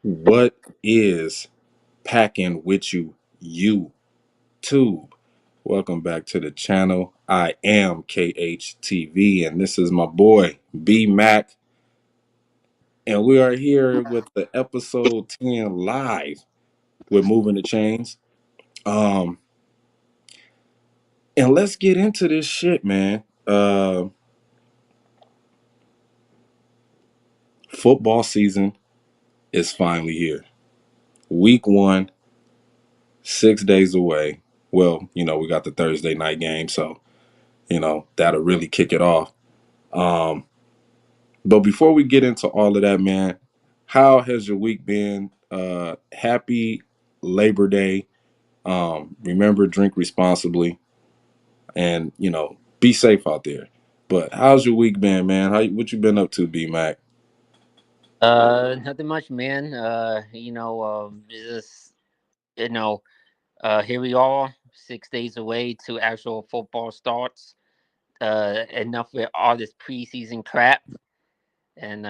What is packing with you, YouTube? Welcome back to the channel. I am KHTV, and this is my boy BMac, and we are here with the episode 10 live with Moving the Chains. Um, and let's get into this shit, man. Football season is finally here. Week one, 6 days away. Well, we got the Thursday night game, so that'll really kick it off. Um, but before we get into all of that, man, how has your week been? Happy Labor Day. Remember, drink responsibly, and be safe out there. But how's your week been, man? What you been up to, B Mac? Nothing much, man. Just you know, here we are, 6 days away to actual football starts. Enough with all this preseason crap, and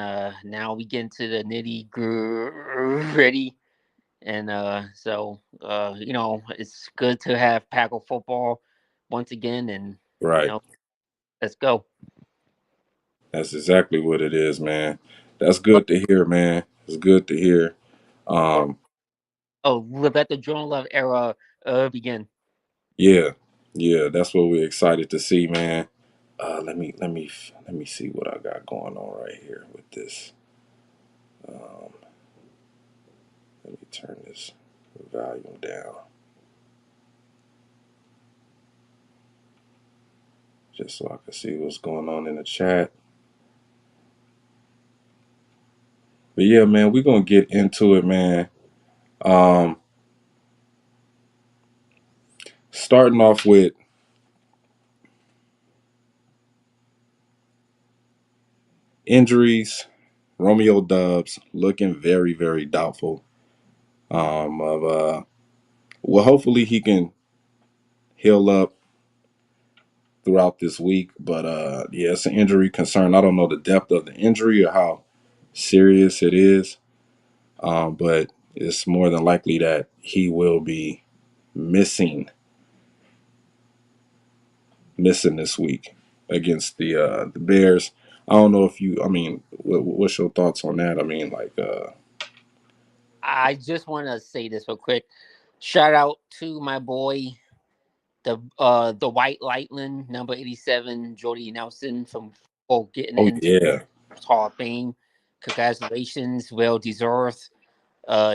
now we get into the nitty gritty. And it's good to have Packle football once again, and Right. let's go. That's exactly what it is, man. That's good to hear, man. It's good to hear. Um, Oh, let the Jordan Love era begin. yeah, yeah, that's what we're excited to see, man. Let me see what I got going on right here with this. Um, Let me turn this volume down just so I can see what's going on in the chat. But yeah, man, we're gonna get into it, man. Um, Starting off with injuries, Romeo Dubs looking very, very doubtful. Of Well, hopefully he can heal up throughout this week. But yeah, it's an injury concern. I don't know the depth of the injury or how serious it is. But it's more than likely that he will be missing missing this week against the Bears. I don't know if you. I mean, what's your thoughts on that? I mean, like, I just want to say this real quick. Shout out to my boy, the White Lightning number 87, Jordy Nelson, for getting oh into yeah, the Hall of Fame. Congratulations, well deserved.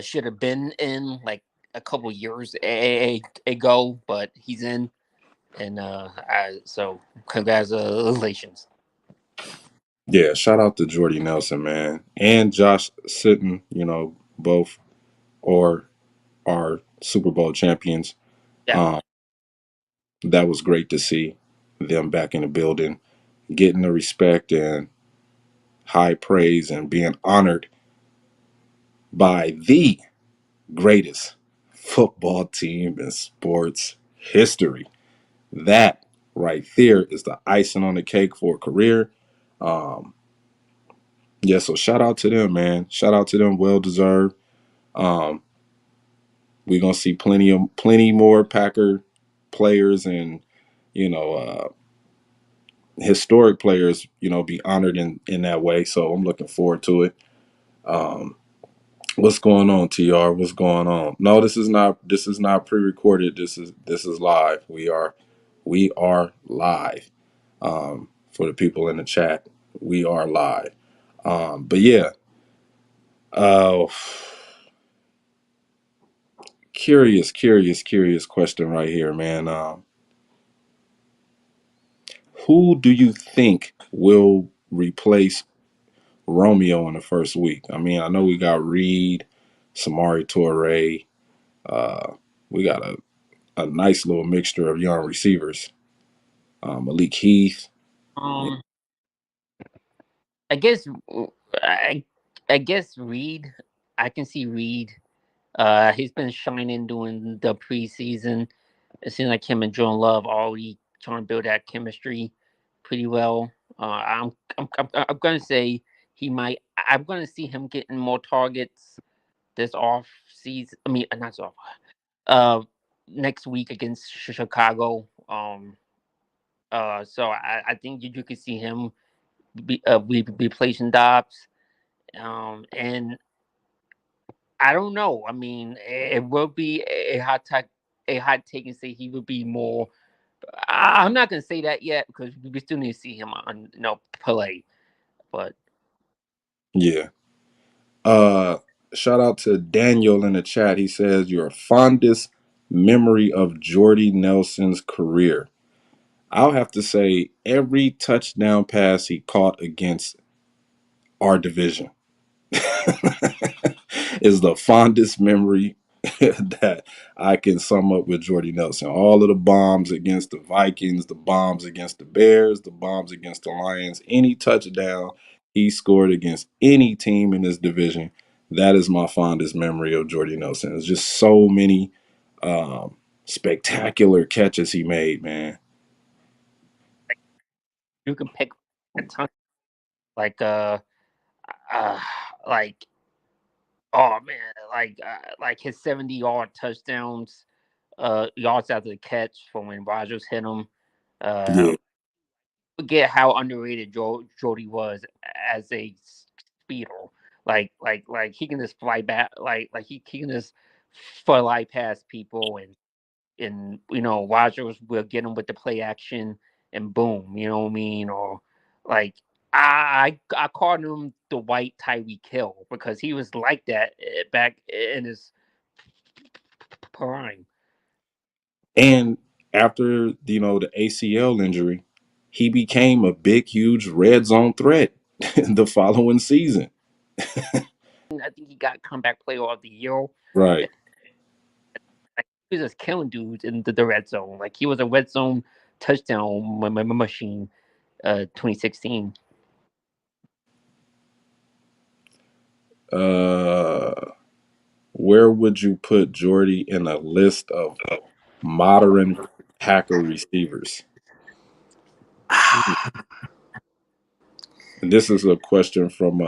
Should have been in like a couple years ago, but he's in, and so congratulations. yeah. Shout out to Jordy Nelson, man, and Josh Sitton. Both or are Super Bowl champions. Yeah, Um, that was great to see them back in the building, getting the respect and high praise and being honored by the greatest football team in sports history. That right there is the icing on the cake for a career. Um, yeah, so shout out to them, man. Shout out to them, well deserved. Um, we're gonna see plenty more Packer players and you know historic players, be honored in that way. So I'm looking forward to it. Um, what's going on, TR? What's going on? No, this is not pre-recorded. This is live. We are live. For the people in the chat, we are live. But yeah, uh, curious question right here, man. Who do you think will replace Romeo in the first week? I mean, I know we got Reed, Samari Toure. Uh, we got a nice little mixture of young receivers. Malik Heath. um, I guess I I guess Reed. I can see Reed. He's been shining during the preseason. It seems like him and Jordan Love already trying to build that chemistry pretty well. I'm gonna say he might. I'm gonna see him getting more targets this off season. I mean, not off. Uh, Next week against Chicago. So I think you could see him be replacing Dobbs. And I don't know. I mean, it will be a hot take and say he would be more. I'm not gonna say that yet because we still need to see him on play. But Yeah. Uh, Shout out to Daniel in the chat. He says your fondest memory of Jordy Nelson's career. I'll have to say every touchdown pass he caught against our division is the fondest memory that I can sum up with Jordy Nelson. All of the bombs against the Vikings, the bombs against the Bears, the bombs against the Lions, any touchdown he scored against any team in this division. That is my fondest memory of Jordy Nelson. There's just so many spectacular catches he made, man. you can pick a ton like uh like oh man like his 70-yard touchdowns, yards after the catch from when Rogers hit him. Yeah. Forget how underrated Jody was as a speeder. Like he can just fly back, like he can just fly past people, and Rogers will get him with the play action, and boom, you know what I mean? Or like I called him the white Tyreek Hill because he was like that back in his prime. And after the ACL injury, he became a big, huge red zone threat the following season. I think he got comeback player of the year. Right. Like, he was just killing dudes in the red zone. Like he was a red zone touchdown machine. 2016. Uh, where would you put Jordy in a list of modern Packer receivers? And this is a question from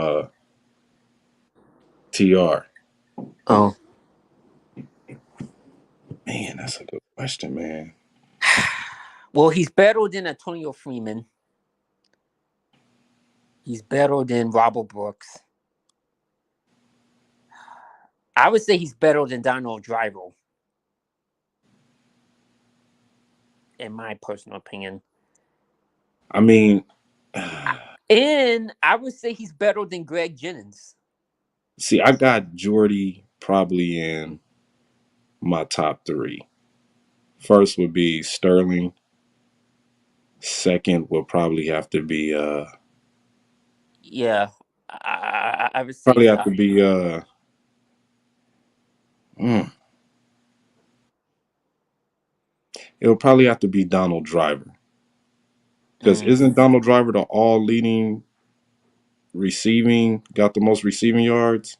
TR. Oh, Man, that's a good question, man. well, he's better than Antonio Freeman. He's better than Robert Brooks. I would say he's better than Donald Driver, in my personal opinion. I mean, And I would say he's better than Greg Jennings. see, I got Jordy probably in my top three. First would be Sterling. Second would probably have to be Yeah, I would say probably have to be mm, it would probably have to be Donald Driver. Because mm, isn't Donald Driver the all leading receiving, got the most receiving yards?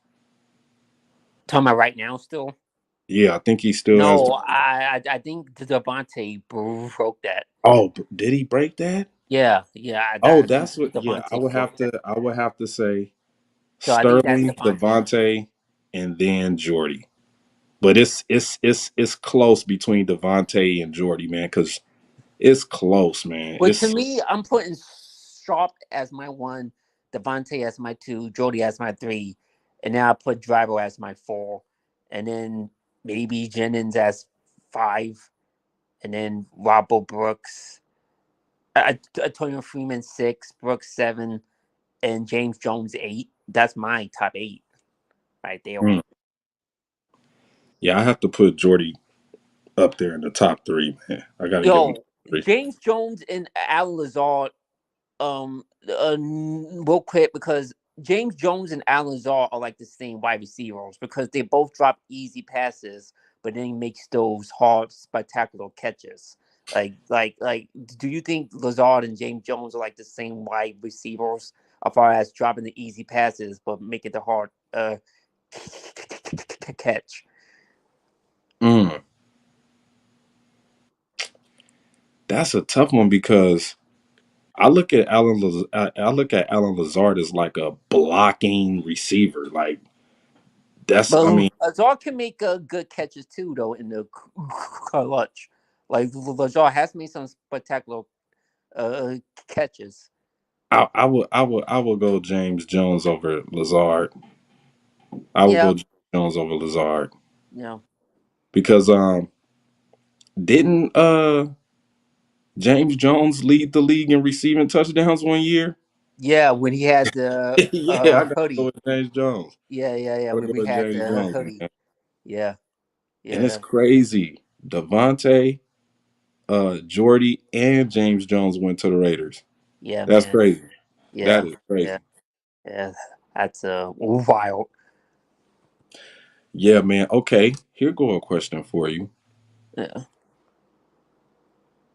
talking about right now still. Yeah, I think he still has the. No, I think Devontae broke that. Oh, did he break that? Yeah, yeah, Oh, I think that's what. Yeah, I Devontae would broke have that. to. I would have to say So I think that's Sterling, Devontae. Devontae, and then Jordy. But it's close between Devontae and Jordy, man, because it's close, man. But to It's me, I'm putting Sharp as my one, Devontae as my two, Jordy as my three, and then I put Driver as my four, and then maybe Jennings as five, and then Robert Brooks, Antonio Freeman six, Brooks seven, and James Jones eight. That's my top eight right there. mm, yeah. I have to put Jordy up there in the top three, man. I got to give him Yo, three. James Jones and Alan Lazard, real quick, because James Jones and Alan Lazar are like the same wide receivers because they both drop easy passes, but then he makes those hard, spectacular catches. Like, do you think Lazard and James Jones are like the same wide receivers as far as dropping the easy passes but making the hard catch? Mm, that's a tough one because I look at Alan Lazard as like a blocking receiver. Like That's, I But mean, Lazar can make good catches too, though, in the clutch. Like Lazar has made some spectacular uh, catches. I would go James Jones over Lazard. I would Yeah, go James Jones over Lazard yeah, because didn't James Jones lead the league in receiving touchdowns one year? yeah. When he had the Yeah, I gotta go hoodie. with James Jones. Yeah, yeah, yeah. I gotta When go we with had James the Jones, hoodie. man. Yeah, And it's yeah, crazy. Devontae, Jordy, and James Jones went to the Raiders. yeah, That's man. crazy. That Yeah, is yeah, crazy. yeah. That's wild. Yeah, man. Okay, here go a question for you. Yeah.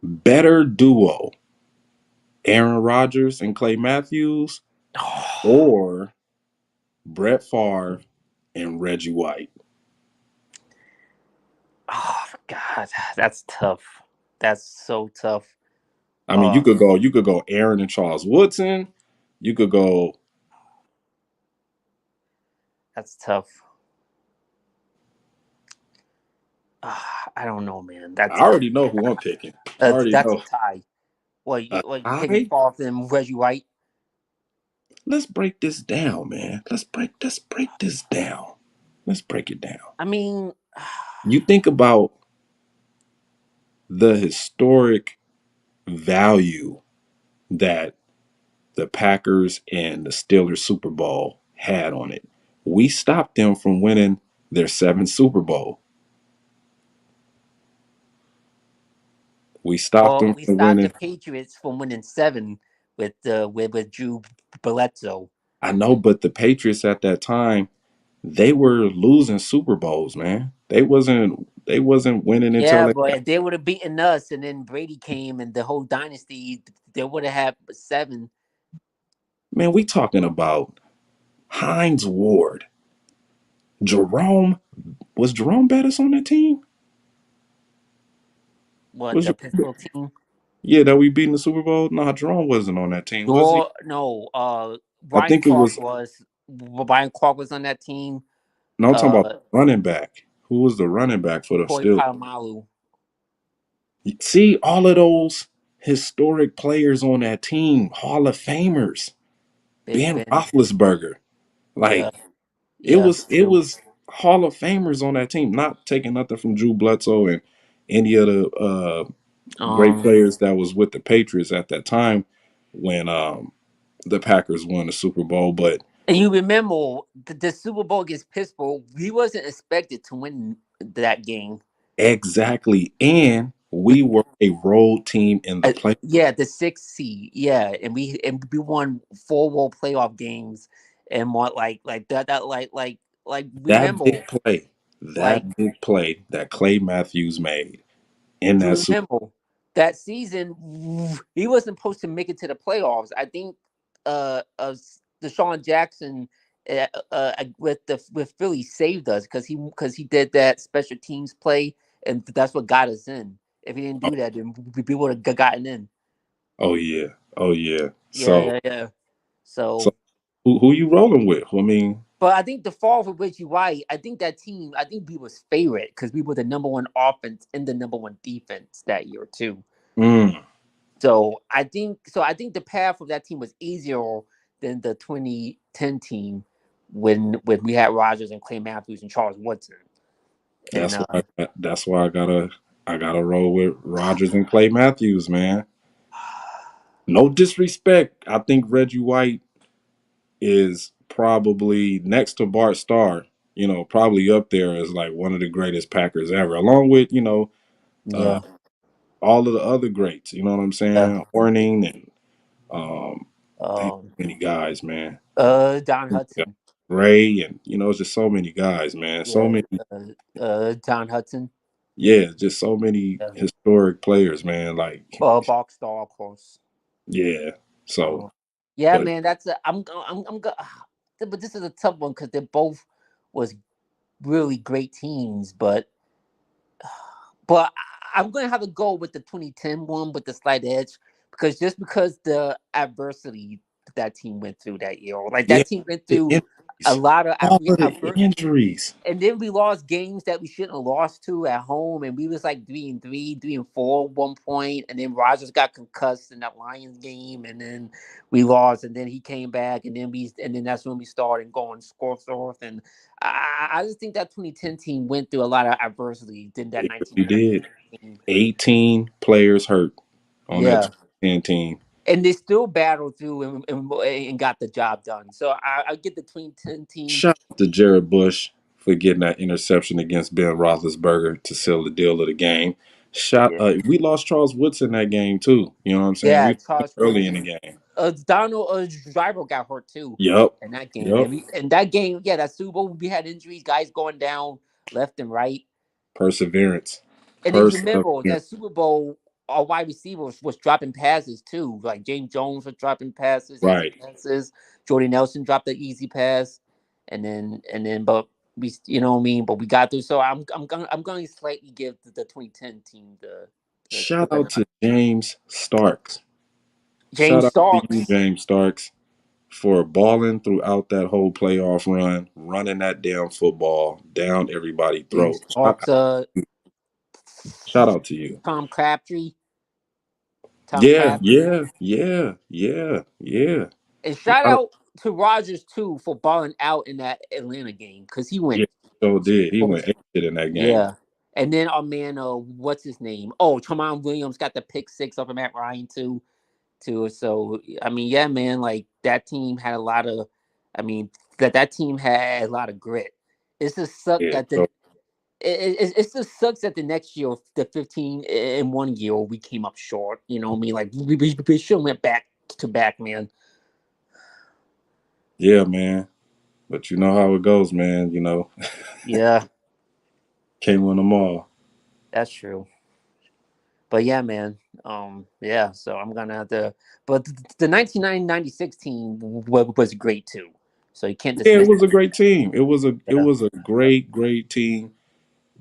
Better duo, Aaron Rodgers and Clay Matthews, or Brett Favre and Reggie White? Oh God, that's tough. That's so tough. I mean, Oh, you could go Aaron and Charles Woodson. You could go. that's tough. I don't know, man. That's I already know who I'm picking. I already that's a know. tie. A What you picking tie? Favre and Reggie White? Let's break this down, man. Let's break this down. Let's break it down. I mean, You think about the historic value that the Packers and the Steelers Super Bowl had on it. We stopped them from winning their seventh Super Bowl. We stopped well, them we from stopped the winning. Patriots from winning 7 with Drew Bledsoe. I know, but the Patriots at that time, they were losing Super Bowls, man. They wasn't winning until Yeah, they but got. if they would have beaten us, and then Brady came and the whole dynasty, they would have had 7. Man, we talking about Hines Ward, Jerome. Was Jerome Bettis on that team? What Was the Pittsburgh team? Yeah, that we beat in the Super Bowl? No, Jerome wasn't on that team, was he? No, I Ryan think it Clark was. was. Ryan Clark was on that team. No, I'm talking about Uh, running back. Who was the running back for the Corey Steelers? Polamalu. See, all of those historic players on that team, Hall of Famers. Big Ben Ben. Roethlisberger. Yeah, Like it yeah, was it true. was Hall of Famers on that team. Not taking nothing from Drew Bledsoe and any of the great Um, players that was with the Patriots at that time when the Packers won the Super Bowl. But and you remember the Super Bowl against Pittsburgh? We wasn't expected to win that game. exactly, and we were a road team in the play. Yeah, the 6th seed. Yeah, and we won 4 world playoff games, and what like that like That remember big play, like that big play that Clay Matthews made in you that Super. remember that season he wasn't supposed to make it to the playoffs. I think Deshaun Jackson with Philly saved us because he did that special teams play, and that's what got us in. If he didn't Oh, do that, then we would have gotten in. oh yeah, oh yeah. Yeah, So yeah, yeah. so So, who you rolling with? I mean, but I think the fall for Reggie White, I think that team, I think we was favorite because we were the number 1 offense and the number 1 defense that year too. mm, So I think the path of that team was easier than the 2010 team when we had Rodgers and Clay Matthews and Charles Woodson. And that's why I gotta roll with Rodgers and Clay Matthews, man. No disrespect. I think Reggie White is probably next to Bart Starr, probably up there as like one of the greatest Packers ever, along with, uh, yeah, all of the other greats, you know what I'm yeah. saying? Horning and dang, Um, many guys, man. Don Hudson. Ray and it's just so many guys, man. So Yeah, many, Don Hudson. yeah, just so many Yeah. historic players, man. Like, Box Star, of course. yeah. So, Uh, yeah, but man, that's a, I'm go- but this is a tough one because they both was really great teams, but I'm gonna have to go with the 2010 one with the slight edge because the adversity that team went through that year, like yeah, that team went the through. a lot of All of the injuries. and then we lost games that we shouldn't have lost to at home, and we was like 3-3, 3-4 at one point, and then Rogers got concussed in that Lions game, and then we lost, and then he came back, and then that's when we started going score forth, and I just think that 2010 team went through a lot of adversity. Than that It really 1990 did. team. 18 players hurt on that Yeah, 2010 team. and they still battled through and got the job done. So I get the 2010 team. Shout out to Jared Bush for getting that interception against Ben Roethlisberger to seal the deal of the game. Yeah, We lost Charles Woods in that game too. You know what I'm saying? yeah, We Charles early Woods. in the game. Donald Driver got hurt too Yep. in that game, Yep. and that game, yeah, that Super Bowl, we had injuries, guys going down left and right, Perseverance. and then you remember Perseverance. that Super Bowl, our wide receivers was dropping passes too, like James Jones was dropping passes, easy Right. passes. Jordy Nelson dropped the easy pass, but we, you know what I mean, but we got through. So I'm going to slightly give the 2010 team the Shout out benefit. to James Starks. Shout James out to you, Starks, James Starks, for balling throughout that whole playoff run, running that damn football down everybody's James throat. Starks, Shout out to you. Tom Crabtree. Tom Yeah, Crabtree. yeah, yeah, yeah, yeah. And We shout gotta, out to Rogers too for balling out in that Atlanta game because he yeah, went. so did. He went 8 in that game. Yeah. And then our man, what's his name? Oh, Tramon Williams got the pick six off of Matt Ryan too. So I mean, yeah, man, like that team had a lot of. I mean, that team had a lot of grit. It's just sucked Yeah, that so it just sucks that the next year, the 15 in one year, we came up short. You know what I mean? Like we should have went back to back, man. yeah, man. But you know how it goes, man. Yeah, Can't win them all. that's true. But yeah, man. Yeah. So I'm gonna have to. But the 1996 team was great too. So you can't Yeah, it dismiss was that. a great team. It Yeah. was a great, great team.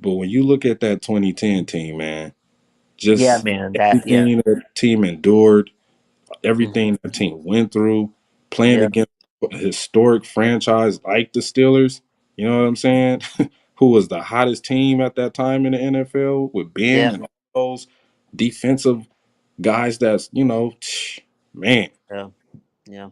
But when you look at that 2010 team, man, Yeah, just man. That. Yeah. everything that team endured, Hmm. everything the team went through, playing Yeah. against a historic franchise like the Steelers. You know what I'm saying? Who was the hottest team at that time in the NFL with Ben Yeah. and all those defensive guys. That's man, Yeah. Yeah.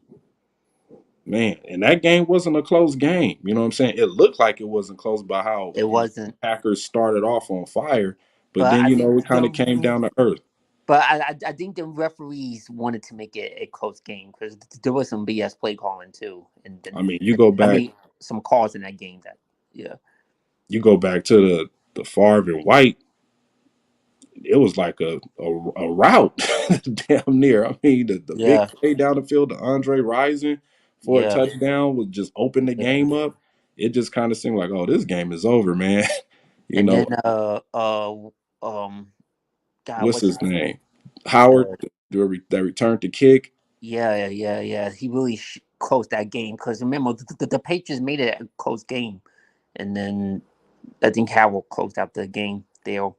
man. And that game wasn't a close game. You know what I'm saying? It looked like it wasn't close by how It wasn't. Packers started off on fire, but But then I think it kind of came down to earth. I think the referees wanted to make it a close game because there was some BS play calling too, and I then mean, you go I back mean some calls in that game that yeah. you go back to the Favre and White, it was like a route, damn near. I mean, the big Yeah. play down the field to Andre Rison for a Yeah. touchdown would just open the Yeah. game up. It just kind of seemed like, oh, this game is over, man. you And then know, um God, what's what's his his name? Howard, uh, that returned to kick. yeah. He really closed that game because remember the Patriots made it a close game, and then I think Howard closed out the game there.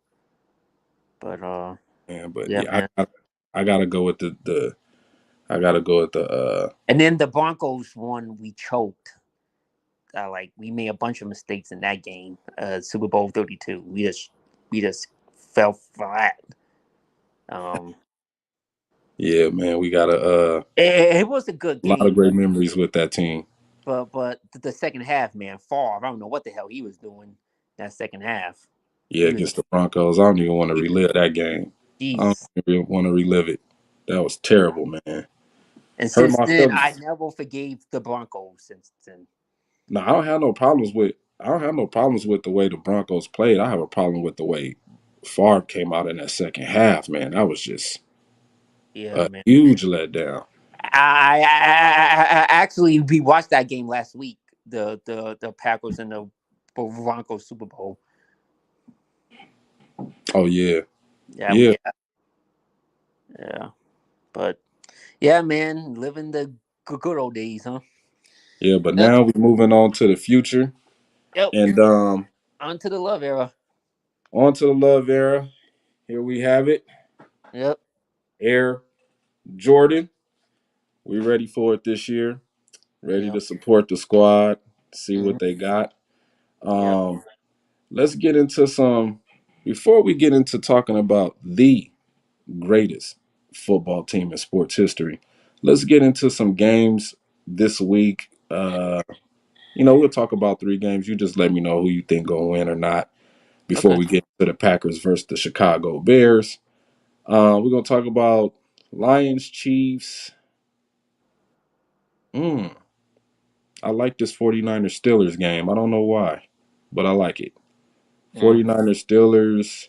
But Man, but yeah, yeah, man. I gotta go with the I gotta go with the And then the Broncos won. We choked. Like we made a bunch of mistakes in that game. Super Bowl 32. We just fell flat. Um, yeah, man. We got it was a good a lot of game, great memories with that team. but the second half, man, Favre, I don't know what the hell he was doing that second half. Yeah, He was against the Broncos. I don't even want to relive that game. I don't jeez. even want to relive it. That was terrible, man. And Hurt since my then, I feelings. never forgave the Broncos. Since then, No, I don't have no problems with. I don't have no problems with the way the Broncos played. I have a problem with the way Favre came out in that second half. Man, that was just yeah, a man. huge letdown. I actually we watched that game last week. The Packers and the Broncos Super Bowl. Oh yeah, Yeah, yeah, yeah. But yeah, man, living the good old days, huh? yeah. But Yep, now we're moving on to the future, yep. and On to the love era. on to the love era. Here we have it. Yep, Air Jordan. We ready for it this year. Ready yep. to support the squad. see Mm-hmm. what they got. Yep. Um, let's get into some. Before we get into talking about the greatest football team in sports history, let's get into some games this week. We'll talk about three games. You just let me know who you think gonna win or not before Okay. we get to the Packers versus the Chicago Bears. We're gonna talk about Lions, Chiefs. Mm, I like this 49ers Steelers game. I don't know why, but I like it. Mm. 49ers Steelers,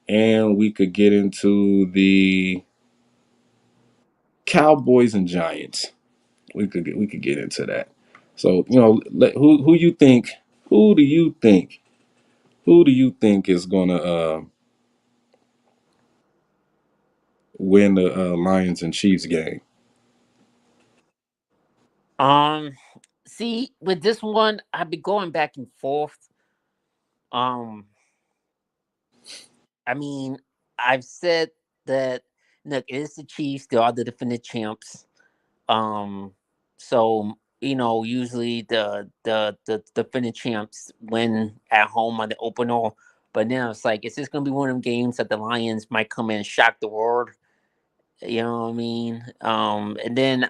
and we could get into the Cowboys and Giants. We could get into that. So who you think? Who do you think? Who do you think is gonna win the Lions and Chiefs game? Um, See, with this one, I've been going back and forth. Um, I mean, I've said that look, it is the Chiefs. They are the defending champs. Um, so usually the defending champs win at home on the opener. But now it's like, is this gonna be one of them games that the Lions might come in and shock the world? You know what I mean? And then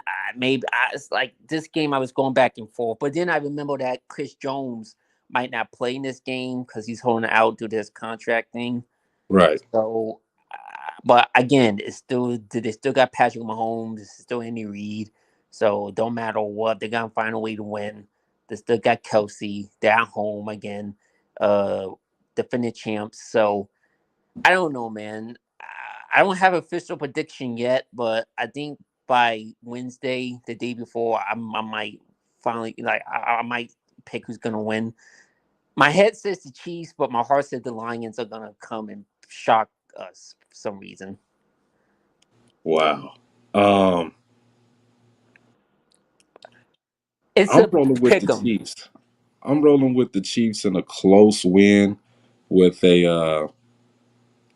it's like this game I was going back and forth, but then I remember that Chris Jones might not play in this game because he's holding out due to his contract thing. Right. So, but again, they still got Patrick Mahomes, it's still Andy Reid, so it don't matter what, they're gonna find a way to win. They still got Kelsey. They're at home again, uh, defending champs. So I don't know, man. I don't have an official prediction yet, but I think by Wednesday, the day before, I might finally I might pick who's gonna win. My head says the Chiefs, but my heart says the Lions are gonna come and shock us for some reason. Wow. Um, It's I'm a rolling with the pick 'em. Chiefs. I'm rolling with the Chiefs in a close win with a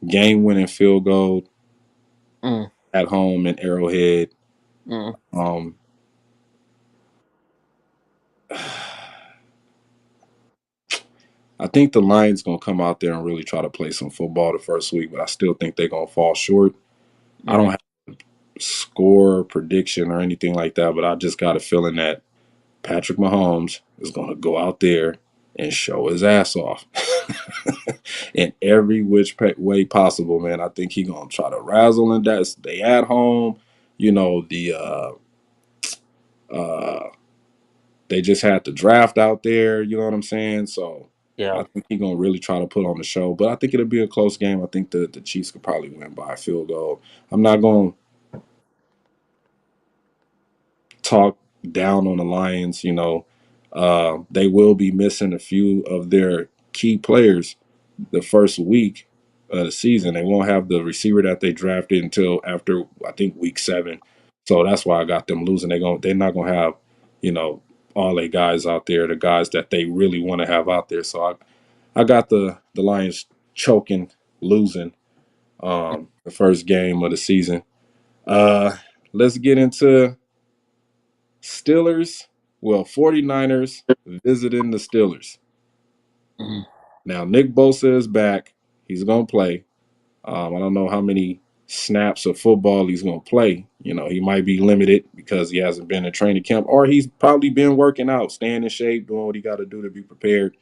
game-winning field goal Mm, at home in Arrowhead. mm, Um, I think the Lions gonna come out there and really try to play some football the first week, but I still think they're gonna fall short. I don't mm. have a score prediction or anything like that, but I just got a feeling that Patrick Mahomes is gonna go out there and show his ass off in every which way possible, man. I think he gonna try to razzle and that they at home. The uh, they just had the draft out there. You know what I'm saying? So Yeah. I think he's gonna really try to put on the show. But I think it'll be a close game. I think the Chiefs could probably win by a field goal. I'm not gonna talk down on the Lions. They will be missing a few of their key players the first week of the season. They won't have the receiver that they drafted until after I think week 7. So that's why I got them losing. They're not gonna have, you know, all their guys out there, the guys that they really want to have out there. So I got the Lions choking, losing the first game of the season. Uh let's get into Steelers. Well, 49ers visiting the Steelers. Mm. Now Nick Bosa is back. He's gonna play. I don't know how many snaps of football he's going to play. He might be limited because he hasn't been in training camp, or he's probably been working out, staying in shape, doing what he got to do to be prepared.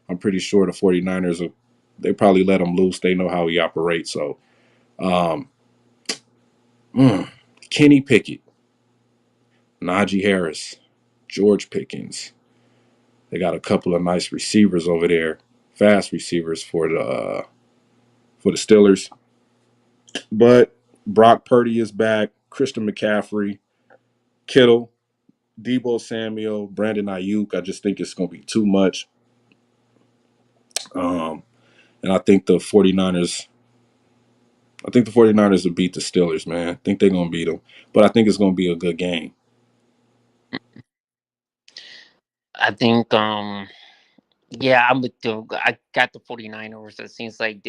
I'm pretty sure the 49ers, they probably let him loose. They know how he operates. So, um, mm, Kenny Pickett, Najee Harris, George Pickens. They got a couple of nice receivers over there, fast receivers for the Steelers. But Brock Purdy is back. Christian McCaffrey, Kittle, Debo Samuel, Brandon Ayuk. I just think it's going to be too much. Um, and I think the 49ers will beat the Steelers, man. I think they're going to beat them. But I think it's going to be a good game. I think yeah, I'm with you. I got the 49ers. It seems like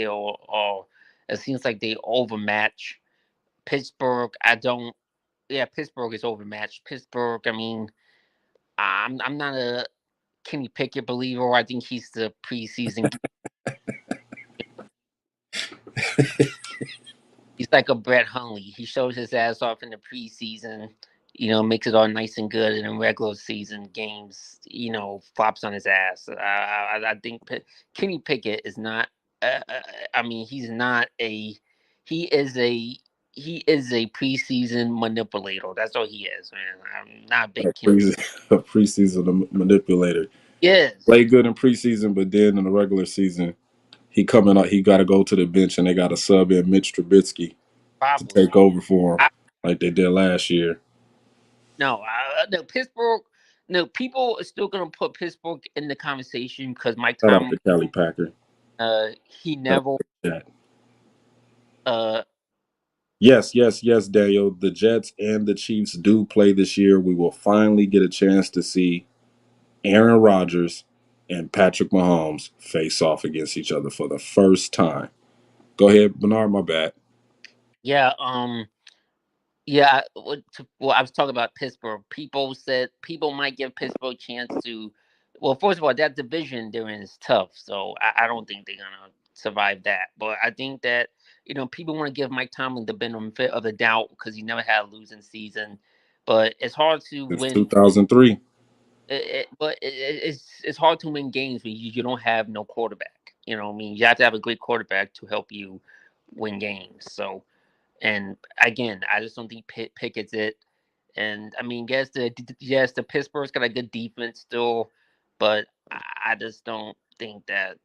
it seems like they overmatch Pittsburgh. I don't Yeah, Pittsburgh is overmatched. Pittsburgh, I mean, I'm not a Kenny Pickett believer. I think he's the preseason. He's like a Brett Hundley. He shows his ass off in the preseason, makes it all nice and good, and in regular season games, flops on his ass. I think Kenny Pickett is not. I mean, he's not a. He is a. He is a preseason manipulator. That's all he is, man. I'm not a A big Kenny. a preseason manipulator. Yes, Play good in preseason, but then in the regular season, he coming out. He got to go to the bench, and they got to sub in Mitch Trubisky to probably. take over for him, I, like they did last year. no, Pittsburgh. No, people are still gonna put Pittsburgh in the conversation because Mike Shout out Tomlin. to Kelly Packer. He Shout never. out to Jet. Uh, Yes, yes, yes, Daniel. The Jets and the Chiefs do play this year. We will finally get a chance to see Aaron Rodgers and Patrick Mahomes face off against each other for the first time. Go ahead, Bernard. My bad. yeah. Yeah. Well, I was talking about Pittsburgh. People said people might give Pittsburgh a chance to. Well, first of all, that division they're in is tough, so I don't think they're gonna survive that. But I think that people want to give Mike Tomlin the benefit of the doubt because he never had a losing season. But it's hard to Since win. 2003. It's hard to win games when you don't have no quarterback. You know what I mean? You have to have a great quarterback to help you win games. So, and again, I just don't think Pickett's it. And I mean, the Pittsburgh's got a good defense still, but I just don't think that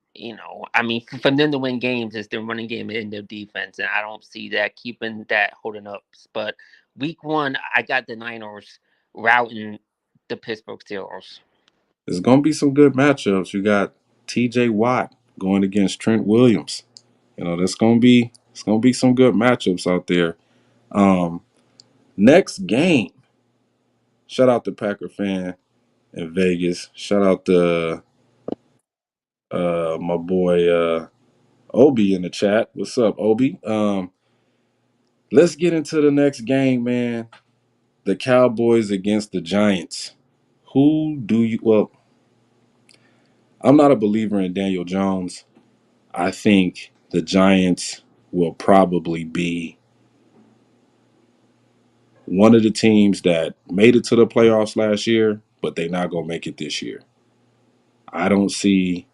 I mean, for them to win games, it's their running game and their defense, and I don't see that keeping that holding up. But week one, I got the Niners routing the Pittsburgh Steelers. There's gonna be some good matchups. You got T.J. Watt going against Trent Williams. That's gonna be some good matchups out there. Um, Next game. Shout out to Packer fan in Vegas. Shout out to my boy Obi in the chat. What's up, Obi? Let's get into the next game, man. The Cowboys against the Giants. Who do you? Well, I'm not a believer in Daniel Jones. I think the Giants will probably be one of the teams that made it to the playoffs last year, but they're not gonna make it this year. I don't see.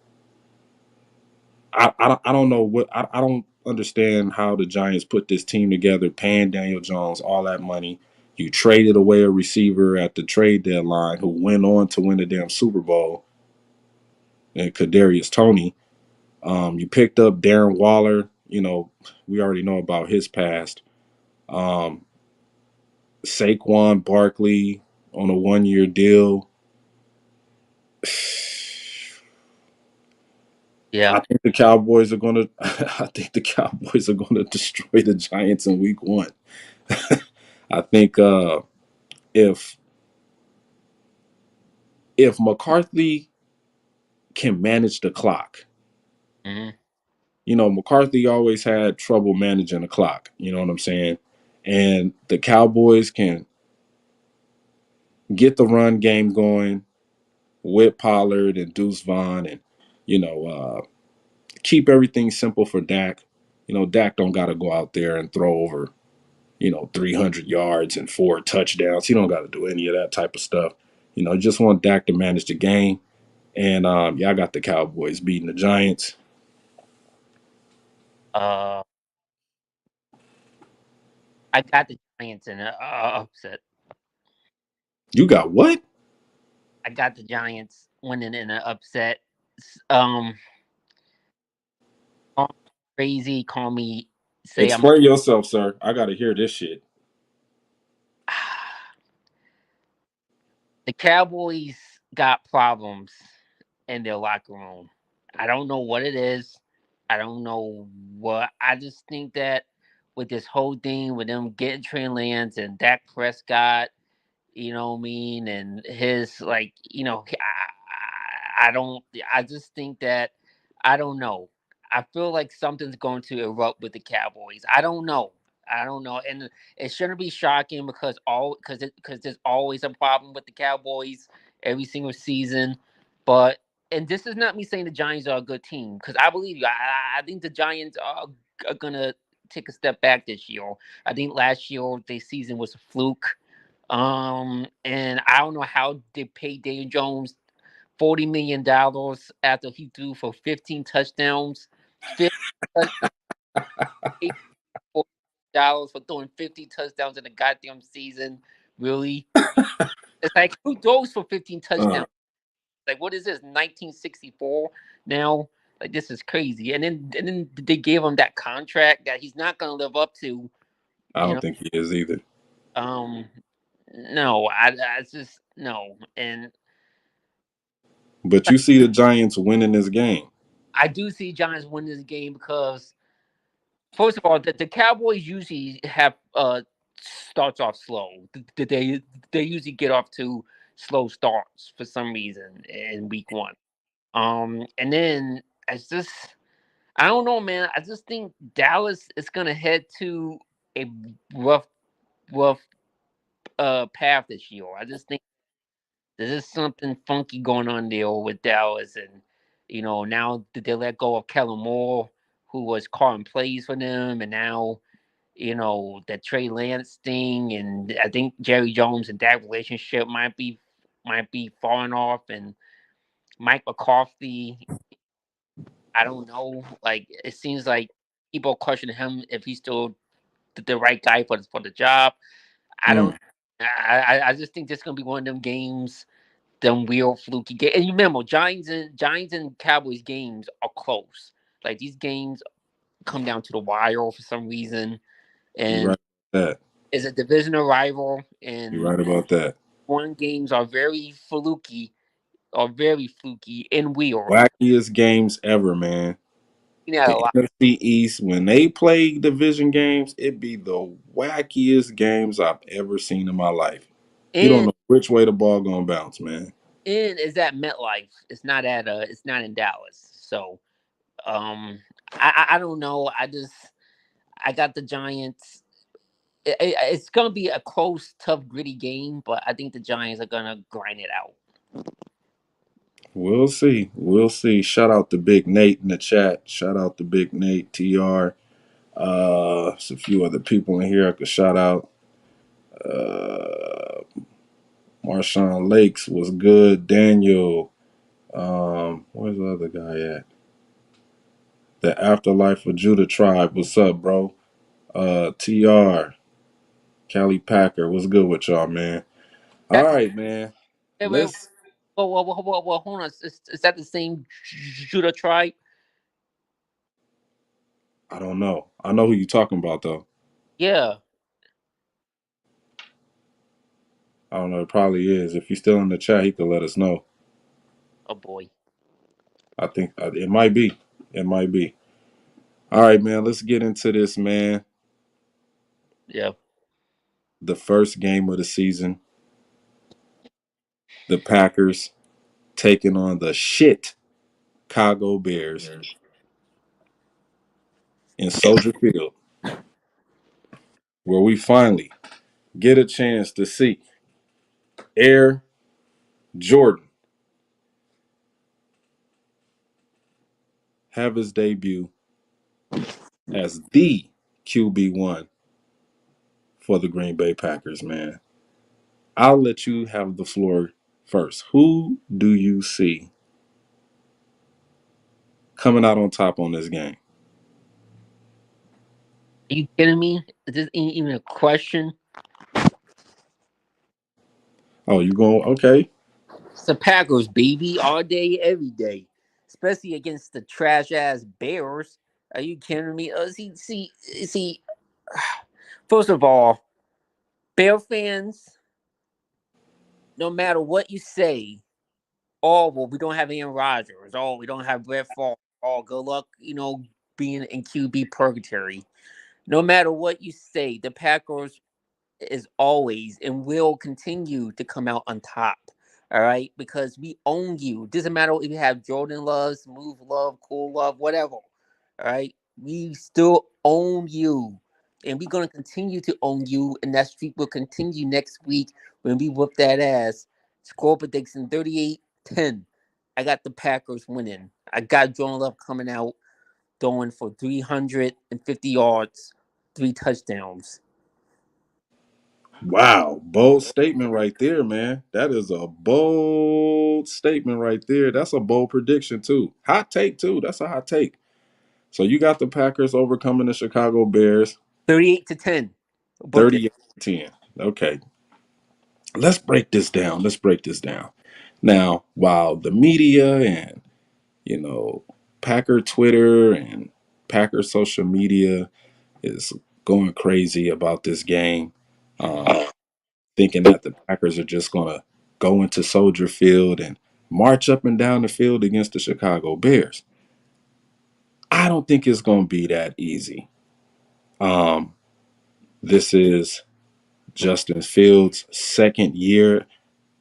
I don't know what I don't understand how the Giants put this team together, paying Daniel Jones all that money. You traded away a receiver at the trade deadline who went on to win the damn Super Bowl, and Kadarius Toney. You picked up Darren Waller. We already know about his past. Um, Saquon Barkley on a 1-year deal. Yeah. I think the Cowboys are gonna. I think the Cowboys are gonna destroy the Giants in Week 1. I think if if McCarthy can manage the clock, Hmm. McCarthy always had trouble managing the clock. You know what I'm saying? And the Cowboys can get the run game going with Pollard and Deuce Vaughn, and you know keep everything simple for Dak. Dak don't got to go out there and throw over 300 yards and 4 touchdowns. He don't got to do any of that type of stuff. Just want Dak to manage the game. And yeah, I got the Cowboys beating the Giants. Uh, I got the Giants in an upset. You got what? I got the Giants winning in an upset. Um, call me crazy. Call me say I'm. Explain yourself, sir. I got to hear this shit. The Cowboys got problems in their locker room. I don't know what it is. I don't know what. I just think that with this whole thing with them getting Trey Lance and Dak Prescott, you know what I mean, and his I don't. I just think that I don't know. I feel like something's going to erupt with the Cowboys. I don't know. I don't know, and it shouldn't be shocking because there's always a problem with the Cowboys every single season. But and this is not me saying the Giants are a good team because I believe you. I think the Giants are gonna take a step back this year. I think last year their season was a fluke. And I don't know how they paid Daniel Jones $40 million after he threw for 15 touchdowns. 50 $40 for throwing 50 touchdowns in a goddamn season. Really? It's like who throws for 15 Uh, touchdowns? Like what is this? 1964 now? Like this is crazy. And then they gave him that contract that he's not gonna live up to. I You don't know, think he is either. um, no, I just no. And But you see the Giants winning this game. I do see Giants win this game because first of all, the Cowboys usually have starts off slow. They usually get off to slow starts for some reason in week one. And then it's just I don't know, man. I just think Dallas is gonna head to a rough, rough path this year. I just think there's something funky going on there with Dallas, and now that they let go of Kellen Moore, who was calling plays for them, and now that Trey Lance thing, and I think Jerry Jones and that relationship might be falling off, and Mike McCarthy. I don't know. Like it seems like people question him if he's still the right guy for the job. I don't. Mm, I just think this is gonna be one of them games, them weird fluky games. And you remember, Giants and Cowboys games are close. Like these games come down to the wire for some reason, you're and right about that. is a divisional rival, You're and right about that. one games are very fluky and weird. Wackiest games ever, man. Yeah, The a lot. NFC East, when they play division games, it be the wackiest games I've ever seen in my life. You don't And know which way the ball gonna bounce, man. and is at MetLife. It's not in Dallas. So I don't know. I got the Giants. It's gonna be a close, tough, gritty game, but I think the Giants are gonna grind it out. We'll see. We'll see. Shout out to Big Nate in the chat. Shout out to Big Nate, TR. There's a few other people in here I could shout out. Uh, Marshawn Lakes was good. Daniel. Where's the other guy at? The Afterlife of Judah Tribe. What's up, bro? TR. Cali Packer. What's good with y'all, man? All That's right, man. wait, wait, Let's. well, hold on. Is that the same Judah tribe? I don't know. I know who you talking about though. Yeah. I don't know. It probably is. If he's still in the chat, he could let us know. Oh boy. I think it might be. It might be. All right, man. Let's get into this, man. Yeah. The first game of the season. The Packers taking on the shit Chicago Bears in Soldier Field, where we finally get a chance to see Air Jordan have his debut as the QB1 for the Green Bay Packers, man. I'll let you have the floor first. Who do you see coming out on top on this game? Are you kidding me? Is this even a question? Oh, you going okay? It's the Packers, baby, all day, every day. Especially against the trash ass Bears. Are you kidding me? See. First of all, Bear fans, no matter what you say, oh well, we don't have Aaron Rodgers. Oh, we don't have Brett Favre. Oh, good luck, being in QB purgatory. No matter what you say, the Packers is always and will continue to come out on top. All right, because we own you. Doesn't matter if you have Jordan Love, Smooth Love, Cool Love, whatever. All right, we still own you, and we're gonna continue to own you, and that streak will continue next week when we whoop that ass. Score prediction 38-10. I got the Packers winning. I got Jordan Love coming out throwing for 350 yards, 3 touchdowns. Wow, bold statement right there, man. That is a bold statement right there. That's a bold prediction too. Hot take too. That's a hot take. So you got the Packers overcoming the Chicago Bears 38-10. Book it. 38-10. Okay. Let's break this down. Let's break this down. Now, while the media and, you know, Packer Twitter and Packer social media is going crazy about this game, um, thinking that the Packers are just going to go into Soldier Field and march up and down the field against the Chicago Bears. I don't think it's going to be that easy. Um, this is Justin Fields' second year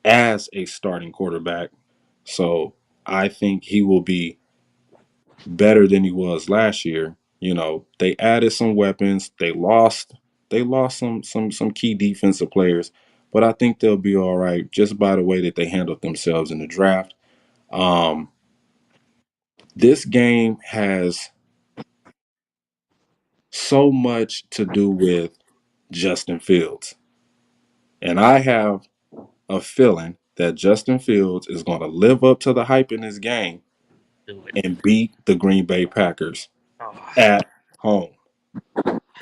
as a starting quarterback. So I think he will be better than he was last year. You know, they added some weapons. They lost some key defensive players, but I think they'll be all right just by the way that they handled themselves in the draft. Um, this game has so much to do with Justin Fields, and I have a feeling that Justin Fields is going to live up to the hype in this game Do it. and beat the Green Bay Packers Oh, at home.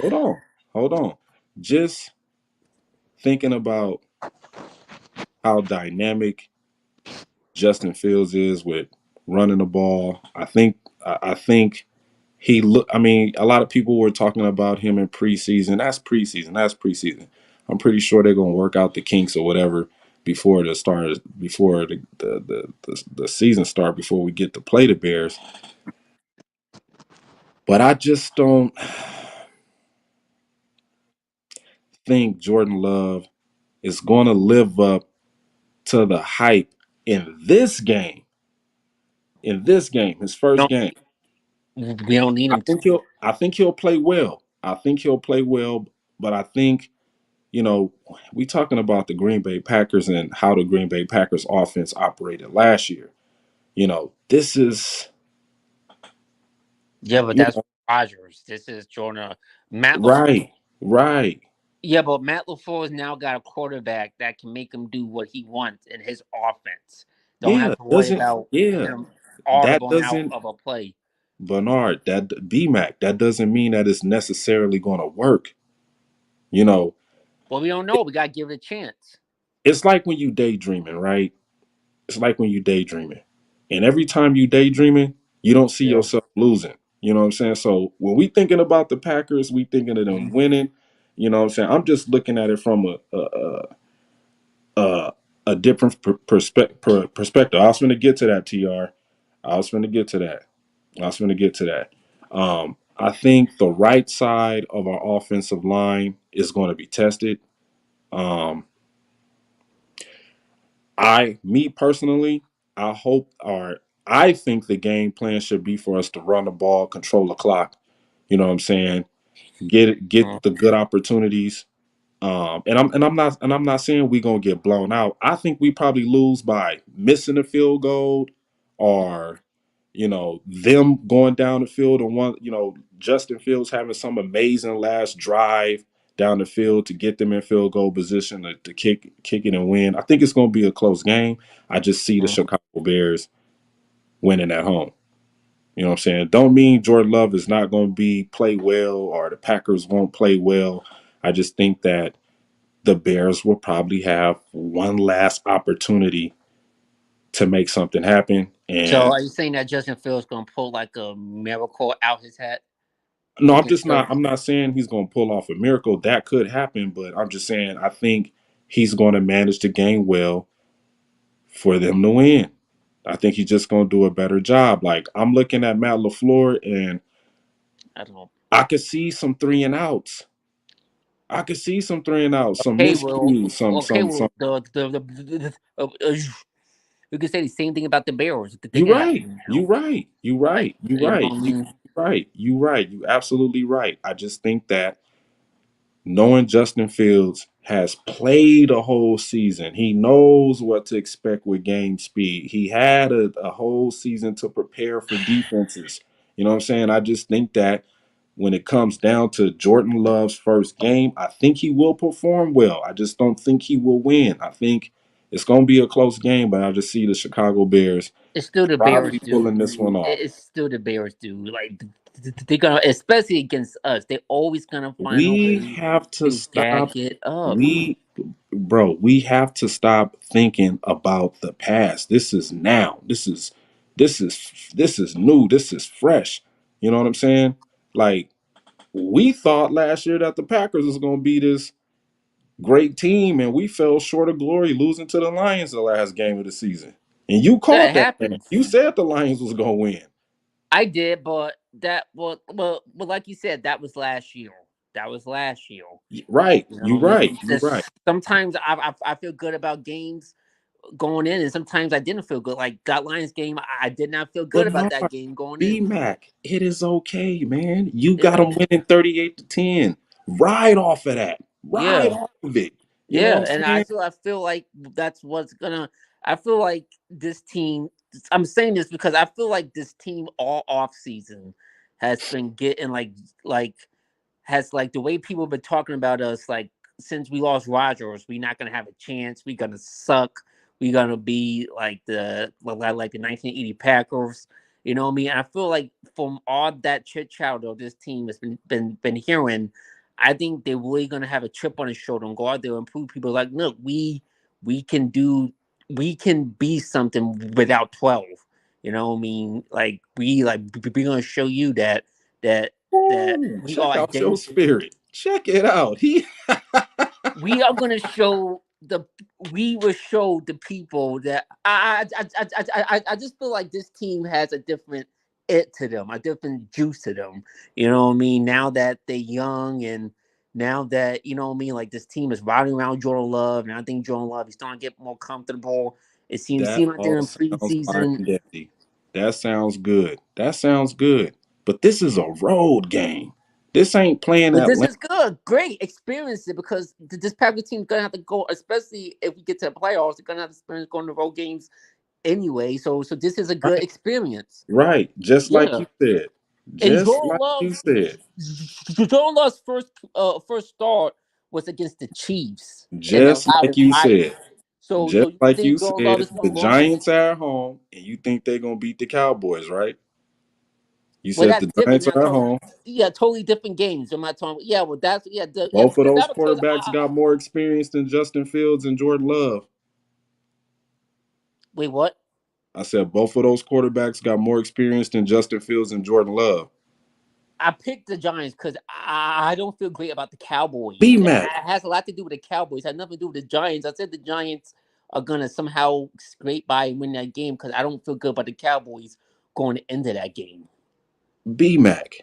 Hold on. Hold on. Just thinking about how dynamic Justin Fields is with running the ball. I think he look I mean, a lot of people were talking about him in preseason. That's preseason. That's preseason. I'm pretty sure they're gonna work out the kinks or whatever before the season start, before we get to play the Bears. But I just don't think Jordan Love is going to live up to the hype in this game. In this game, his first no, game, we don't need him to. I think he'll play well. I think he'll play well, but I think, you know, we talking about the Green Bay Packers and how the Green Bay Packers offense operated last year. You know, this is, Yeah, but you that's know, Rodgers. This is Jordan. Matt LaFleur. right, right. Yeah, but Matt LaFleur has now got a quarterback that can make him do what he wants in his offense. Don't have Yeah, to worry doesn't about yeah. him That audible out doesn't of a play. Bernard, that BMac, that doesn't mean that it's necessarily going to work. You know, Well, we don't know. We got to give it a chance. it's like when you daydreaming, right? It's like when you daydreaming. And every time you daydreaming, you don't see Yeah. yourself losing. You know what I'm saying? So when we thinking about the Packers, we thinking of them winning. You know what I'm saying? I'm just looking at it from a different perspective. I was going to get to that, TR. I was going to get to that. I was going to get to that. I think the right side of our offensive line is going to be tested. Um, me personally, I hope or I think the game plan should be for us to run the ball, control the clock. You know what I'm saying? Get Mm. the good opportunities. And I'm not saying we're gonna get blown out. I think we probably lose by missing a field goal, or them going down the field and Justin Fields having some amazing last drive down the field to get them in field goal position to kick it and win. I think it's going to be a close game. I just see the Mm. Chicago Bears winning at home. You know what I'm saying? Don't mean Jordan Love is not going to be play well or the Packers won't play well. I just think that the Bears will probably have one last opportunity to make something happen. So, And are you saying that Justin Fields going to pull like a miracle out his hat no, against the? I'm not saying he's going to pull off a miracle. That could happen, but I'm just saying I think he's going to manage the game well for them to win. I think he's just going to do a better job. Like I'm looking at Matt LaFleur, and I don't know. I could see some three and outs. I could see some three and outs, some Okay, well, miscues, okay, some. well, you can say the same thing about the Bears. They You can happen right. now. You right. You Like, right. You you know right. what I You mean? right. You right. You absolutely right. I just think that knowing Justin Fields, has played a whole season. He knows what to expect with game speed. He had a whole season to prepare for defenses. You know what I'm saying? I just think that when it comes down to Jordan Love's first game, I think he will perform well. I just don't think he will win. I think it's going to be a close game, but I just see the Chicago Bears It's still the probably Bears, pulling dude. this one off. It's still the Bears, dude. Like they're gonna, especially against us, they're always gonna find a We way have to to stop. gag it up. We, bro, we have to stop thinking about the past. This is now. This is new. This is fresh. You know what I'm saying? Like we thought last year that the Packers was going to be this great team, and we fell short of glory, losing to the Lions the last game of the season. And you That called that game. happens. You said the Lions was going to win. I did, but like you said, that was last year. That was last year. Right. You know You what I right. mean? You right. Sometimes I feel good about games going in, and sometimes I didn't feel good. Like that Lions game, I did not feel good But about hard. that game going in. BMac, it is okay, man. You got them Yeah, winning 38-10. Ride off of that. Ride yeah, off of it. You know yeah. what And I'm saying? I feel like that's what's gonna. I feel like this team. I'm saying this because I feel like this team all off season has been getting like has like the way people have been talking about us, like since we lost Rogers, we're not gonna have a chance. We're gonna suck. We're gonna be like the 1980 Packers. You know what I mean? I feel like from all that chit chat though this team has been hearing, I think they're really gonna have a chip on his shoulder and go out there and prove people like, look, we can do we can be something without 12. You know what I mean? We're gonna show you that that Ooh, we check are out your dangerous. spirit. Check it out. He We are gonna show the we will show the people that I just feel like this team has a different it to them, a different juice to them. You know what I mean? Now that they're young and now that you know what I mean, like this team is riding around Jordan Love, and I think Jordan Love is starting to get more comfortable. It seems that like they're all in sounds fine preseason. and dandy. That sounds good. That sounds good. But this is a road game. This ain't playing But this Atlanta. is good, great. Experience it because this Packers team's gonna have to go, especially if we get to the playoffs. They're gonna have to experience going to road games anyway. So this is a good Right. experience. Right. Just like Yeah, you said. and Just like you said. Jordan Love's first start was against the Chiefs in the Just like loudest you fire. said. So Just you like think you Jordan Love said, is gonna the run? Giants are at home, and you think they're gonna beat the Cowboys, right? You Well, said that's the different. Giants We're not are at talking. home. Yeah, totally different games. I'm not talking. Yeah, well, that's yeah, Both of If those that was the case, quarterbacks got more experience than Justin Fields and Jordan Love. wait, what? I said both of those quarterbacks got more experience than Justin Fields and Jordan Love. I picked the Giants because I don't feel great about the Cowboys. B It Mac, has a lot to do with the Cowboys. It had nothing to do with the Giants. I said the Giants are gonna somehow scrape by and win that game because I don't feel good about the Cowboys going into that game. B Mac,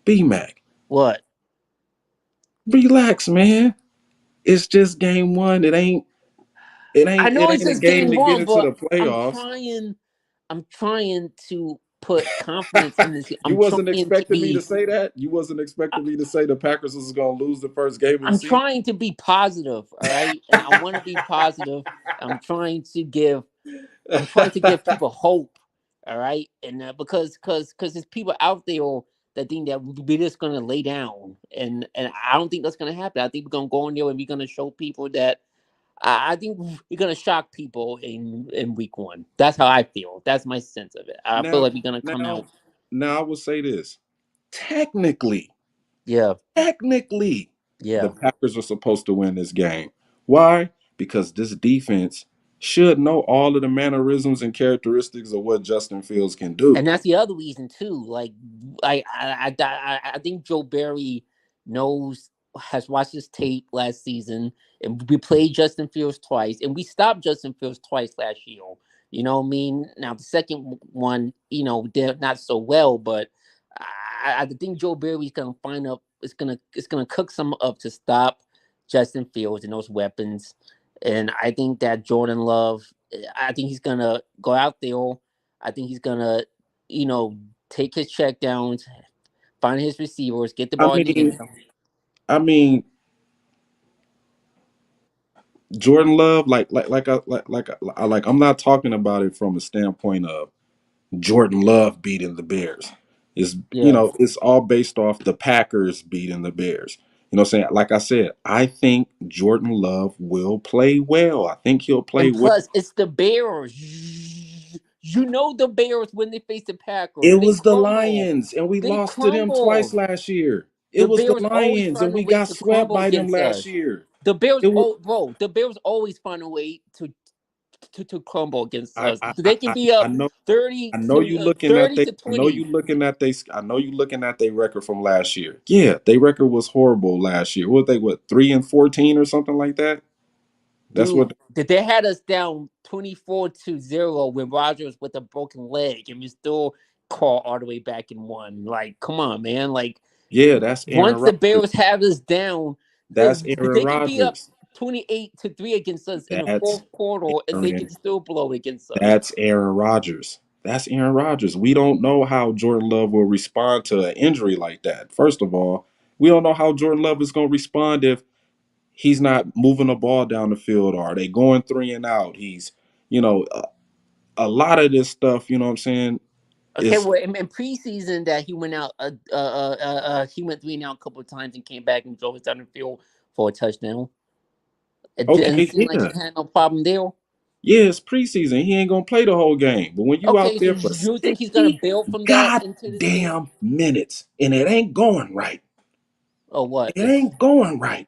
B Mac. What? Relax, man. It's just game one. I know It it's ain't a just game game to get one, into but the playoffs. I'm trying to put confidence in this. You wasn't expecting me to say that. You wasn't I- expecting me to say the Packers was gonna lose the first game of the I'm season. trying to be positive, all right, and I want to be positive. I'm trying to give I'm trying to give people hope, all right, and because there's people out there that think that we're just gonna lay down, and I don't think that's gonna happen. I think we're gonna go in there and we're gonna show people that I think we're gonna shock people in week one. That's how I feel. That's my sense of it. I feel now, like we're gonna come now, out. now, I will say this. Technically, Yeah, technically, the yeah. Packers are supposed to win this game. Why? Because this defense should know all of the mannerisms and characteristics of what Justin Fields can do. And that's the other reason too. Like, I think Joe Barry knows has watched his tape last season, and we played Justin Fields twice, and we stopped Justin Fields twice last year. You know what I mean? Now the second one, did not so well, but I think Joe Barry's gonna find up. It's gonna cook some up to stop Justin Fields and those weapons, and I think that Jordan Love. I think he's gonna go out there. I think he's gonna you know, take his check downs, find his receivers, get the I ball in the mean, air. I mean, Jordan Love, I'm not talking about it from a standpoint of Jordan Love beating the Bears. Is Yeah. it's all based off the Packers beating the Bears. You know what I'm saying? Like I said, I think Jordan Love will play well. I think he'll play And well. plus, it's the Bears. You know the Bears when they face the It Packers, they was the crumble. Lions, and we They lost to them twice crumble. last year. It The was the Bears always Lions, and find a we way got to swept crumble by them against last us. year. The Bears, It was oh, bro, the Bears always find a way to crumble against I us. I They can be I up know 30 I know to you looking at 30 they to I know 20. you looking at they I know you looking at their record from last year. Yeah, their record was horrible last year. What 3-14 or something like that? That's Dude, what they had us down 24-0 with Rogers with a broken leg, and we still caught all the way back and won. Like, come on, man. Like, yeah, that's Aaron once the Rodgers. Bears have us down, That's Aaron they can be up Rodgers. 28-3 against us in the That's fourth quarter, and they can Aaron still blow against us. that's Aaron Rodgers. That's Aaron Rodgers. We don't know how Jordan Love will respond to an injury like that. First of all, we don't know how Jordan Love is going to respond if he's not moving the ball down the field. Are they going 3 and out? He's, you know, a lot of this stuff. You know what I'm saying? Okay, Is well, in preseason that he went out, he went 3 and out a couple of times and came back and drove us down the field for a touchdown. It didn't okay. seem like Yeah, he had no problem there. yeah. It's preseason. He ain't gonna play the whole game. But when you out Okay, so there for you think he's gonna 60 build from that into this game? goddamn minutes and it ain't going right. Or what? It ain't going right.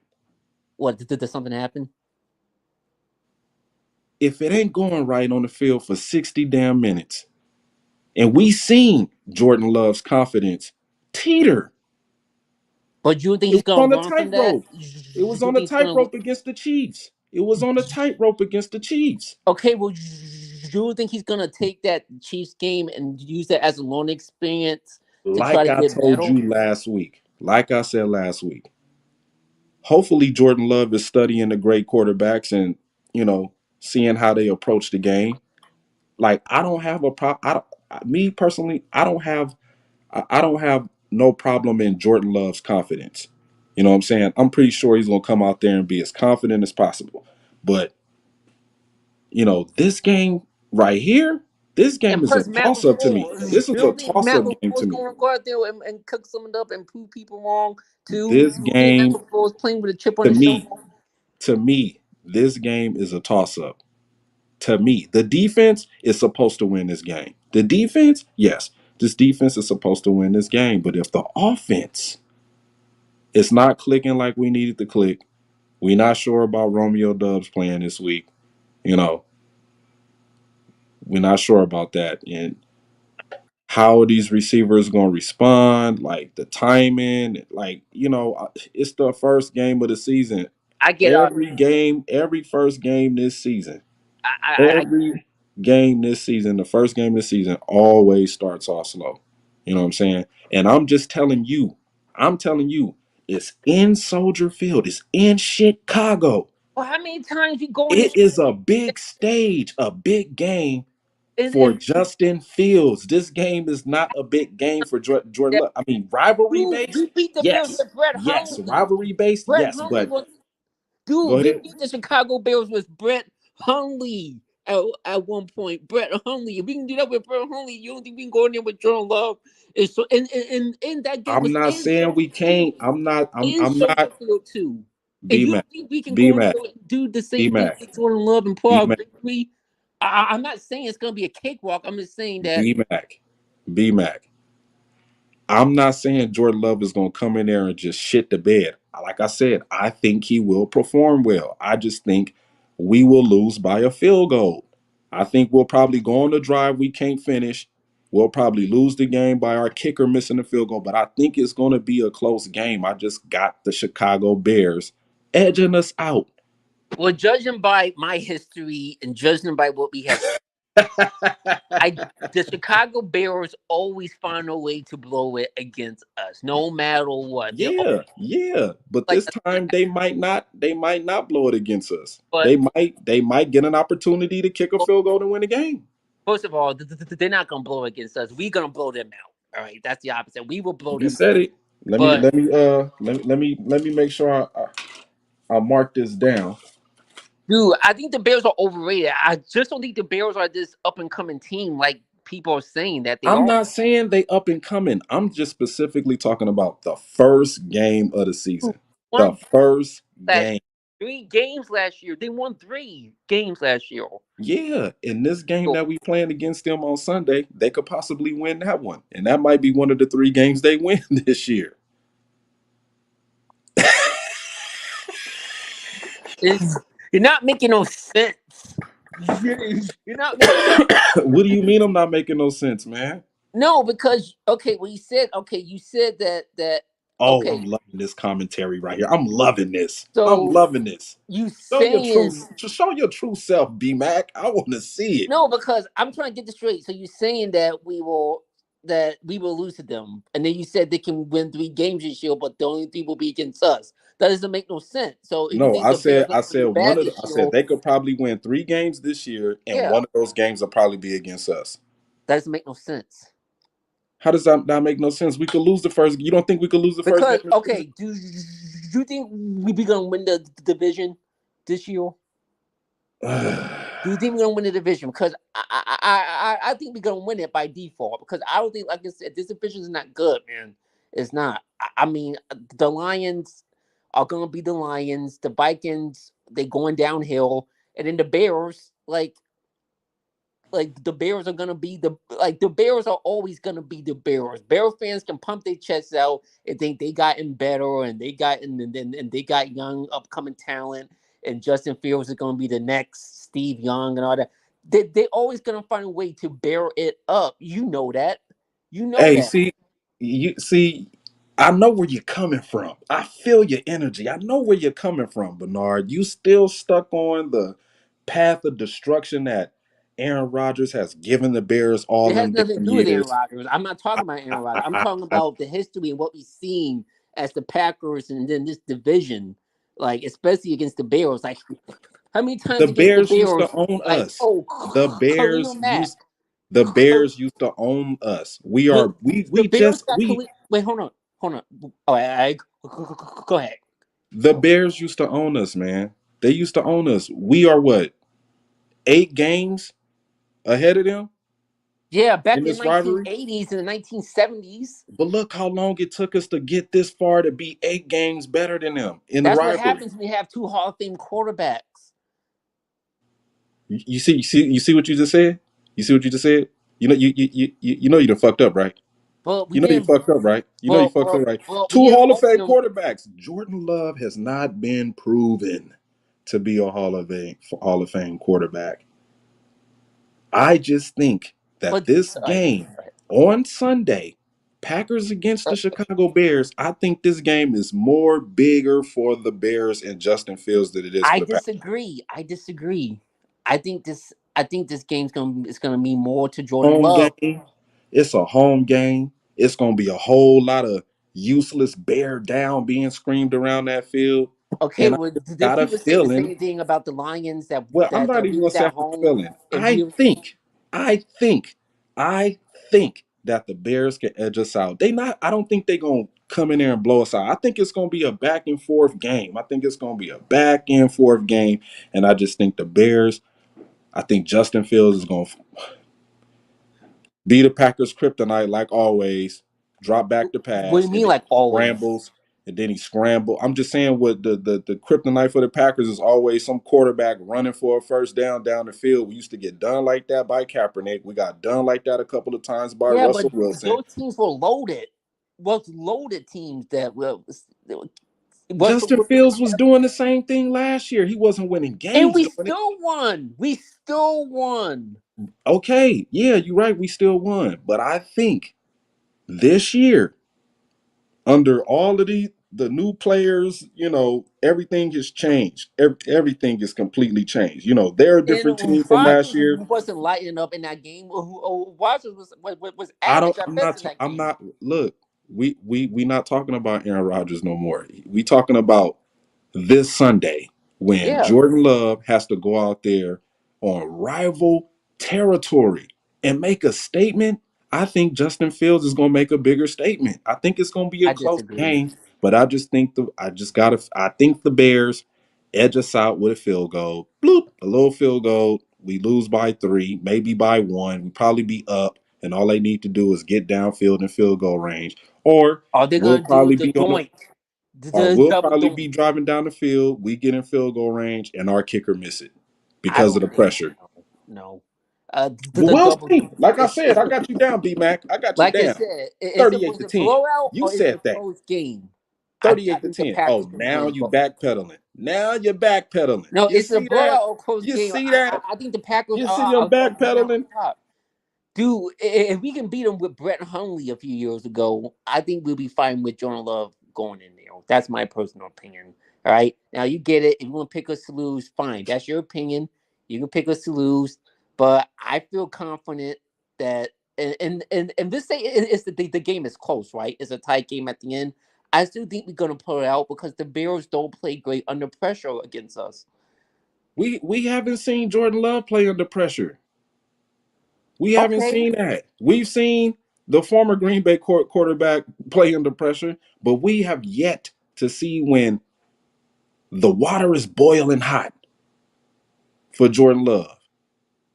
What did something happen? If it ain't going right on the field for 60 damn minutes, and we seen Jordan Love's confidence teeter. But you think It he's was gonna on the run from that? tightrope. It You was on think the he's gonna? tightrope against the Chiefs. It was on the tightrope against the Chiefs. Okay, well, you think he's gonna take that Chiefs game and use that as a learning experience to try Like to I get told better? you last week, like I said last week, hopefully Jordan Love is studying the great quarterbacks and, seeing how they approach the game. Like I don't have a problem. Me personally, I don't have no problem in Jordan Love's confidence. You know what I'm saying? I'm pretty sure he's gonna come out there and be as confident as possible. But this game right here, this And game is a plus, Matt toss up to me. LaFleur, This is you a don't think toss Matt up game LaFleur to is me. going to go out there and cook someone up and prove people wrong too? This You don't think Matt game LaFleur is playing with a chip on to his shoulder? me, to me, this game is a toss up. To me, the defense is supposed to win this game. The defense, yes, this defense is supposed to win this game. But if the offense is not clicking like we needed to click, we're not sure about Romeo Dubs playing this week. You know, we're not sure about that. And how are these receivers going to respond? Like the timing, it's the first game of the season. I get out. Every first game this season, I every game this season, the first game of the season always starts off slow. You know what I'm saying? And I'm telling you, it's in Soldier Field, it's in Chicago. well, how many times you go in It this is a big stage, a big game for and Justin Fields. This game is not a big game for Jordan that Love. I mean, rivalry dude, based, we beat the Bears yes, with Brett yes, Hundley. rivalry based, Brett yes. Hundley But was go dude. We ahead. beat the Chicago Bears with Brett Hundley at one point. Brett Hundley. If we can do that with Brett Hundley, you don't think we can go in there with Jordan Love? And so and that game I'm was not saying we can't. I'm not. in I'm Soldier not. Field too. And B you Mac, don't think we can B go in Mac, there and do the B same thing Mac, with Jordan Love and pull B out Mac, victory? I'm not saying it's gonna be a cakewalk. I'm just saying that. B Mac, B Mac. I'm not saying Jordan Love is going to come in there and just shit the bed. Like I said, I think he will perform well. I just think we will lose by a field goal. I think we'll probably go on the drive we can't finish. We'll probably lose the game by our kicker missing the field goal, but I think it's going to be a close game. I just got the Chicago Bears edging us out. Well, judging by my history and judging by what we have, I the Chicago Bears always find a way to blow it against us, no matter what. They're always Yeah, yeah. But like, this time they might not blow it against us. but They might get an opportunity to kick a field goal to win the game. first of all, they're not gonna blow it against us. We're gonna blow them out. All right, that's the opposite. We will blow You them said out. it. Let me But let me let me make sure I mark this down. Dude, I think the Bears are overrated. I just don't think the Bears are this up and coming team like people are saying that they I'm are. not saying they up and coming. I'm just specifically talking about the first game of the Dude, season. The Won first last game. 3 games last year. They won 3 games last year. Yeah, in this game So that we playing against them on Sunday, they could possibly win that one. And that might be one of the 3 games they win this year. it's, you're not making no sense. You're not making no What do you mean I'm not making no sense, man? no because okay. Well, you said that Oh, okay. I'm loving this commentary right here. I'm loving this. I'm So loving this. you Show your true saying show your true self, BMac. I want to see it. no, because I'm trying to get this straight. So you're saying that we will lose to them, and then you said they can win 3 games this year, but the only 3 will be against us. That doesn't make no sense. So if you No, think the Bears are I going to said be one bad of the, this I year, said they could probably win 3 games this year, and yeah, one of those games will probably be against us. that doesn't make no sense. How does that not make no sense? We could lose the first. You don't think we could lose the first game Because of the season? okay, do you think we be gonna win the division this year? Do you think we're gonna win the division? Because I think we're gonna win it by default. Because I don't think, like I said, this division is not good, man. It's not. I mean, the Lions are gonna be the Lions. The Vikings, they going downhill, and then the Bears, like the Bears are gonna be the Bears are always gonna be the Bears. Bear fans can pump their chests out and think they gotten better and they got young upcoming talent and Justin Fields is gonna be the next Steve Young and all that. They always gonna find a way to bear it up. You know that. You know Hey, that. see, you see, I know where you're coming from. I feel your energy. I know where you're coming from, Bernard. You still stuck on the path of destruction that Aaron Rodgers has given the Bears all It has them nothing to damn do with Aaron years. Rodgers. I'm not I, talking about I, Aaron Rodgers. I'm I, talking I, about the history and what we've seen as the Packers and then this division, like especially against the Bears. Like how many the times against the Bears used to Bears? own Like us. The Khalil Bears Mack. used the Khal- Bears used to own us. We When are the we Bears just got we Khalil. Wait, hold on. Oh, go ahead. the Bears used to own us, man. They used to own us. We are what, 8 games ahead of them Yeah, back in in the this rivalry? 1980s and the 1970s. But look how long it took us to get this far to be 8 games better than them in the That's what rivalry. happens when you have 2 Hall of Fame quarterbacks. You see what you just said? You see what you just said? You know you know you done fucked up, right? But we You know you didn't. fucked up, right? You know you fucked up, right? We Two didn't Hall of own Fame them. quarterbacks. Jordan Love has not been proven to be a Hall of Fame quarterback. I just think that But this all right, game on Sunday, Packers against the Chicago Bears, I think this game is more bigger for the Bears and Justin Fields than it is for I the Packers. disagree. I disagree. I think this game's gonna mean more to Jordan Home Love. game. It's a home game. It's gonna be a whole lot of useless bear down being screamed around that field. Okay, And I well, just did got a people say the feeling. same thing about the Lions that Well, I'm that, not that even we gonna was say at I have a home feeling. and we I think, I think that the Bears can edge us out. They not. I don't think they're gonna come in there and blow us out. I think it's gonna be a back and forth game. I think it's gonna be a back and forth game, and I just think the Bears. I think Justin Fields is gonna be the Packers' kryptonite like always. Drop back the what do you pass, and mean then like he always? scrambles, and then he scramble. I'm just saying what the kryptonite for the Packers is always some quarterback running for a first down the field. We used to get done like that by Kaepernick. We got done like that a couple of times by Yeah, but Russell Wilson. those teams were loaded. Was loaded teams that Justin Fields was doing the same thing last year. He wasn't winning and games we doing it. still won. We still won. Okay, yeah, you're right. We still won, but I think this year, under all of the new players, everything has changed. Everything is completely changed. They're a And different team from last Rodgers year. wasn't lighting up in that game. Rodgers was I don't. average at I'm best not. in that I'm game. not. Look, we not talking about Aaron Rodgers no more. We talking about this Sunday when Yeah, Jordan Love has to go out there on rival territory and make a statement. I think Justin Fields is going to make a bigger statement. I think it's going to be a I close disagree. game, but I just think I think the Bears edge us out with a field goal. Bloop, a little field goal. We lose by 3, maybe by 1. We probably be up, and all they need to do is get downfield in field goal range. Or All they're we'll gonna do is probably the be on the doink, or the we'll double probably be doink. driving down the field. We get in field goal range, and our kicker miss it I because of don't the think pressure. no, no. But The we'll double see. doink. Like I said, I got you down, BMac. I got you Like I down. said, is it 38 was to it 10. blowout You or is it said a that. close game? I 38 to think the 10. Packers Oh, can now win you both. backpedaling. Now you're backpedaling. No, You it's a see that? blowout or close You game. see that? I think the Packers You see him are coming out on backpedaling? top. Dude, if we can beat them with Brett Hundley a few years ago, I think we'll be fine with Jordan Love going in there. That's my personal opinion. All right. Now you get it. If you want to pick us to lose, fine. That's your opinion. You can pick us to lose. But I feel confident that and this say it's the game is close, right? It's a tight game at the end. I still think we're gonna pull it out because the Bears don't play great under pressure against us. We haven't seen Jordan Love play under pressure. We haven't Okay. seen that. We've seen the former Green Bay quarterback play under pressure, but we have yet to see when the water is boiling hot for Jordan Love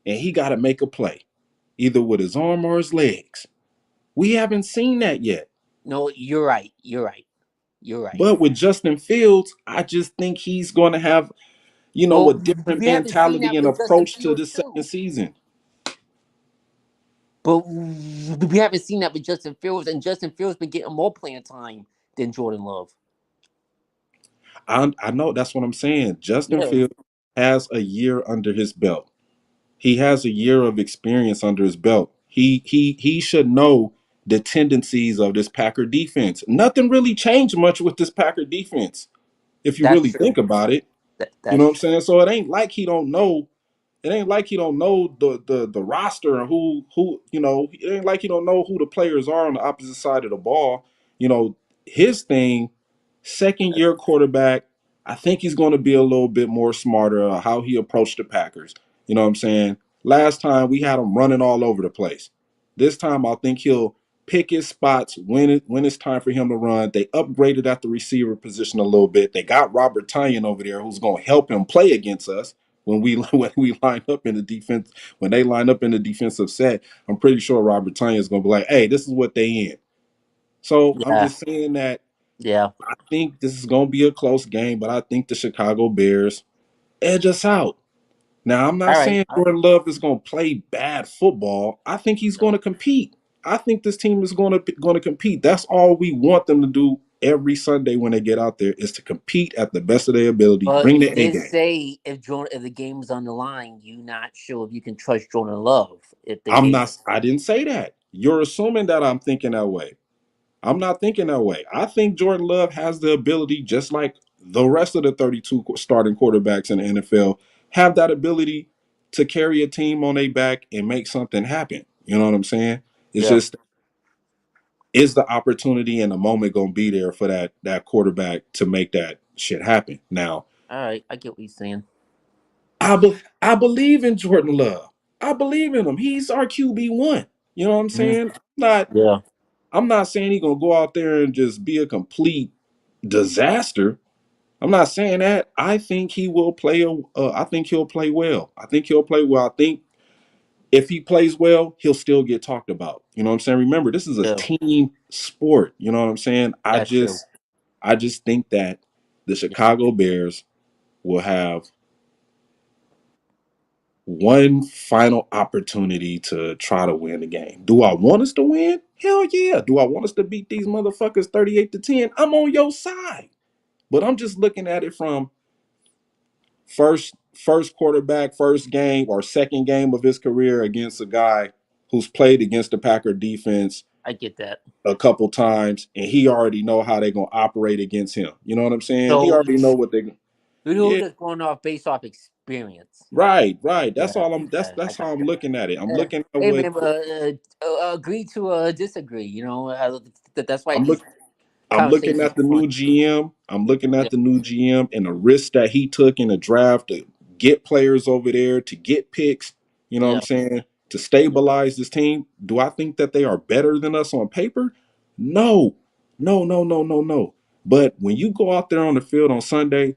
and he got to make a play, either with his arm or his legs. We haven't seen that yet. No, you're right. You're right. You're right. But with Justin Fields, I just think he's going to have, Well, a different we haven't seen mentality that and with Justin approach to Fields the second too. season. But we haven't seen that with Justin Fields, and Justin Fields been getting more playing time than Jordan Love. I know that's what I'm saying. Justin Yeah, Fields has a year under his belt. He has a year of experience under his belt. He should know the tendencies of this Packer defense. Nothing really changed much with this Packer defense, if you that's really true. think about it. You know That's what I'm true. saying? So it ain't like he don't know. It ain't like he don't know the roster and who it ain't like he don't know who the players are on the opposite side of the ball. His thing, second year quarterback. I think he's going to be a little bit more smarter how he approached the Packers. You know what I'm saying? Last time we had him running all over the place. This time I think he'll pick his spots when it's time for him to run. They upgraded at the receiver position a little bit. They got Robert Tyan over there who's going to help him play against us when we when we line up in the defense when they line up in the defensive set. I'm pretty sure Robert Tanya is going to be like, "Hey, this is what they in." So I'm Yeah, just saying that yeah. I think this is going to be a close game, but I think the Chicago Bears edge us out. Now, I'm not All right. saying All right. Jordan Love is going to play bad football. I think he's going No. to compete. I think this team is going to compete. That's all we want them to do every Sunday when they get out there is to compete at the best of their ability. But Bring you the A did game. say if the game is on the line, you not sure if you can trust Jordan Love if the I'm game. not. I didn't say that. You're assuming that I'm thinking that way. I'm not thinking that way. I think Jordan Love has the ability, just like the rest of the 32 starting quarterbacks in the NFL, have that ability to carry a team on their back and make something happen. You know what I'm saying? It's Yeah. just, is the opportunity and the moment going to be there for that quarterback to make that shit happen? Now, All right. I get what you're saying. I believe in Jordan Love. I believe in him. He's our QB1. You know what I'm Mhm. saying? I'm not saying he's gonna go out there and just be a complete disaster. I'm not saying that. I think he will play. I think he'll play well. I think he'll play well. I think if he plays well, he'll still get talked about. You know what I'm saying? Remember, this is a Yeah. team sport. You know what I'm saying? I That's true. just, I just think that the Yeah. Chicago Bears will have one final opportunity to try to win the game. Do I want us to win? Hell yeah. Do I want us to beat these motherfuckers 38 to 10? I'm on your side. But I'm just looking at it from first quarterback, first game or second game of his career against a guy who's played against the Packer defense I get that. a couple times and he already know how they're gonna operate against him. You know what I'm saying? He So already know what they you're yeah, just going off based off experience. right. That's Yeah, all I'm that's I that's got how I'm you. looking at it. I'm Yeah. looking at Hey what man, agree to disagree. You know, that's why I'm these looking I'm looking conversations at the are fun. new GM. I'm looking Yeah, at the new GM and the risk that he took in the draft to get players over there, to get picks, you know what I'm yeah, saying, to yeah. stabilize this team. Do I think that they are better than us on paper? No. No. But when you go out there on the field on Sunday,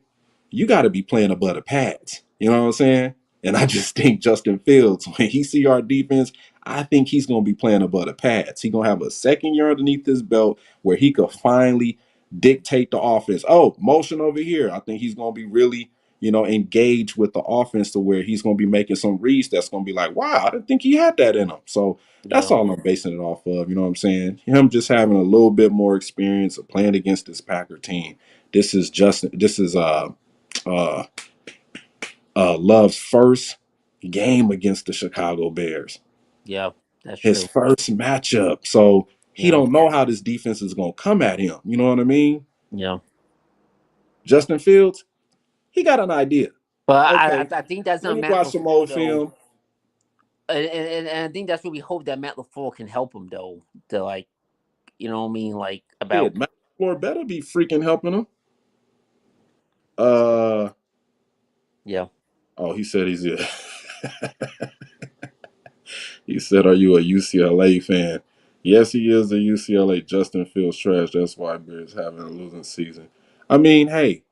you got to be playing above the pads. You know what I'm saying? And I just think Justin Fields, when he see our defense, I think he's going to be playing above the pads. He's going to have a second year underneath his belt where he could finally dictate the offense. Oh, motion over here. I think he's going to be really, engaged with the offense to where he's going to be making some reads that's going to be like, wow, I didn't think he had that in him. So that's Yeah. all I'm basing it off of. You know what I'm saying? Him just having a little bit more experience of playing against this Packer team. This is Love's first game against the Chicago Bears, Yeah. That's his true. first matchup. So he Yeah. don't know how this defense is going to come at him. You know what I mean? Yeah. Justin Fields, he got an idea. But Okay, I think that's let on me Matt watch some LaFleur old though, film. and I think that's what we hope that Matt LaFleur can help him though. To like, you know what I mean, like about Shit, Matt LaFleur better be freaking helping him. Uh yeah. oh, he said he's a he said, "Are you a UCLA fan?" Yes, he is a UCLA. Justin Fields trash. That's why Bears having a losing season. I mean, hey,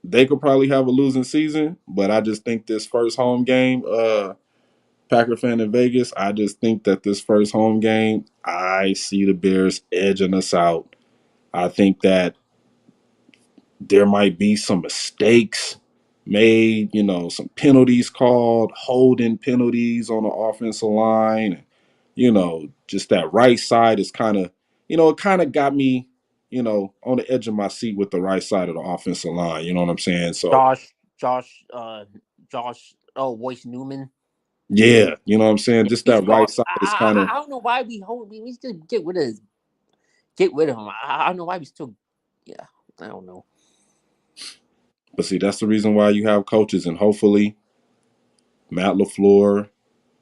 they could probably have a losing season, but I just think this first home game, Packer fan in Vegas, I just think that this first home game, I see the Bears edging us out. I think that there might be some mistakes made, some penalties called, holding penalties on the offensive line. Just that right side is kind of, it kind of got me, on the edge of my seat with the right side of the offensive line. You know what I'm saying? So, Josh, Josh, Josh. Oh, Royce Newman. yeah, you know what I'm saying? Yeah, Just he's that right gone. side is kind of, I don't know why we hold. We still get rid of him. I don't know why we still. Yeah, I don't know. but see, that's the reason why you have coaches, and hopefully Matt LaFleur,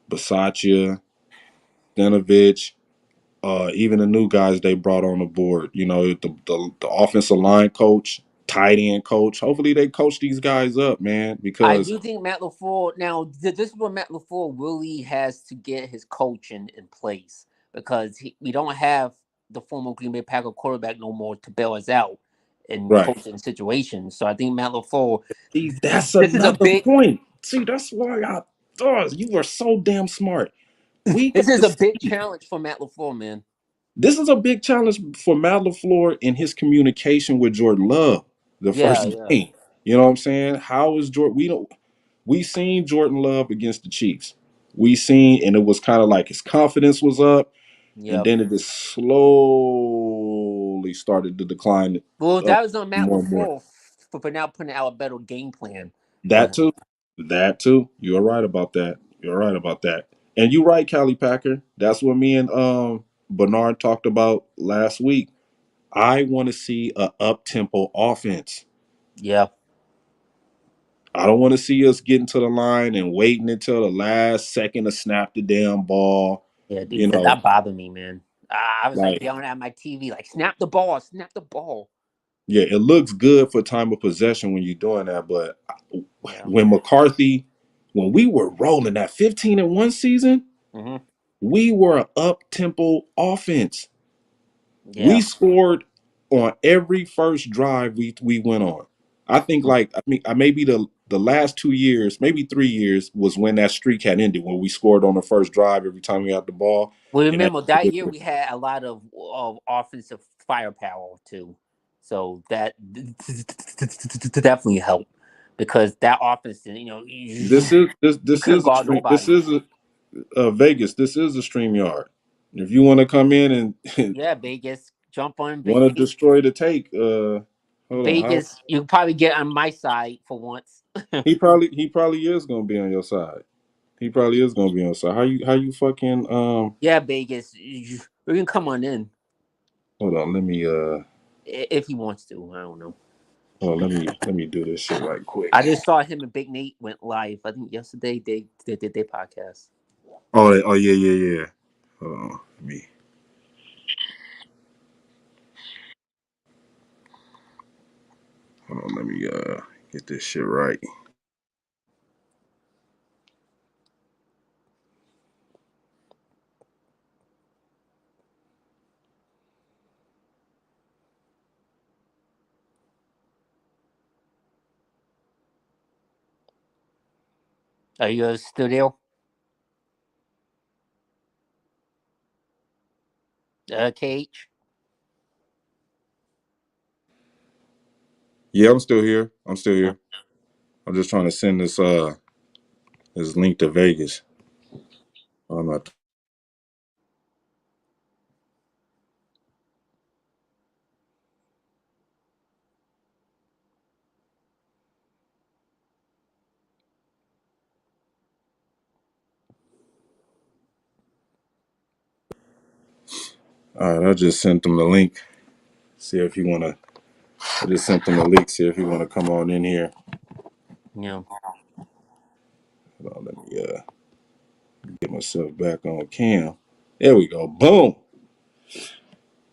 Bisaccia, Stenovich, even the new guys they brought on the board, the offensive line coach, tight end coach. Hopefully they coach these guys up, man, I because do think Matt LaFleur. Now, this is where Matt LaFleur really has to get his coaching in place because we don't have the former Green Bay Packer quarterback no more to bail us out in right. coaching situations. So I think Matt LaFleur. See, that's This is a another big. point. See, that's why I thought you were so damn smart. We got This is to a big see. challenge for Matt LaFleur, man. This is a big challenge for Matt LaFleur in his communication with Jordan Love the Yeah, first yeah, game. You know what I'm saying? How is Jordan? We seen Jordan Love against the Chiefs. We seen, and it was kind of like his confidence was up, and yep. then it just slowly started to decline Well, up that was on Matt more and more. LaFleur for now putting out a better game plan for That him. too. That too. You're right about that. You're right about that. And you're right, Callie Packer. That's what me and Bernard talked about last week. I want to see a up tempo offense. Yeah, I don't want to see us getting to the line and waiting until the last second to snap the damn ball. yeah, You dude, know, that bothered me, man. I was like like, yelling at my TV, like, snap the ball. yeah, it looks good for time of possession when you're doing that. But Yeah. when McCarthy, when we were rolling that 15-1 season, Hmm. we were an up tempo offense. We Yeah. scored on every first drive we went on. I think maybe the last 2 years, maybe 3 years was when that streak had ended when we scored on the first drive every time we had the ball. Well, And that remember that year we had a lot of offensive firepower too, so that definitely helped because that offense, you this couldn't is a guard stream. This nobody. is a Vegas. This is a stream yard. If you want to come in and Yeah, Vegas, jump on want to destroy the take, hold on. How Vegas. You probably get on my side for once. he probably is gonna be on your side. He probably is gonna be on your side. How you fucking Yeah, Vegas, we can come on in hold on, let me if he wants to. I don't know. let me do this shit right quick. I just saw him and Big Nate went live. I think yesterday they did their podcast. Oh yeah, yeah, yeah. Hold on. Let me get this shit right. Are you still there? KH? Yeah, I'm still here. I'm still here. I'm just trying to send this link to Vegas. I'm not. All right, I just sent him the link. See if you wanna. I just sent him the link. See if you wanna come on in here. Yeah. Hold on, let me get myself back on cam. There we go. Boom.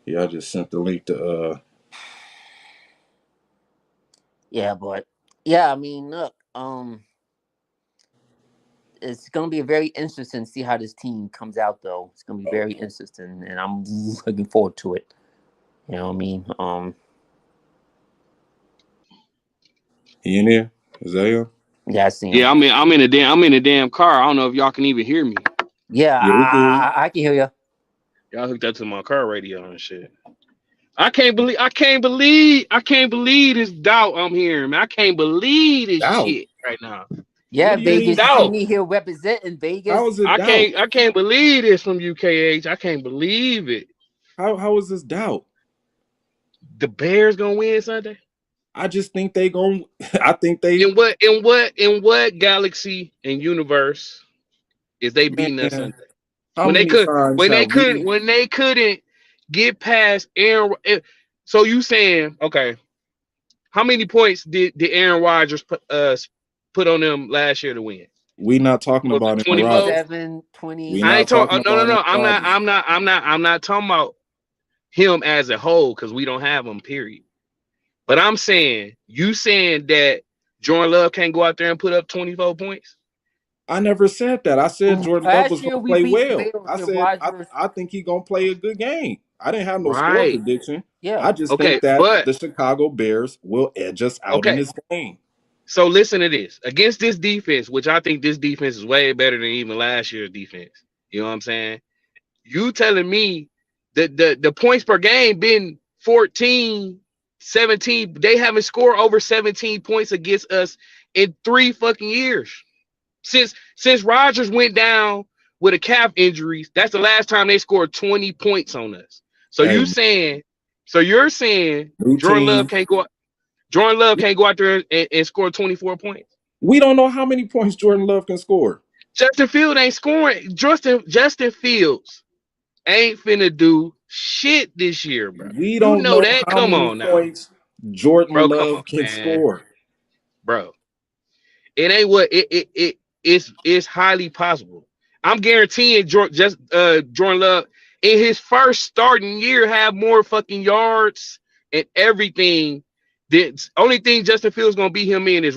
Yeah, I just sent the link to Yeah, but yeah, I mean, look, it's gonna be very interesting to see how this team comes out, though. It's gonna be very interesting, and I'm looking forward to it. You know what I mean? he in here. Is that him? Yeah, I see him. Yeah, I'm in a damn car. I don't know if y'all can even hear me. Yeah, Yeah, we can hear you. I can hear you. Y'all hooked up to my car radio and shit. I can't believe this doubt I'm hearing, man. I can't believe this Doubt. shit right now. Yeah, What do you This mean Vegas, you doubt? doubt. came in here representing How Vegas. is it I doubt? can't I can't believe this from UKH. I can't believe it. How is this doubt? The Bears gonna win Sunday? I just think they gon' I think they In what galaxy and universe is they beating us man. Sunday? How When they many could times when they have couldn't we when they couldn't get past Aaron. So you saying, okay, how many points did Aaron Rodgers put on them last year to win? we not talking Was it about Aaron 24? Rodgers? 27, We 20. I ain't not talking. talking No, no, about Aaron no. I'm not. Rodgers. I'm not. I'm not. I'm not talking about him as a whole because we don't have him. Period. But I'm saying you saying that Jordan Love can't go out there and put up 24 points. I never said that. I said Jordan Love Last was year gonna we play beat the well. Bills I with said Rodgers. I think he gonna play a good game. I didn't have no score Right. prediction. Yeah. I just Okay. think that But the Chicago Bears will edge us out in okay. this game. So listen to this. Against this defense, which I think this defense is way better than even last year's defense. You know what I'm saying? You telling me that the points per game been 14, 17. They haven't scored over 17 points against us in 3 fucking years. Since Rodgers went down with a calf injury, that's the last time they scored 20 points on us. So Hey, you saying, so you're saying new Jordan Love team. can't go Jordan Love can't go out there and score 24 points. We don't know how many points Jordan Love can score. Justin Fields ain't scoring. Justin Fields ain't finna do shit this year, bro. We You don't know know that. how Come many on now, points Jordan bro. Come Love on, can man, score. bro. It ain't what it's highly possible. I'm guaranteeing Jordan Love in his first starting year have more fucking yards and everything. The only thing Justin Fields gonna beat him in is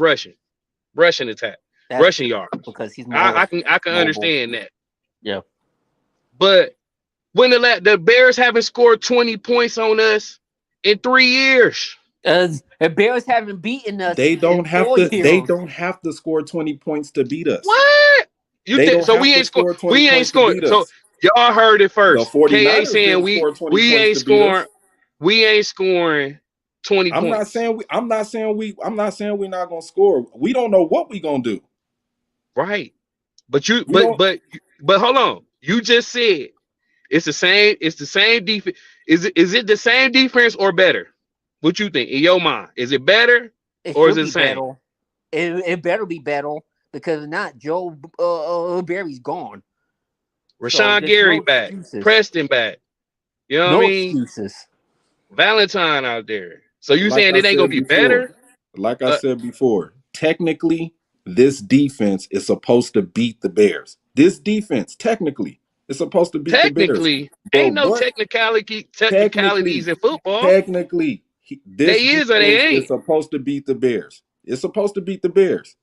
rushing attack, That's rushing true yards. because he's I, more I can I can mobile. understand that, Yeah. but when the Bears haven't scored 20 points on us in 3 years. The Bears haven't beaten us They in don't have four to they years. don't have to score 20 points to beat us. What? You They think don't so? have We to ain't score. score 20 We ain't points to scoring. beat So us. y'all heard it The first. KA 49ers saying didn't we score 20 we points ain't to beat scoring. us. We ain't scoring 20 points. I'm not saying we're not gonna score. We don't know what we gonna do. Right. But you We don't but hold on. You just said it's the same defense. Is it the same defense or better? What you think in your mind? Is it better It or is should it the be same? better. It better be better because if not, Joe Barry's gone. So Rashawn there's Gary no back, excuses. Preston back. You know what I No mean? excuses. Valentine out there. So you like saying I it ain't gonna said be before. better? Like I Uh, said before, technically, this defense is supposed to beat the Bears. This defense, technically, is supposed to beat the Bears. Technically, But ain't no what technicalities technically, in football. this They is or they defense is ain't. supposed to beat the Bears. It's supposed to beat the Bears.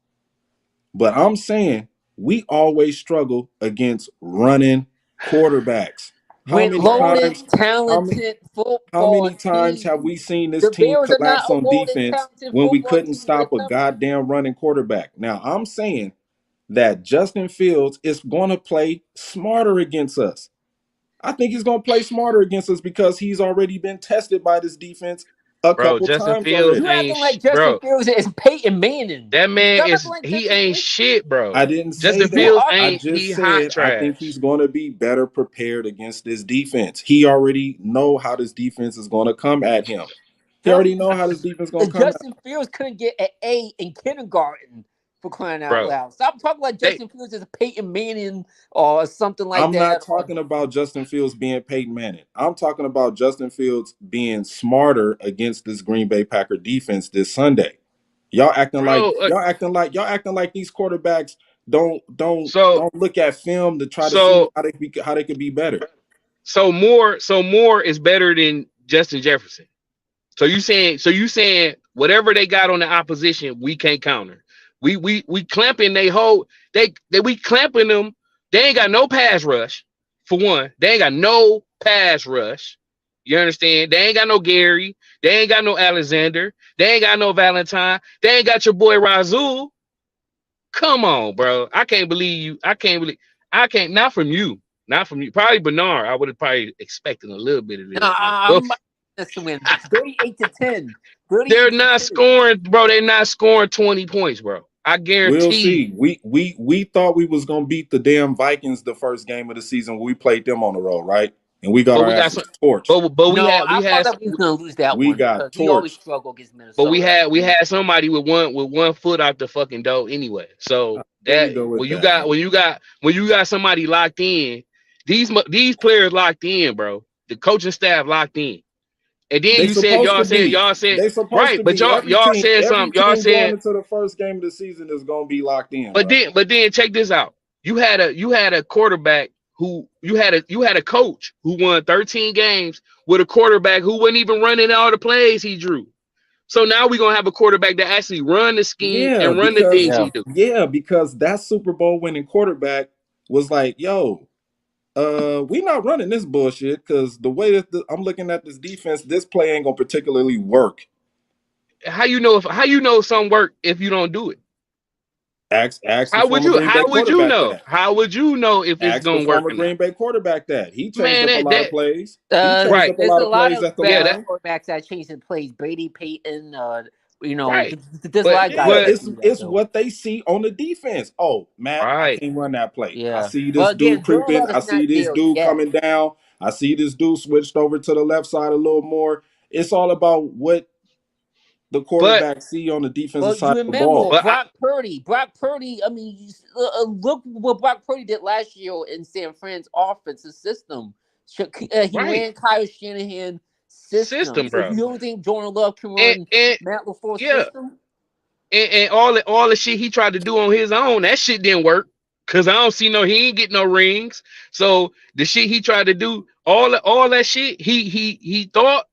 But I'm saying we always struggle against running quarterbacks. How With many Right. loaded, times? How many? talented How football many times have we teams, seen this the team Bears are not collapse a on loaded, defense talented when we football couldn't team when stop it a comes to. goddamn running quarterback? Now I'm saying that Justin Fields is going to play smarter against us. I think he's going to play smarter against us because he's already been tested by this defense a Bro, couple Justin times Fields You already. ain't acting like Justin bro. Fields is Peyton Manning. That man Stop acting is like he Justin ain't Fields. shit, bro. I didn't say Justin You that. Fields are. I ain't just he hot said I think trash. he's going to be better prepared against this defense. He already know how this defense is going to come at him. He already know how this defense is going to come at him. Justin Fields couldn't get an A in kindergarten for crying out Bro. loud. Stop talking like They Justin Fields is a Peyton Manning or something like I'm not that. Or talking about Justin Fields being Peyton Manning. I'm talking about Justin Fields being smarter against this Green Bay Packer defense this Sunday. Y'all acting like bro, y'all acting like these quarterbacks don't so don't look at film to try to see so how they could be better. Moore is better than Justin Jefferson. So you saying whatever they got on the opposition, we can't counter. We clamping they whole they we clamping them. They ain't got no pass rush. For one, they ain't got no pass rush. You understand? They ain't got no Gary. They ain't got no Alexander. They ain't got no Valentine. They ain't got your boy Razul. Come on, bro. I can't believe you. I can't not from you. Not from you. Probably Bernard. I would have probably expected a little bit of no, this. But I'm to win 38-10. 38 they're to not 10. scoring, bro. They're not scoring 20 points, bro. I We'll guarantee you. see. We thought we was gonna beat the damn Vikings the first game of the season when we played them on the road, right? And we got But our we got asses some. torched. But No, I thought that we was gonna lose that We one got because we always torched. struggle against but Minnesota. we had somebody with one foot out the fucking door anyway. So There you that go with when you that, got man. somebody locked in, these players locked in, bro. The coaching staff locked in. And then They you said supposed to be. y'all said They supposed right, to but be. y'all said Every something. Y'all team going said, into the first game of the season is gonna be locked in, but bro. then check this out. You had a quarterback who you had a coach who won 13 games with a quarterback who wasn't even running all the plays he drew. So now we're gonna have a quarterback that actually run the scheme Yeah, and run the things because Yeah. he do. that Super Bowl winning quarterback was like, yo, we not running this bullshit because the way that I'm looking at this defense, this play ain't gonna particularly work. How you know some work if you don't do it? Ask the former Green Bay How would you quarterback know? that. How would you know if it's Ask the gonna work former or not? Green Bay quarterback that. He changed Man, up a lot of that plays. He changed right. up a There's lot a of lot plays of at the Yeah, veteran that line. quarterbacks that changed the plays. Brady Payton, right. there's a But lot of guys Yeah, but that it's do that it's though. what they see on the defense. Oh, Matt, I right. can't run that play. I Yeah. see But this dude again, Jordan creeping. Love I is see not this there dude yet. coming down. I see this dude switched over to the left side a little more. It's all about what the But quarterback see on the defensive Well, side you of the remember ball. but I, Brock Purdy. Brock Purdy. I mean, look what Brock Purdy did last year in San Fran's offensive system. He right ran Kyle Shanahan system. system, So bro. you don't think Jordan Love can And run and Matt LaFleur's yeah, system? and all the shit he tried to do on his own, that shit didn't work. Cause I don't see he ain't getting no rings. So the shit he tried to do, all that shit, he thought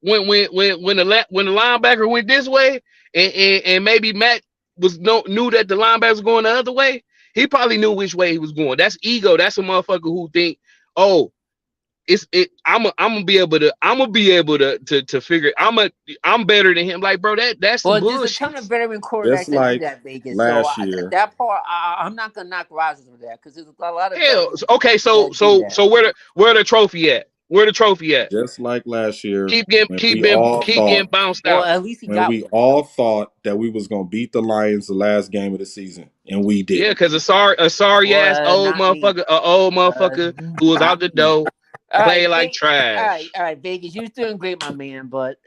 when the linebacker went this way, and maybe Matt knew that the linebacker was going the other way. He probably knew which way he was going. That's ego. That's a motherfucker who think, oh, I'm gonna be able to figure. I'm better than him. Like, bro, that's some Well, there's a ton bullshit. of veteran Just quarterbacks that do like that, Vegas. So last year. that part, I'm not gonna knock Rodgers for that because there's a lot of Hell, veterans okay. So that do so that. so where the trophy at? Where the trophy at? Just like last year, Keep getting when keep we getting all keep getting thought bounced Well, out. at least he when got we one. all thought that we was gonna beat the Lions the last game of the season, and we Yeah, didn't. because a sorry ass Well, not me. old Uh, motherfucker who was Not out the me. door, All play right, like trash, all right, Vegas. You're doing great, my man. But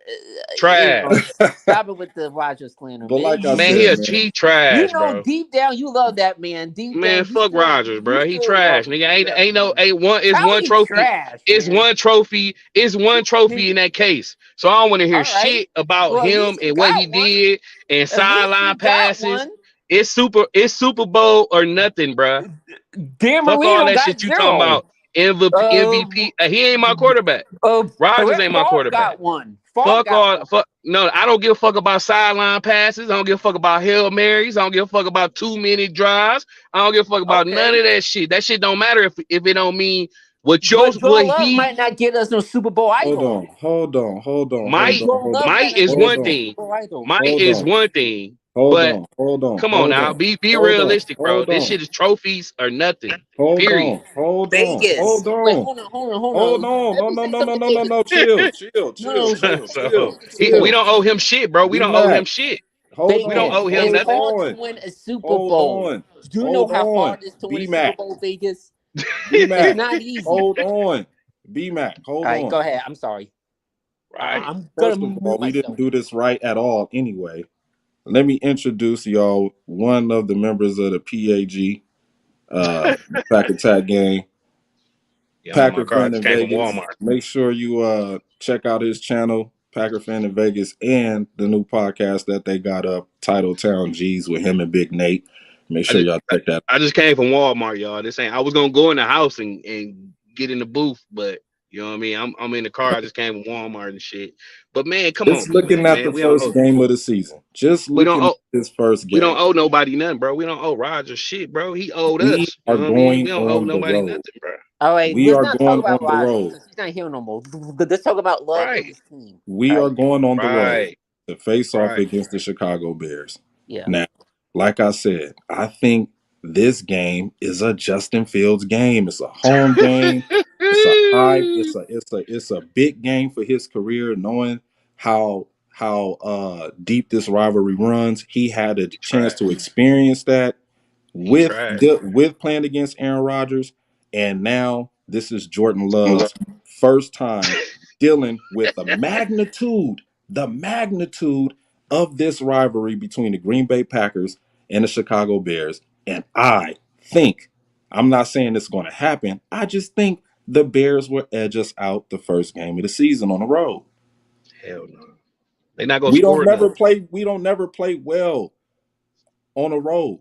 trash. stop it with the Rogers slander, But man. like I Man, he said, a man, cheap trash, Know bro. deep down you love that man. Deep Man, down fuck Rogers, you bro. He still love trash, him nigga. to death, man. Ain't one. It's How one he trophy. trash, It's man? one trophy. It's one trophy in that case. So I don't want to hear All right. shit about Well, at him least he and what he got one. did and At least he sideline got passes. one. It's Super Bowl or nothing, bruh. Dan Fuck all Marino that got shit you talking zero. about. MVP. He ain't my quarterback. Rogers Brett ain't my Favre quarterback. got one. Favre got one. Fuck. No, I don't give a fuck about sideline passes. I don't give a fuck about Hail Marys. I don't give a fuck about 2 minute drives. I don't give a fuck about none Okay. of that shit. That shit don't matter if it don't mean But what Jordan Love he might not get us no Super Bowl hold either. on, hold on, hold on, hold might on, Jordan hold Love on, might might not is get us hold one no on, thing. Super Bowl either. Might hold is on. one thing. Hold But on, hold on, come on hold now, on, be hold on, realistic, bro. hold This on, shit is trophies or nothing. hold Period. on, hold on, Vegas. hold Wait, on, hold on, hold on, hold hold on. on. Let No, me no, say no, no, something, no, no, Vegas. no. Chill, chill, chill, No, chill, So chill, we chill. don't owe him shit, bro. We B don't owe him Mac, shit. hold We don't Vegas. on, owe him It's hold nothing. hard to on, win a Super hold Bowl. on, Do you know hold how on. hard it is to win B a Super Mac, Bowl, Vegas? B It's Mac, not easy. hold on. B Mac, All hold right, on. go ahead. I'm sorry. Right. I'm gonna First of all, mute we didn't myself. do this right at all anyway. Let me introduce y'all one of the members of the PAG Pack Attack Gang, Yeah, I'm in my Packer car. I fan just in came from Vegas. Walmart. Make sure you check out his channel, Packer fan in Vegas, and the new podcast that they got up, Title Town G's with him and Big Nate. Make I sure just y'all check that. I just came from Walmart, y'all. This ain't I was gonna go in the house and get in the booth, but you know what I mean? I'm in the car. I just came from Walmart and shit. But man, come on, Just B looking Mac, at man. the first game of the season. Just We don't looking at owe this first we don't game. owe nobody nothing, bro. We don't owe Roger shit, bro. He owed We us. You are know what I mean? going We don't owe on the nobody road. nothing, bro. All right, We let's are not talk going on about the Rodgers road. because he's not here no more. Let's talk about Love and Right, his team. We All are right. going on the road right, to face off right. against the Chicago Bears. Yeah. Now, like I said, I think this game is a Justin Fields game. It's a home game. It's a high. It's a big game for his career. Knowing how deep this rivalry runs, he had a He chance tried. to experience that He with tried. with playing against Aaron Rodgers, and now this is Jordan Love's first time dealing with the magnitude of this rivalry between the Green Bay Packers and the Chicago Bears. And I think, I'm not saying it's going to happen, I just think the Bears will edge us out the first game of the season on the road. Hell no. They're not gonna We don't score never enough. play we don't never play well on the road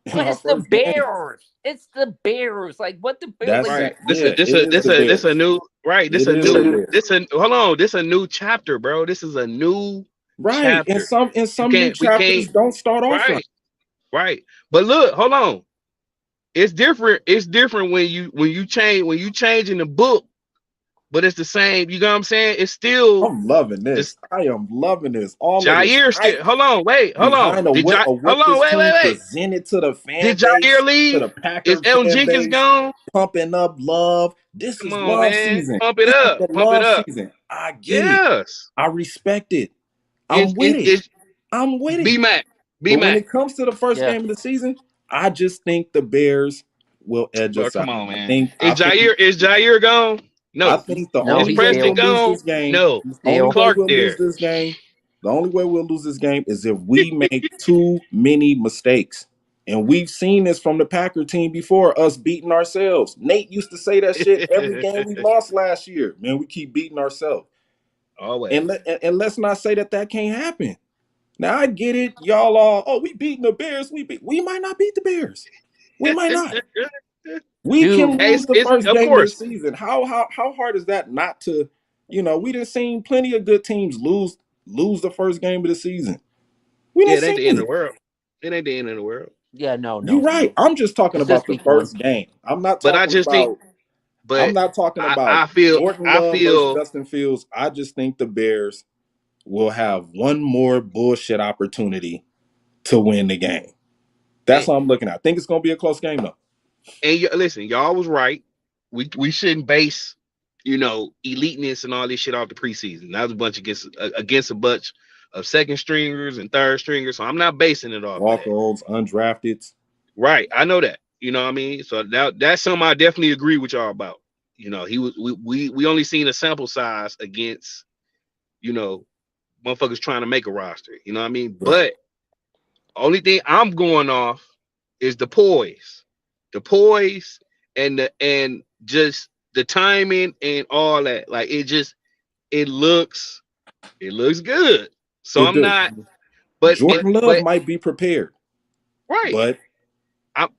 in But our it's the first game. Bears. It's the Bears. Like what the Bears? That's Like Right. This is yeah, this it a is this the a this a Bears. new right. This It a is the new Bears. this a hold on. This a new chapter, bro. This is a new Right. And chapter. You some new can't we chapters can't don't start off right. right, right. But look, hold on. It's different. It's different when you change in the book, but it's the same. You know what I'm saying? It's still I'm loving this this. I am loving this. All of this Jair hype still hold on, wait, hold on. behind Did what hold on, this team wait. presented to the fan Did Jair base, to leave? the Is Packer Elton fan Jenkins base, gone? pumping up love. This Come is on, love man. season. Pump it This is up. the Pump it love up. season. I get it. Yes. I respect it. I'm It's with it's, it. it's I'm with it. BMac. But when BMac. it comes to the first yeah. game of the season, I just think the Bears will edge Bro, us out. come on, I man. think I think Is Jair gone? I No. think the No, Is only he's way Preston still. we'll lose gone? this game, No. He's the Is only still. way Clark we'll lose there? this game, the only way we'll lose this game is if we make too many mistakes. And we've seen this from the Packer team before, us beating ourselves. Nate used to say that shit every game we lost last year. Man, we keep beating ourselves. Always. And let's not say that that can't happen. Now I get it, y'all all. Oh, we beating the Bears. We might not beat the Bears. We might not. We can Dude, lose the It's first of game of the course. season. How hard is that not to, we done seen plenty of good teams lose the first game of the season. We Yeah, done it ain't seen the end of it. the world. It ain't the end of the world. yeah, no, You're no, right. no. I'm just talking It's just about the week one. first game. I'm not But I talking just think, about I'm but not talking about I feel Jordan I Love versus feel Justin Fields. I just think the Bears will have one more bullshit opportunity to win the game. That's and, what I'm looking at. I think it's gonna be a close game though. listen, y'all was right. We shouldn't base, eliteness and all this shit off the preseason. That was a bunch against a bunch of second stringers and third stringers. So I'm not basing it off of that. Walk-ons, undrafted. Right. I know that. You know what I mean? So that's something I definitely agree with y'all about. He was we only seen a sample size against, you know, motherfuckers trying to make a roster. You know what I mean? Right. But only thing I'm going off is the poise. The poise and just the timing and all that. Like it looks good. So It I'm do. not, but Jordan Love but might be prepared, right. but I'm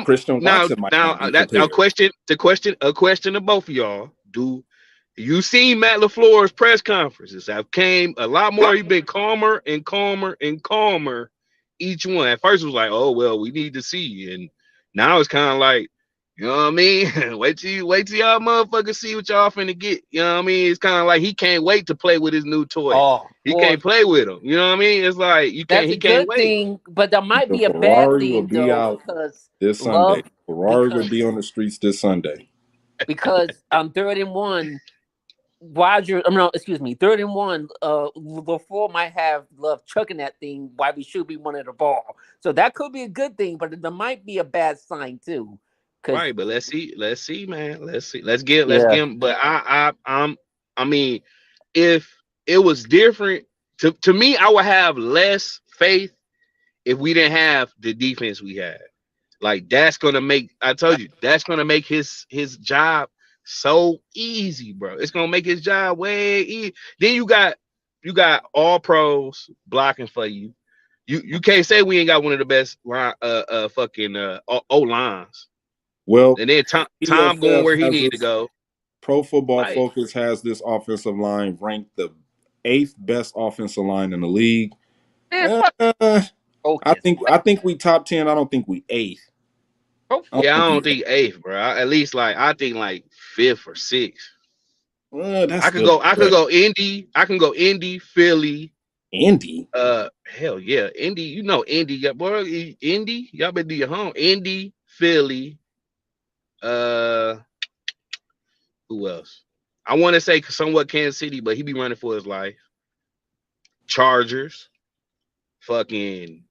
Christian now Watson might now not be that a prepared. question to both of y'all. Do you seen Matt LaFleur's press conferences? I've came a lot more. He's been calmer and calmer and calmer each one. At first it was like, oh well, we need to see, and now it's kind of like, You know what I mean? wait till y'all motherfuckers see what y'all finna get. You know what I mean? It's kind of like he can't wait to play with his new toy. Oh He boy, can't play with him. You know what I mean? It's like that's a he can't good wait. thing, but that might The be a bad Ferrari will thing be though out because this Sunday. love Ferrari will because be on the streets this Sunday. third and one. Roger, no, excuse me, third and one. LaFleur might have loved chucking that thing while we should be running the ball. So that could be a good thing, but there might be a bad sign too. Cause Right, but let's see, man. Let's see. Let's yeah, get him. But I mean, if it was different to me, I would have less faith if we didn't have the defense we had. Like that's gonna make I told you that's gonna make his job so easy, bro. It's gonna make his job way easy. Then you got all pros blocking for you. You can't say we ain't got one of the best line fucking O lines. Well, And then Tom going PFF where he has need to this. go. Pro Football Like Focus has this offensive line ranked the eighth best offensive line in the league. man, Uh, fuck I focus. think we top 10. I don't think we eighth. I don't yeah, I think we don't think eighth, bro. At least like I think like fifth or sixth. that's I could still go. I could correct. go Indy. I can go Indy, Philly. Indy. Hell yeah, Indy. You know Indy. Boy, Indy. Y'all better do your home. Indy, Philly. Uh, who else? I want to say somewhat Kansas City, but he be running for his life. Chargers. Fucking.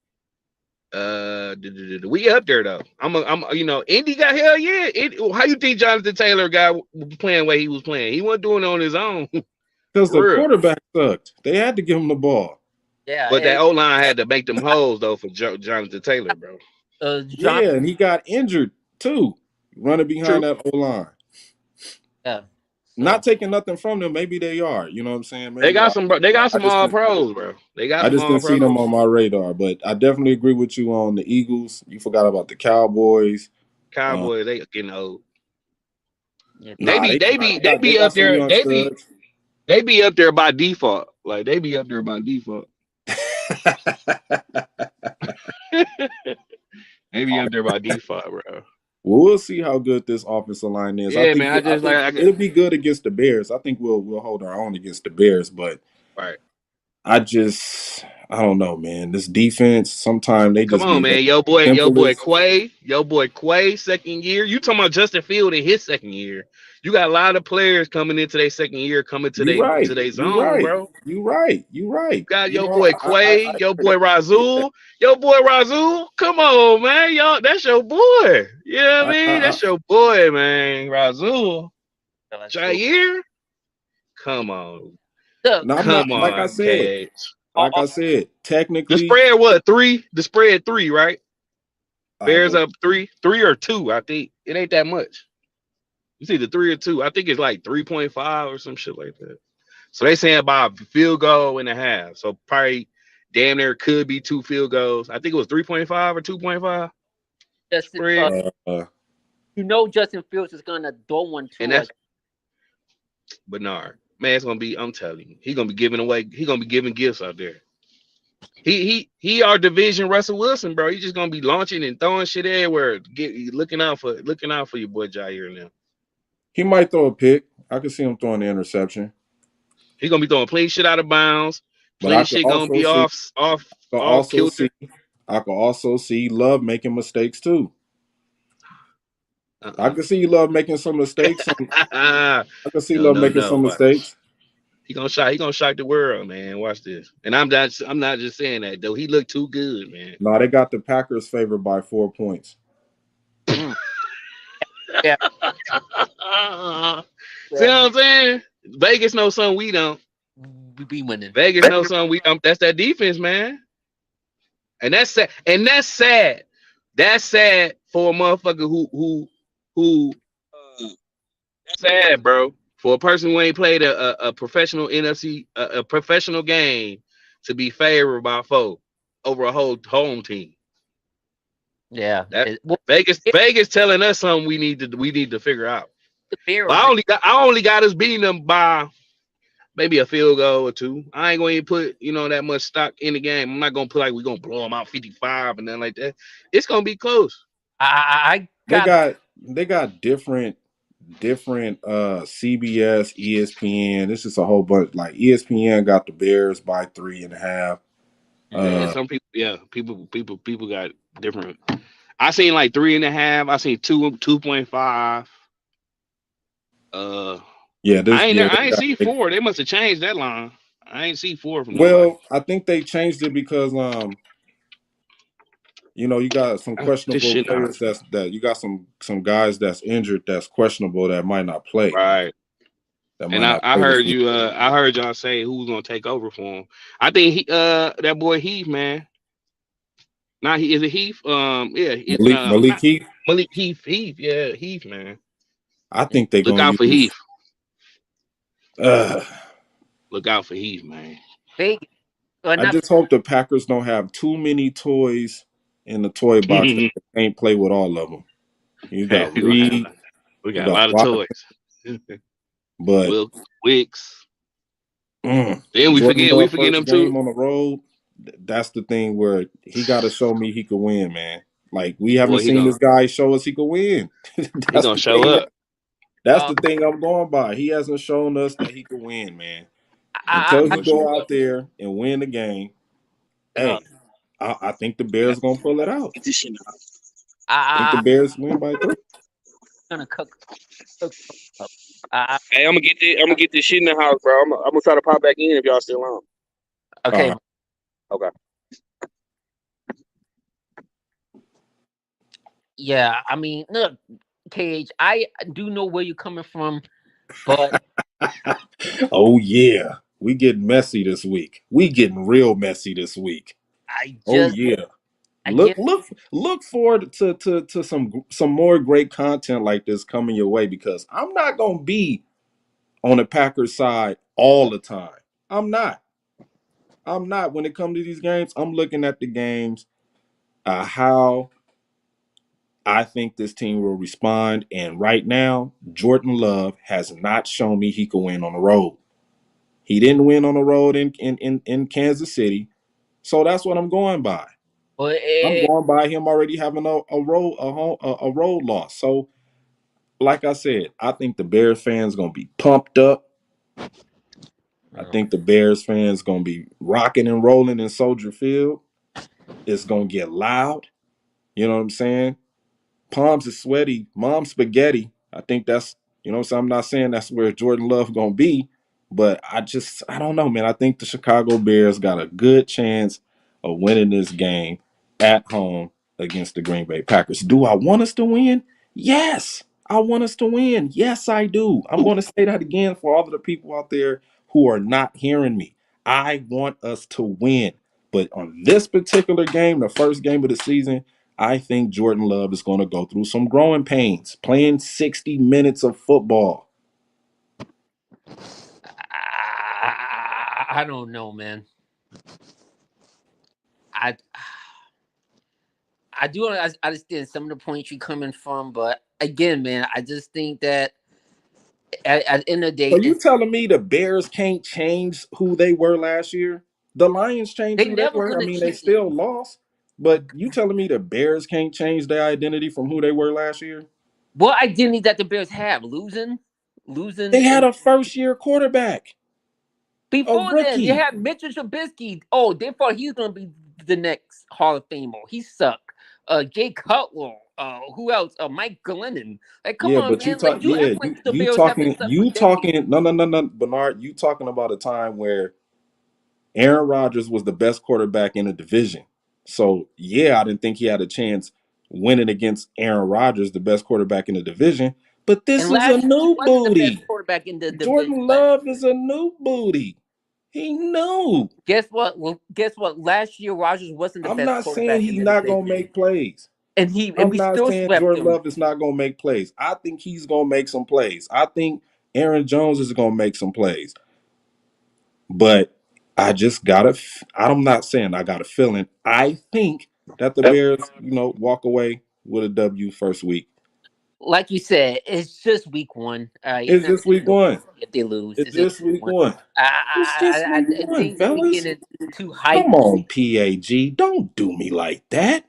We up there though. Indy got hell yeah. How you think Jonathan Taylor got playing the way he was playing? He wasn't doing it on his own. Because the For real. quarterback sucked. They had to give him the ball. Yeah, But that and O line had to make them holes though for Jonathan Taylor, bro. John. Yeah, and he got injured too, running behind True. that O line. Yeah, Not so taking nothing from them. Maybe they are. You know what I'm saying? They Maybe got some. They got I some just all pros, bro. They got I some just all didn't see them pros. on my radar. But I definitely agree with you on the Eagles. You forgot about the Cowboys. Uh, Cowboys, they getting old. yeah, They nah, be they be they they be got up some there. young studs. They be up there by default. Like they be up there by default. They be up there by default, bro. Well, we'll see how good this offensive line is. Yeah, man. I think I get it'll be good against the Bears. I think we'll hold our own against the Bears, but right. I don't know, man. This defense sometimes they Come just on, be the man. simplest. Your boy Quay, second year. You talking about Justin Field in his second year? You got a lot of players coming into their second year, coming You right. to their You zone, right. bro. You right. You right. Got You your know, boy I Quay, your hear that. boy Razul, your boy Razul. Come on, man, y'all. That's your boy. You know what I mean? I, That's your boy, man. Razul, that's true. Jair. Come on, So, no, I'm not. come on, Cage. Like I said, The technically, spread what three? The spread three, right? I Bears believe. up three or two. I think it ain't that much. You see the 3 or 2. I think it's like 3.5 or some shit like that. So they saying about field goal and a half. So probably damn near could be 2 field goals. I think it was 3.5 or 2.5 Justin, spread. Justin Fields is gonna throw one And too. that's Bernard. Man, it's gonna be, I'm telling you, he's gonna be giving away, he's gonna be giving gifts out there. He our division Russell Wilson, bro. He's just gonna be launching and throwing shit everywhere. Looking out for your boy Jair now. He might throw a pick. I could see him throwing the interception. He's gonna be throwing plenty shit out of bounds. But Plenty shit gonna be could off also kilter. see, I could also see Love making mistakes too. I Uh-uh. could see Love making some mistakes. I could see No, Love no, making no. some mistakes. He gonna shock the world, man. Watch this. And I'm not just saying that though. He looked too good, man. No, they got the Packers favored by 4 points. Mm. Yeah, See what yeah, I'm saying? Vegas knows something we don't. we be winning. Vegas knows something we don't. That's that defense, man. And that's sad. And that's sad. That's sad for a motherfucker who sad, bro. For a person who ain't played a professional NFC a professional game to be favored by foe over a whole home team. Yeah, That well, Vegas telling us something we need to figure out. the But Bears. I only got us beating them by maybe a field goal or two. I ain't going to put that much stock in the game. I'm not going to put like we're going to blow them out 55 and nothing like that. It's going to be close. I They got got they got different CBS, ESPN. This is a whole bunch. Like ESPN got the Bears by 3.5. Yeah, Uh some people, yeah, people got different. I seen like 3.5. I seen 2.5. Uh, yeah, this yeah, I they ain't got see 4. They must have changed that line. I ain't see 4 from nobody. well, I think they changed it because you got some This questionable shit not players that you got some guys that's injured that's questionable that might not play. right. That And might not I play this heard week. you. I heard y'all say who's gonna take over for him. I think that boy Heath, man. Not he is it Heath? Yeah, Malik not Heath, Malik Heath. Heath, yeah, Heath, man. I think they're Look gonna out for use Heath. uh Look out for Heath, man. Vegas, or I not? just hope the Packers don't have too many toys in the toy box that we they can't play with all of them. You got gonna have Reed, we you got a got lot of Rock, toys. but Will Wicks. mm, Then Jordan we Love forget first them too. game on the road. That's the thing where he got to show me he could win, man. Like we haven't Boy, seen this guy show us he could win. he That's gonna the show thing. up. That's Um, the thing I'm going by. He hasn't shown us that he can win, man. I, Until He he gonna show go up. out there and win the game, uh, hey, I think the Bears gonna pull it out. I think the I, Bears win by 3. gonna cook up. I, Hey, I'm gonna get this shit in the house, bro. I'm gonna try to pop back in if y'all still on. okay. Okay. Yeah, I mean, look, KH, I do know where you're coming from, but Oh yeah, we getting messy this week. We getting real messy this week. I Oh just yeah. again, Look forward to some more great content like this coming your way because I'm not gonna be on the Packers side all the time. I'm not. I'm not. When it comes to these games, I'm looking at the games, how I think this team will respond. And right now, Jordan Love has not shown me he can win on the road. He didn't win on the road in Kansas City. So that's what I'm going by. but I'm going by him already having a road loss. So, like I said, I think the Bears fans gonna be pumped up. I think the Bears fans gonna be rocking and rolling in Soldier Field. It's gonna get loud. You know what I'm saying? Palms is sweaty, mom's spaghetti. I think that's so I'm not saying that's where Jordan Love gonna be, but I don't know, man. I think the Chicago Bears got a good chance of winning this game at home against the Green Bay Packers. Do I want us to win? Yes, I want us to win. Yes, I do. I'm going to say that again for all of the people out there who are not hearing me. I want us to win. But on this particular game, the first game of the season, I think Jordan Love is going to go through some growing pains playing 60 minutes of football. I don't know, man. I I do understand some of the points you're coming from, but again, man, I just think that at the end of the day, So you telling me the Bears can't change who they were last year? The Lions changed they who they never were. I gonna mean, they change. still lost, but you telling me the Bears can't change their identity from who they were last year? What identity that the Bears have? They Losing, had and a first year quarterback, a before then you rookie. had Mitchell Trubisky. Oh, they thought he's gonna be the next Hall of Famer. He sucked. Jay Cutler. Who else? Mike Glennon. Like, come Yeah, on, but man. Like, you act like the you Bears have been talking sucked for decades. no, Bernard, you talking about a time where Aaron Rodgers was the best quarterback in the division. So yeah, I didn't think he had a chance winning against Aaron Rodgers, the best quarterback in the division. But And this is a last year he new wasn't the best booty. quarterback in the division. Jordan Last Love year. is a new booty. He knew. Guess what? Well, guess what? Last year Rodgers wasn't the I'm best not saying quarterback in he's the not gonna division, make plays. and I'm we not still saying swept Jordan him. Love is not gonna make plays. I think he's gonna make some plays. I think Aaron Jones is gonna make some plays. But I just got I'm not saying I got a feeling. I think that the Bears, walk away with a W first week. Like you said, it's just week one. It's It's not just the week end of the one. world if they lose. It's It's just just week week one. one. It's just I week one, think we fellas. getting too Come hyped. on, PAG. Don't do me like that.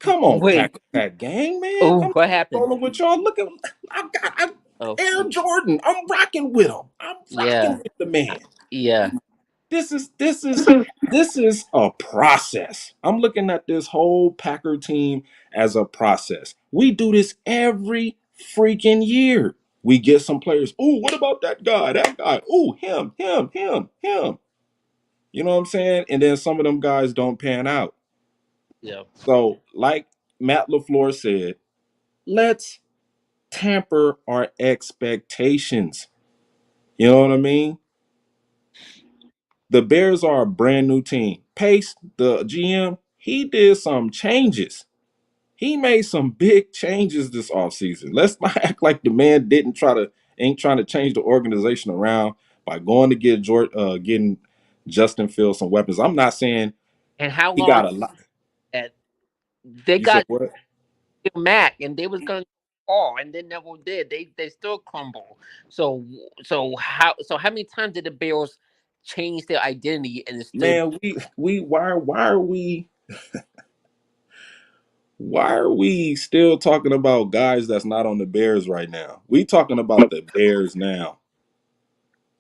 Come on, Wait. Pack gang, man. Oh, I'm what happened? rolling with y'all. Look at I Oh, Air Jordan. I'm rocking with him. I'm rocking yeah, with the man. yeah. This is a process. I'm looking at this whole Packer team as a process. We do this every freaking year. We get some players. Oh, what about that guy? That guy. Oh, him. You know what I'm saying? And then some of them guys don't pan out. Yeah. So, like Matt LaFleur said, let's temper our expectations. You know what I mean? The Bears are a brand new team. Pace, the GM, he did some changes. He made some big changes this offseason. Let's not act like the man ain't trying to change the organization around by going to getting Justin Fields some weapons. I'm not saying And how he long got a lot. that they You said got what? Mac and they was gonna fall and they never did. They still crumble. So how many times did the Bears change their identity and it still Man, we why are we still talking about guys that's not on the Bears right now? We talking about the Bears now.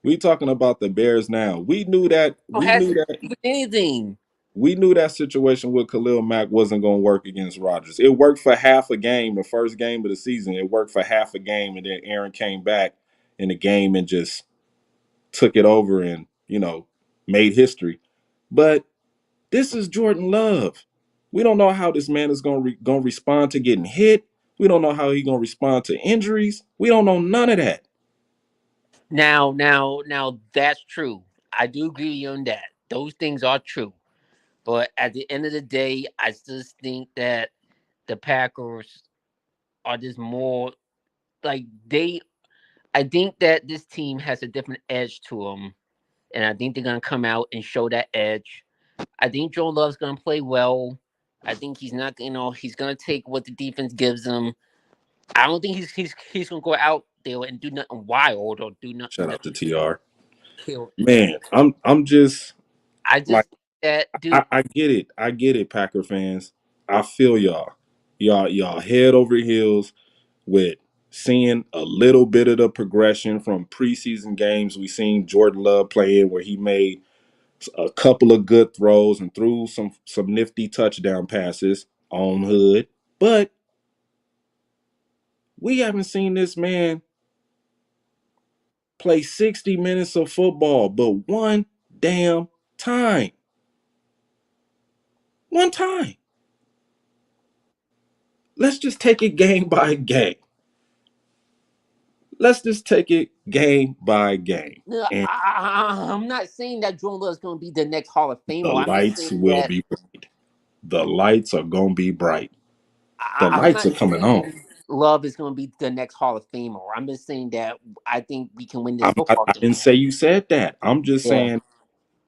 We talking about the Bears now. We knew that. We has knew to that. do with anything? We knew that situation with Khalil Mack wasn't going to work against Rodgers. It worked for half a game, the first game of the season. It worked for half a game, and then Aaron came back in the game and just took it over and made history. But this is Jordan Love. We don't know how this man is going to respond to getting hit. We don't know how he's going to respond to injuries. We don't know none of that. Now, that's true. I do agree on that. Those things are true. But at the end of the day, I just think that the Packers are just more like they. I think that this team has a different edge to them, and I think they're gonna come out and show that edge. I think Joe Love's gonna play well. I think he's not, he's gonna take what the defense gives him. I don't think he's gonna go out there and do nothing wild or do Shout nothing that out to TR. kill. Man, I'm just I like just think that dude. I get it. I get it, Packer fans. I feel y'all. Y'all head over heels with seeing a little bit of the progression from preseason games. We seen Jordan Love play in where he made a couple of good throws and threw some nifty touchdown passes on Hood. But we haven't seen this man play 60 minutes of football but one damn time. One time. Let's just take it game by game. Let's just take it game by game. No, And I'm not saying that Joe Love's gonna be the next Hall of the Famer. I'm just lights saying will that be bright. The lights are going to be bright. The I'm lights not are coming on. saying Love is gonna be the next Hall of Famer. I'm just saying that I think we can win this football I game. didn't say you said that. I'm just Yeah. saying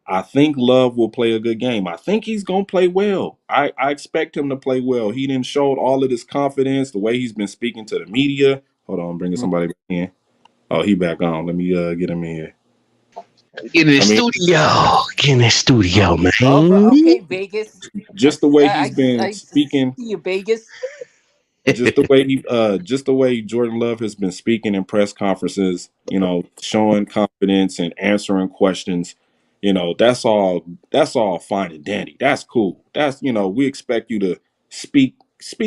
I think Love will play a good game. I think he's going to play well. I expect him to play well. He didn't show all of this confidence, the way he's been speaking to the media. Hold on, I'm bringing somebody back in. Oh, he back on. Let me get him in here. Get in the I mean, studio. Get in the studio, Oh, man. okay, Vegas. just the way he's been I see speaking, you, Vegas. just the way Jordan Love has been speaking in press conferences, showing confidence and answering questions, that's all fine and dandy. That's cool. That's we expect you to speak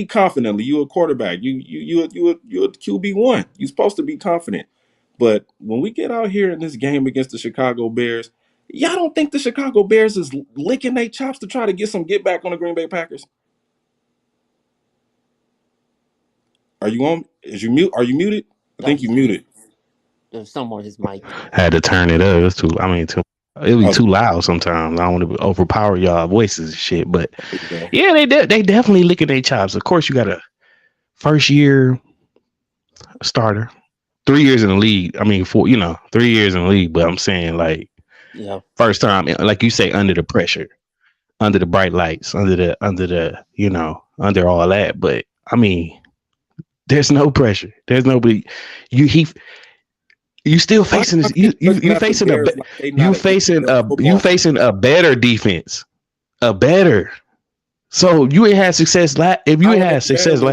confidently. You a quarterback. You a QB1. You're supposed to be confident. But when we get out here in this game against the Chicago Bears, y'all don't think the Chicago Bears is licking their chops to try to get some get back on the Green Bay Packers? Are you on? Is you mute? Are you muted? I No, think you he's muted. there's someone on his mic. Had to turn it up. It's too. I mean, it'll be Okay, too loud sometimes. I don't want to overpower y'all voices and shit. But there you go. yeah, they definitely licking their chops. Of course, you got a first year starter, 3 years in the league. I mean, 3 years in the league. But I'm saying like Yeah. first time, like you say, under the pressure, under the bright lights, under all that. But I mean, there's no pressure. There's nobody. You he. You still Why facing y'all this? keep looking You at the facing a Bears like they you not an facing NFL a you football team? facing a better defense, a better. So you ain't had success. If you How ain't are they had better success, than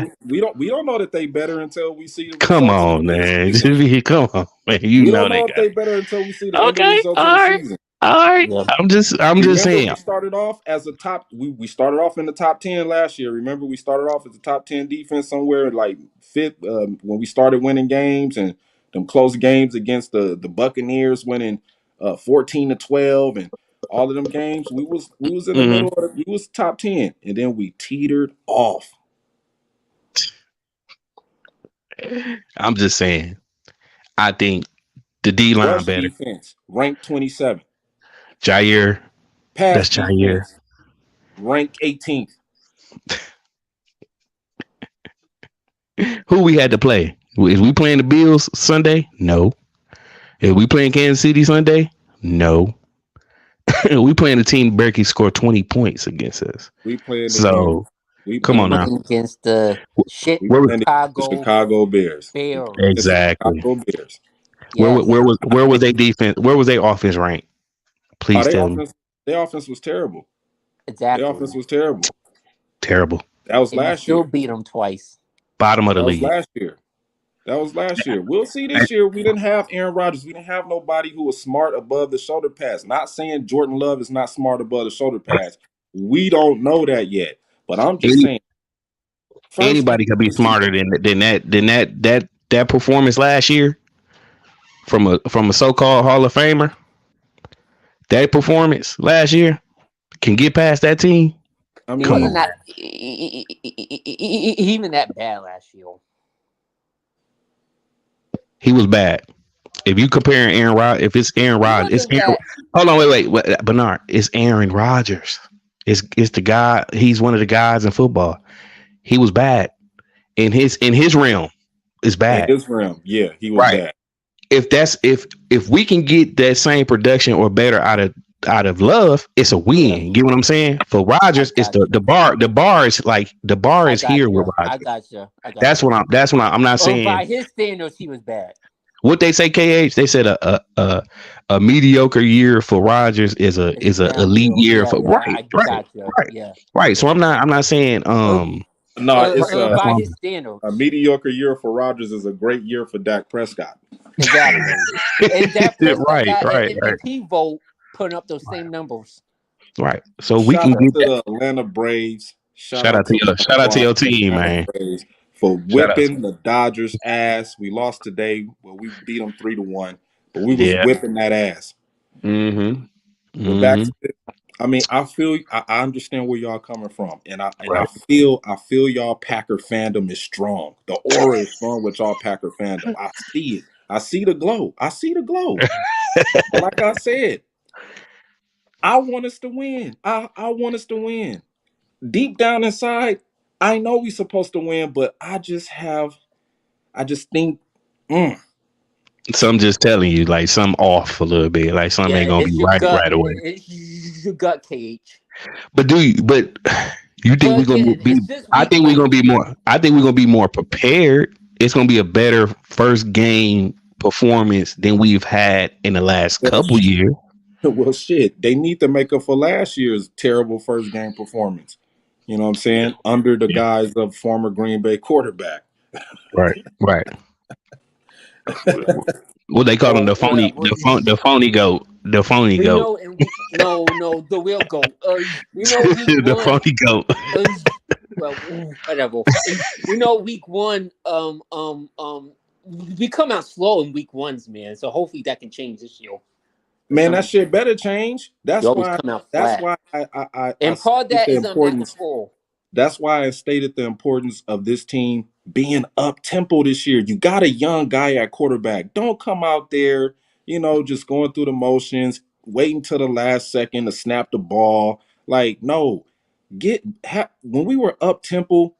we don't know that they better until we see the come results of on, the man. season. Come on, man. You We know don't they know if got they it. better until we see the end Okay, results of all the right, season. all right. Yeah. I'm just Remember, saying. we started off as a top. We started off in the top 10 last year. Remember, we started off as a top 10 defense somewhere like fifth when we started winning games and them close games against the Buccaneers, winning 14-12 and all of them games. We was in the hmm middle. We was top 10, and then we teetered off. I'm just saying. I think the D line Rush better. defense ranked 27. Jair, Pass that's Jair. defense ranked 18th. Who we had to play? Is we playing the Bills Sunday? No. Is we playing Kansas City Sunday? No. We playing a team Berkey scored 20 points against us. We playing against. So We come We're on playing now. playing against the shit We Where was playing against the Chicago Chicago Bears. We playing against Bears. the exactly? Chicago Bears. Yes, Where was they defense? Where was they offense ranked? Oh, Please tell me. their offense was terrible. Their exactly. offense was terrible. Terrible. That was And we last still year. beat them twice. Bottom of the That was league. last year. That was last year. We'll see Hey, this year. We didn't have Aaron Rodgers. We didn't have nobody who was smart above the shoulder pass. Not saying Jordan Love is not smart above the shoulder pass. We don't know that yet. But I'm just Any, saying, first game anybody could of be the season. smarter than that performance last year from a so-called Hall of Famer. That performance last year can get past that team. I He Come wasn't mean, on. that even that bad last year. He was bad. If you comparing Aaron Rod, if it's Aaron He Rodgers, it's wasn't Aaron. that. Hold on, wait, Bernard. It's Aaron Rodgers. It's the guy. He's one of the guys in football. He was bad in his realm. Is in bad. his realm, yeah, he was Right. bad. If we can get that same production or better out of Love, it's a Yeah, win. Get what I'm saying? For I Rodgers, it's got you. the bar I is got here with you. I Rodgers. got you. I got That's you. what I'm not saying By his standards, he was bad. what they say. KH, they said a mediocre year for Rodgers is a It's is a elite downhill. year Yeah, for yeah. right, I right, got you. right, Yeah, right. So yeah. I'm not saying No, it's that's By why his a standards, mediocre year for Rodgers is a great year for Dak Prescott. exactly. And Dak Prescott right, got an right, right, MVP vote, putting up those same numbers. right. So we Shout can out get to that. the Atlanta Braves. Shout Shout out out to to your Atlanta shout out to Braves, your team, Atlanta man. Braves for Shout out to whipping the Dodgers' ass. We lost today. Well, we beat them 3-1, but we was yeah. whipping that ass. Mm-hmm. But back Mm-hmm. to it. I mean, I understand where y'all coming from, and I Right. feel y'all Packer fandom is strong. The aura is strong with y'all Packer fandom. I see it. I see the glow. I see the glow. But like I said, I want us to win. I want us to win. Deep down inside, I know we supposed to win, but I just think mm, So I'm just telling you, like some off a little bit, like some ain't Yeah, gonna be it's your right gut. right away. It's your gut, KH. But you think But we're gonna again, be? it's just I week think we're gonna one. be more. I think we're gonna be more prepared. It's gonna be a better first game performance than we've had in the last well, couple years. well, shit. They need to make up for last year's terrible first game performance. You know what I'm Yeah, saying? Under the yeah, guise of former Green Bay quarterback. right, right. What they call him, the Well, phony, the phony goat, the phony we goat, know in week no the real goal. We know week the one. phony goat. Uh, well, whatever. We know week one. We come out slow in week ones, man. So hopefully that can change this year. For Man, some that reason, shit better change. you always come out That's flat, why I and part of stated that the is Matt importance. LaFleur. That's why I stated the importance of this team being up tempo this year. You got a young guy at quarterback. Don't come out there, just going through the motions, waiting till the last second to snap the ball. Like, no, when we were up tempo,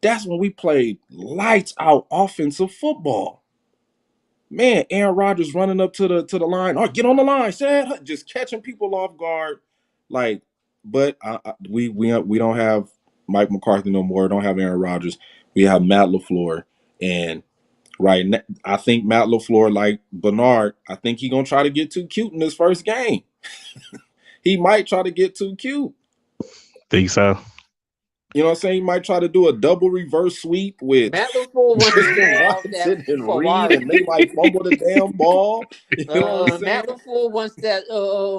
that's when we played lights out offensive football. Man, Aaron Rodgers running up to the line. Oh, get on the line, Sad. Just catching people off guard. Like, but we don't have Mike McCarthy no more. Don't have Aaron Rodgers. We have Matt LaFleur, and I think Matt LaFleur, like Bernard, I think he gonna try to get too cute in this first game. He might try to get too cute. Think so? You know what I'm saying? He might try to do a double reverse sweep with Matt LaFleur wants to show Tristan off that Robinson and Reed, Ferrari. and they might fumble the damn ball. You know what I'm saying? Matt LaFleur wants that.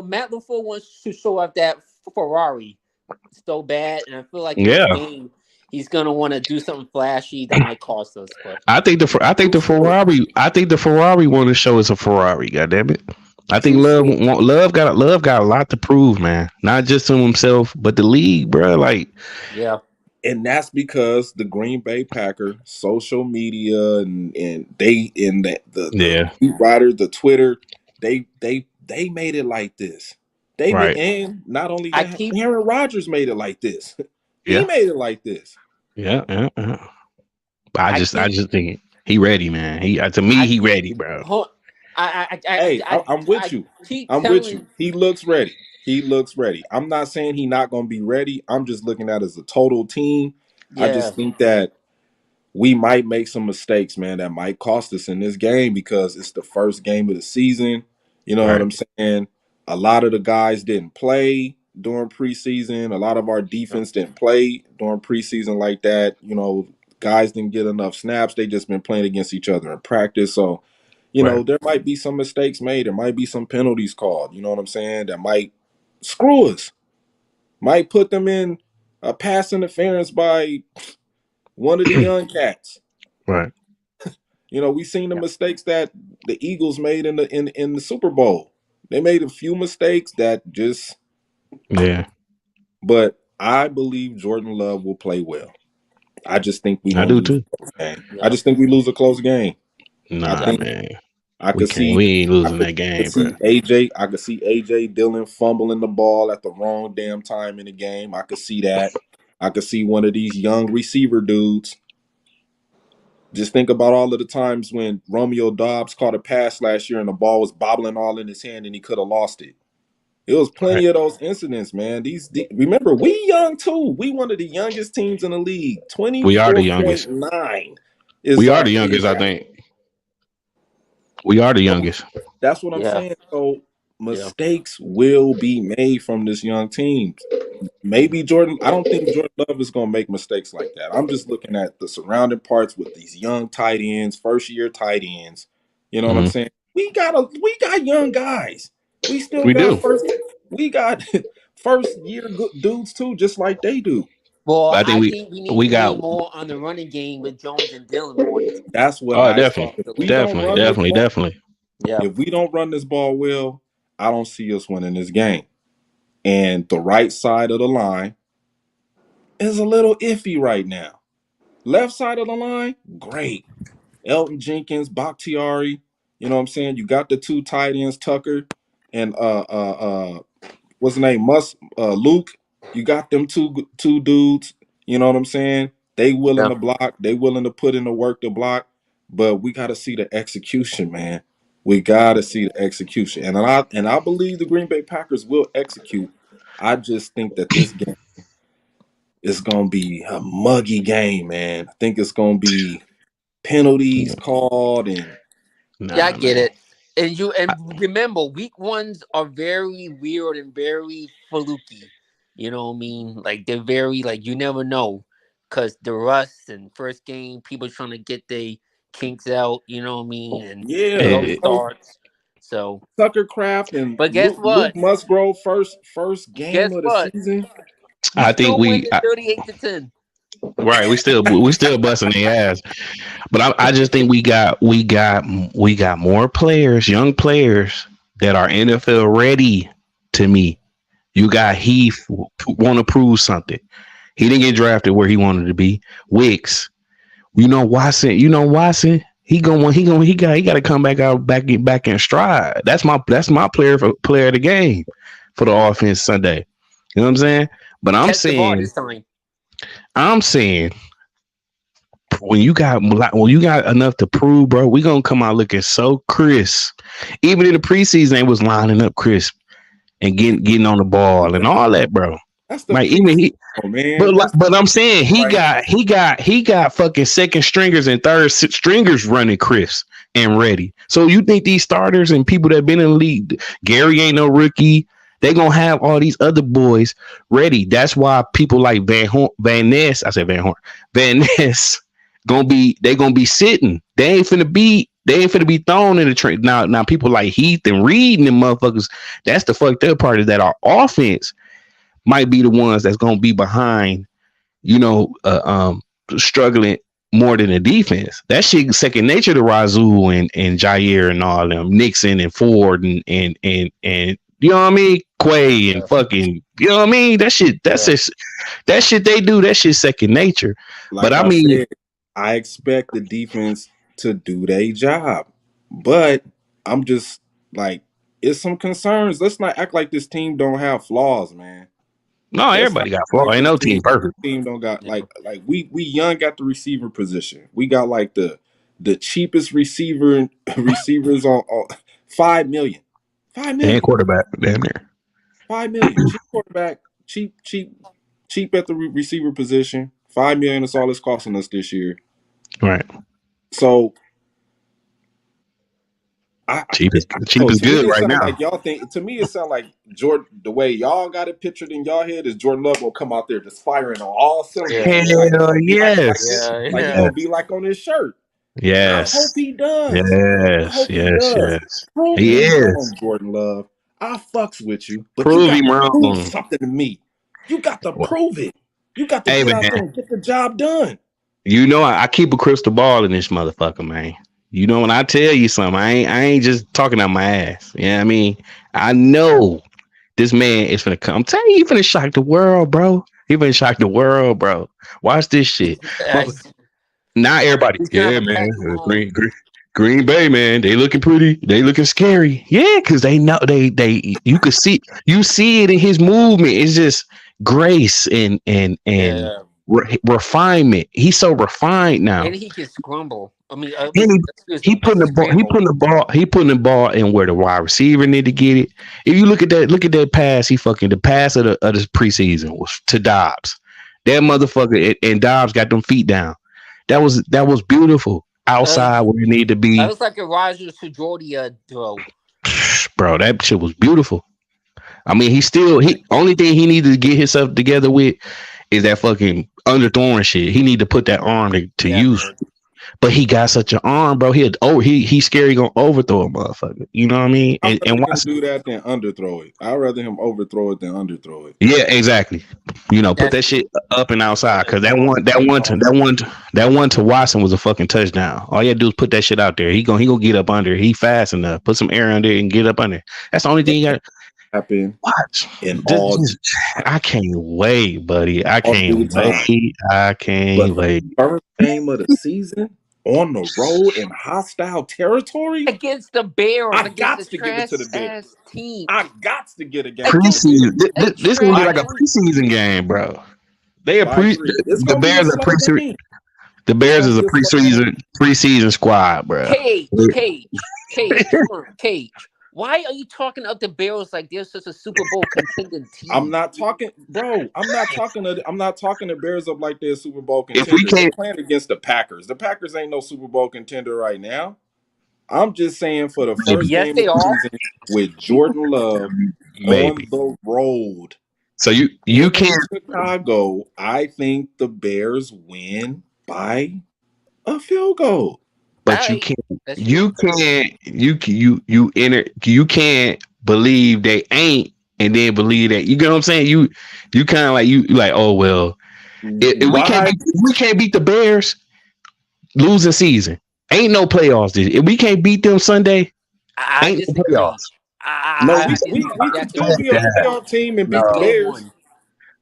Matt LaFleur wants to show off that Ferrari so bad, and I feel like in this Yeah, game he's gonna want to do something flashy that might cost us. But I think the Ferrari want to show us a Ferrari. God damn it! I think True story. Love got a lot to prove, man. Not just to himself, but the league, bro. Like, yeah, And that's because the Green Bay Packer social media and they in the yeah, beat writers, the Twitter, they made it like this. They made, right, and not only I that, keep Aaron Rodgers made it like this. He yeah, made it like this. yeah. I I keep just think he ready, man. To me, I he ready, bro. Hey, I'm with I you. keep I'm with you. telling He looks ready. He looks ready. I'm not saying he not gonna be ready. I'm just looking at it as a total team. I yeah just think that we might make some mistakes, man, that might cost us in this game because it's the first game of the season. You know what Right, I'm saying? A lot of the guys didn't play during preseason. A lot of our defense didn't play during preseason like that. You know, guys didn't get enough snaps. They just been playing against each other in practice. So, right. there might be some mistakes made. There might be some penalties called. You know what I'm saying? That might screw us. Might put them in a pass interference by one of the young cats. Right. We seen the mistakes that the Eagles made in the Super Bowl. They made a few mistakes that just, Yeah, but I believe Jordan Love will play well. I just think we I gonna do lose too. a close game. I yeah just think we lose a close game. I yeah Nah, think man. I We could can't. see We ain't I losing could, that could game, bro. see AJ. I could see AJ Dillon fumbling the ball at the wrong damn time in the game. I could see that. I could see one of these young receiver dudes. Just think about all of the times when Romeo Dobbs caught a pass last year and the ball was bobbling all in his hand and he could have lost it. It was Right. plenty of those incidents, man. Remember, we young too. We one of the youngest teams in the league. We are the youngest. 24.9 is We are our the age youngest. I average. think we are the So youngest. that's what I'm yeah saying. So yeah. mistakes will be made from this young team. Maybe Jordan. I don't think Jordan Love is going to make mistakes like that. I'm just looking at the surrounding parts with these young tight ends, first year tight ends. You know what I'm Hmm. saying? We got young guys. We still We got do. first. We got first year good dudes too, just like they do. Well, But I think I think we need we to got. lean more on the running game with Jones and Dillon more this week. That's what Oh, I say. definitely, If we don't Absolutely. definitely, run this definitely, ball, definitely. Yeah. if we don't run this ball well, I don't see us winning this game. And the right side of the line is a little iffy right now. Left side of the line, great. Elton Jenkins, Bakhtiari. You know what I'm saying? You got the two tight ends, Tucker and what's the name? Luke. You got them two dudes. You know what I'm saying? They willing Yeah. to block. They willing to put in the work to block. But we got to see the execution, man. We got to see the execution, and I believe the Green Bay Packers will execute. I just think that this game is gonna be a muggy game, man. I think it's gonna be penalties called and Yeah, I Nah, get man. it. And remember, week ones are very weird and very fluky. You know what I mean? Like they're very like you never know, cause the rust and first game people trying to get their kinks out. You know what I mean? And yeah, slow Eh, starts. So, Tucker Craft and but guess Luke what? Musgrove first game Guess of the what? season. We I think still win at 38-10. right. We still busting their ass. But I just think we got more players, young players that are NFL ready. To me, you got Heath want to prove something. He didn't get drafted where he wanted to be. Wicks, Watson. Watson. He got to come back in stride. That's my player of the game for the offense Sunday. You know what I'm saying? But Catch the ball this time. I'm saying when you got enough to prove, bro, we gonna come out looking so crisp. Even in the preseason, they was lining up crisp and getting on the ball and all that, bro. That's the Like even preseason, he, man. That's but I'm saying right now. he got fucking second stringers and third stringers running crisp and ready. So you think these starters and people that been in the league, Gary ain't no rookie. They gonna have all these other boys ready. That's why people like Van Ness. I said Van Horn. Van Ness gonna be sitting. They ain't finna be thrown in the train. Now people like Heath and Reed and them motherfuckers. That's the fucked up part, is that our offense might be the ones that's gonna be behind. Struggling more than the defense. That shit second nature to Razoo and Jair and all them, Nixon and Ford and you know what I mean, Quay and fucking, you know what I mean. That shit they do. That shit second nature. Like But I mean, said, I expect the defense to do their job, but I'm just like, it's some concerns. Let's not act like this team don't have flaws, man. no, everybody got flaws. Ain't no team perfect. Team don't got like we young got the receiver position. We got like the cheapest receivers on 5 million. 5 million. And quarterback, damn near. 5 million. Cheap quarterback, cheap at the receiver position. 5 million is all it's costing us this year. Right. So cheap is good right now. Like y'all think, to me, it sounds like Jordan. The way y'all got it pictured in y'all head is Jordan Love will come out there just firing on all cylinders. Hell yes, like he gonna be like on his shirt. Yes, I hope he does. Yes. Prove he is wrong, Jordan Love. I fucks with you, but prove you him got to prove wrong. something to me. You got to prove it. You got to get out there and get the job done. You know, I keep a crystal ball in this motherfucker, man. You know, when I tell you something, I ain't just talking out my ass. You know what I mean? I know this man is finna come. I'm telling you, he finna shock the world, bro. He finna shock the world, bro. Watch this shit. Not everybody. Yeah, man. Green Bay, man. They looking pretty. They looking scary. Yeah, because they know you could see it in his movement. It's just grace and refinement. He's so refined now. And he can scramble. I mean, he putting the ball in where the wide receiver need to get it. If you look at that pass, the pass of the preseason was to Dobbs. That motherfucker and Dobbs got them feet down. That was beautiful. Outside where you need to be. That was like a Roger to Jordy throw. Bro, that shit was beautiful. I mean, only thing he needed to get himself together with is that fucking underthrowing shit. He need to put that arm to use. Man. But he got such an arm, bro. He's scary gonna overthrow a motherfucker. You know what I mean? I'd rather him do that than underthrow it. I'd rather him overthrow it than underthrow it. Yeah, exactly. You know, put that shit up and outside, because that one to Watson was a fucking touchdown. All you had to do is put that shit out there. He gonna get up under. He fast enough. Put some air under and get up under. That's the only thing you got. Happen. Watch. I can't wait, buddy. I can't wait. First game of the season on the road in hostile territory against the Bears. I got to give it to the Bears. Team. I got to get a game. Preseason. This gonna be like a preseason game, bro. The Bears are preseason. The Bears is a preseason squad, bro. Cage. Why are you talking of the Bears like they're such a Super Bowl contending team? I'm not talking the Bears up like they're a Super Bowl contender. They're playing against the Packers. The Packers ain't no Super Bowl contender right now. I'm just saying for the first game of the season with Jordan Love on the road. So you can't Chicago. I think the Bears win by a field goal. But you can't believe they ain't and then believe that. You get what I'm saying? You kind of like, oh well, if we can't beat the Bears, losing season. Ain't no playoffs. If we can't beat them Sunday, ain't no playoffs. We can still be a playoff team and beat the Bears.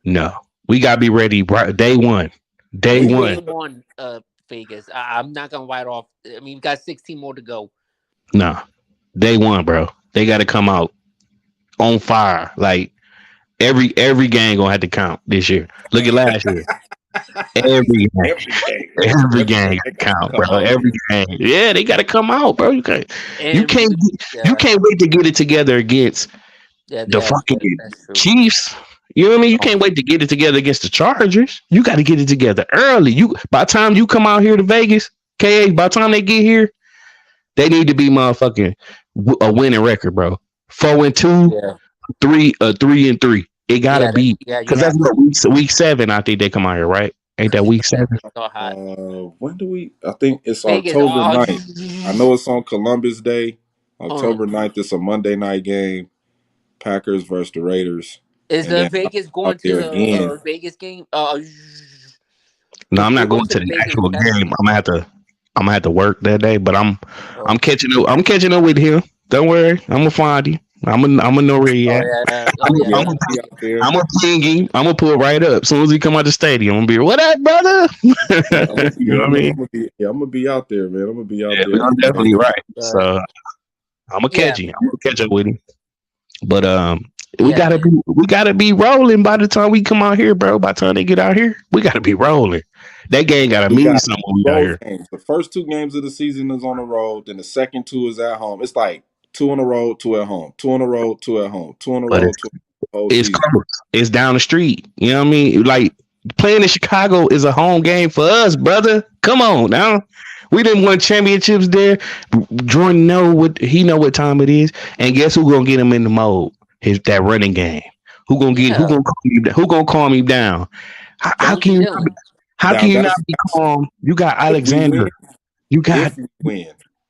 No, we gotta be ready day one. Day one. Vegas. I'm not gonna write off. I mean, we got 16 more to go. No, day one, bro. They got to come out on fire. Like every game gonna have to count this year. Look at last year. Every game count, bro. Every game. Yeah, they got to come out, bro. You can't wait to get it together against the fucking Chiefs. You know what I mean? You can't wait to get it together against the Chargers. You got to get it together early. By the time you come out here to Vegas, KH, by the time they get here, they need to be motherfucking a winning record, bro. 4-2. 3 3-3. It gotta Yeah, be yeah, you because that's have what week 7. I think they come out here, right? Ain't that week 7? so hot. When do we? I think it's Vegas, October 9th. I know it's on Columbus Day. October 9th. It's a Monday night game. Packers versus the Raiders. is And then Vegas out going to there the again. Vegas game? No, I'm You're not going going to to the the Vegas actual Packers game. game? I'm gonna have to work that day, but I'm Oh, catching up. I'm catching up with him. Don't worry, I'm gonna find you. I'm gonna know where he oh at. yeah, I'm oh gonna, Yeah, yeah. I'm gonna, I'll be out there. I'm gonna ping him. I'm gonna pull right up. As soon as he come out the stadium, I'm gonna be, what up, brother? Yeah, I'm gonna You know what I mean? I'm gonna be out there, man. I'm gonna be out Yeah, there. we're definitely right. Right. So I'm gonna Yeah, catch him. I'm gonna catch up with him. But we yeah, man. gotta be rolling by the time we come out here, bro. By the time they get out here, we gotta be rolling. That game gotta We mean got something when we out road here. games. The first 2 games of the season is on the road. Then the second 2 is at home. It's like 2 on the road, 2 at home. 2 on the road, 2 at home. 2 on the But road, 2 the whole it's season. close. It's down the street. You know what I mean? Like playing in Chicago is a home game for us, brother. Come on now. We didn't win championships there. Jordan know what time it is, and guess who gonna get him in the mode? That running game. Who gonna Yeah. calm him down? How Jonathan can you Dillon. not be calm? You got If we Alexander. win, You got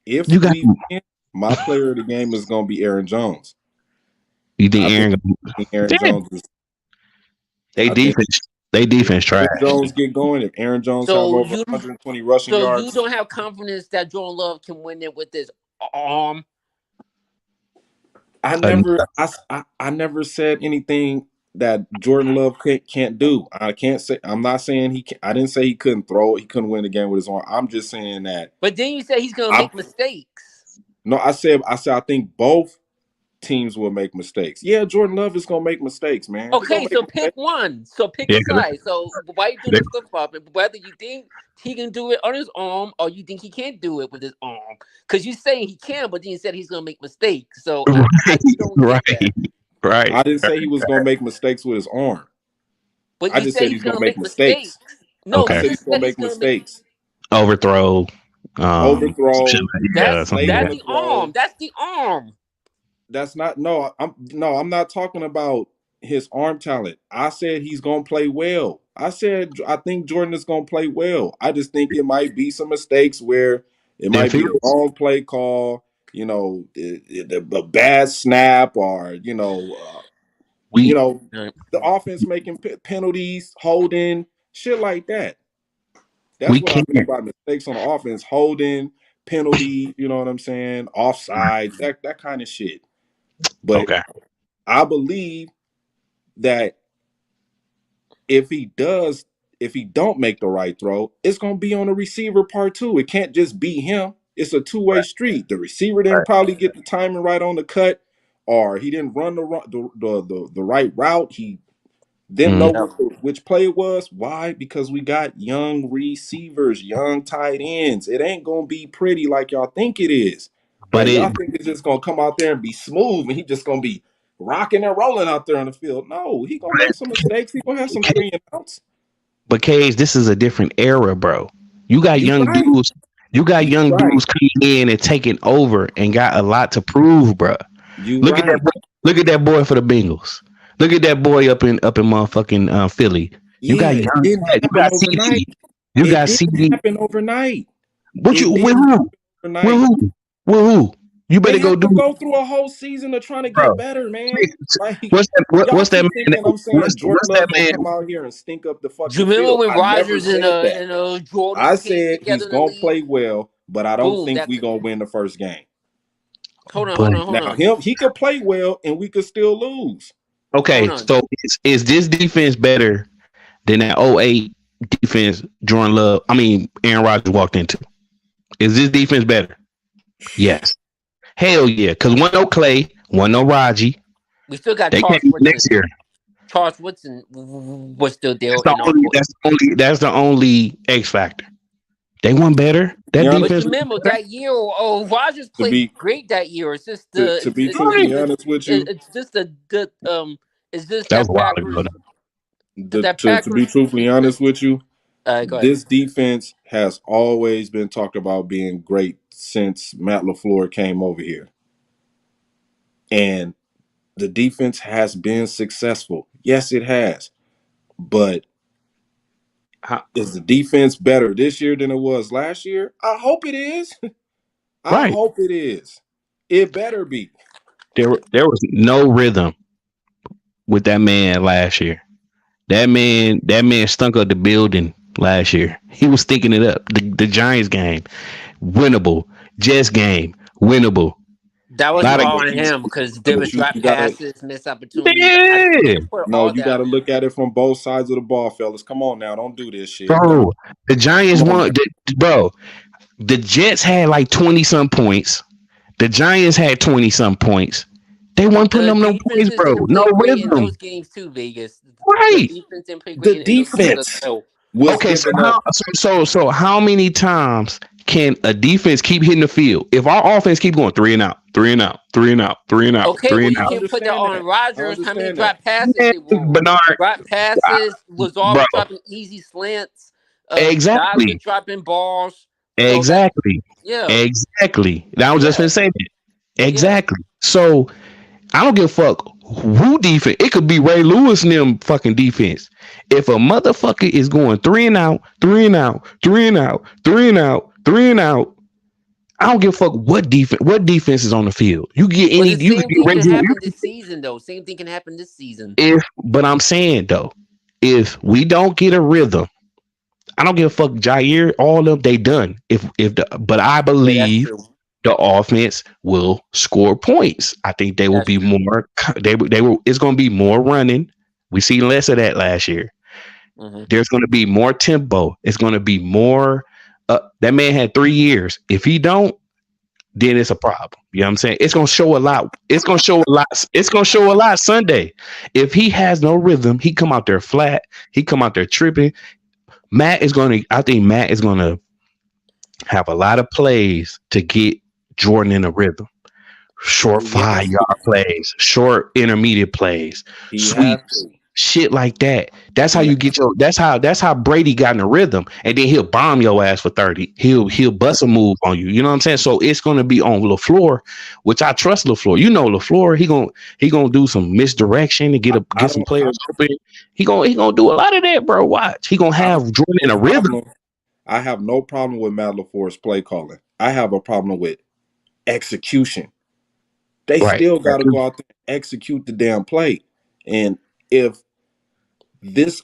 if you got. we win, my player of the game is gonna be Aaron Jones. You think I Aaron? think Aaron Damn, Jones is. they I think defense. They defense Aaron trash. Jones get going. If Aaron Jones have So over you 120 rushing so you yards, don't have confidence that Jordan Love can win it with his arm? I never said anything that Jordan Love can't do. I can't say. I'm not saying he. I didn't say he couldn't throw. He couldn't win the game with his arm. I'm just saying that. But then you say he's gonna make mistakes. No, I said. I think both teams will make mistakes. Yeah, Jordan Love is gonna make mistakes, man. Okay, so pick one. So pick a side. So why you doing this stuff up? Whether you think he can do it on his arm or you think he can't do it with his arm. Because you say he can, but then you said he's gonna make mistakes. So I don't get that. Right. I didn't say he was gonna make mistakes with his arm. But I you just say said he's he's gonna gonna make make mistakes. mistakes. No, Okay. I you said he's just gonna said he's make gonna make mistakes. Overthrow. Overthrow. that's late on that's the the throw. arm. That's the arm. That's not I'm not talking about his arm talent. I said he's gonna play well. I said I think Jordan is gonna play well. I just think it might be some mistakes where it might be a wrong play call, a bad snap, or the offense making penalties, holding, shit like that. That's what I mean by mistakes on the offense, holding, penalty, you know what I'm saying, offside, that kind of shit. But I believe that if he don't make the right throw, it's gonna be on the receiver part too. It can't just be him. It's a two-way street. The receiver didn't probably get the timing right on the cut, or he didn't run the right route. He didn't know which play it was. Why? Because we got young receivers, young tight ends. It ain't gonna be pretty like y'all think it is. Like y'all think it's just gonna come out there and be smooth, and he just gonna be rocking and rolling out there on the field. No, he gonna make some mistakes. He gonna have some 3 and outs. But Cage, this is a different era, bro. You got young dudes. You got young dudes coming in and taking over and got a lot to prove, bro. Look at that. Look at that boy for the Bengals. Look at that boy up in motherfucking Philly. You got young. You got CD. You got CD. Happen overnight. What you with who? With who? With who? You better go through a whole season of trying to get better, man. Like, what's that man? I'm saying Jordan Love will come out here and stink up the fucking Remember field. when I Rodgers never said and Jordan I came said together he's in the gonna league? play well, but I don't think we're gonna win the first game. Hold on. He could play well and we could still lose. Okay, so is this defense better than that 08 defense Aaron Rodgers walked into? Is this defense better? Yes. Hell yeah. Because one no Clay, one no Raji. We still got Charles Woodson. Next year. Charles Woodson was still there. That's the only X factor. They won better. That defense. But remember that year, Rodgers played great that year. It's just to be truthfully honest with you, it's just the it's just that that Packers. To be truthfully honest with you, this defense has always been talked about being great since Matt LaFleur came over here. And the defense has been successful. Yes, it has. But is the defense better this year than it was last year? I hope it is. I Right. hope it is. It better be. There was no rhythm with that man last year. That man stunk up the building last year. He was stinking it up. The Giants game, winnable. Jets game, winnable. That was Lot of all on him because there was drop You gotta passes, missed opportunities. I yeah, can't put no, all you that gotta on him. look at it from both sides of the ball, fellas. Come on now, don't do this shit. bro. The Giants Come on won, bro. The Jets had like 20 some points. The Giants had 20 some points. They weren't putting The up no points, defenses bro. didn't No play great in rhythm. those games too, Vegas. The Right. defense didn't play the great in those games as defense well. was Okay, so giving up. how many times can a defense keep hitting the field? If our offense keep going 3-and-out, 3-and-out, 3-and-out, 3-and-out, Okay, three well and you I out, can't put that understand on that. I Rodgers. How many understand that. drop passes man, they were? Bernard, Drop passes was bro, always dropping easy slants. Guys were exactly, dropping balls. So that exactly, yeah, exactly. I was just yeah, gonna say that. yeah. Exactly. So I don't give a fuck who defense. It could be Ray Lewis and them fucking defense. If a motherfucker is going 3-and-out, 3-and-out, 3-and-out, 3-and-out, 3-and-out, I don't give a fuck what defense is on the field. You get But any, the you could same get thing Ray. can happen this season, though. Same thing can happen this season. But I'm saying though, if we don't get a rhythm, I don't give a fuck. Jair, all of them, they done. But I Yeah, that's believe true. the offense will score points. I think they will That's be true. more. They will. It's going to be more running. We see less of that last year. Mm-hmm. There's going to be more tempo. It's going to be more. That man had 3 years. If he don't, then it's a problem. You know what I'm saying? It's going to show a lot. It's going to show a lot. It's going to show a lot Sunday. If he has no rhythm, he come out there flat. He come out there tripping. I think Matt is going to have a lot of plays to get Jordan in a rhythm. Short He has 5-yard plays, short intermediate plays, He has sweeps, to. shit like that. That's how He you has get your. That's how Brady got in a rhythm, and then he'll bomb your ass for 30. He'll bust a move on you. You know what I'm saying? So it's gonna be on LaFleur, which I trust LaFleur. You know LaFleur, he gonna do some misdirection to I get some don't I, players open. He gonna do a lot of that, bro. Watch. He gonna I don't have Jordan in have a no rhythm. problem. I have no problem with Matt LaFleur's play calling. I have a problem with execution. They Right. still got to go out there and execute the damn play. And if this,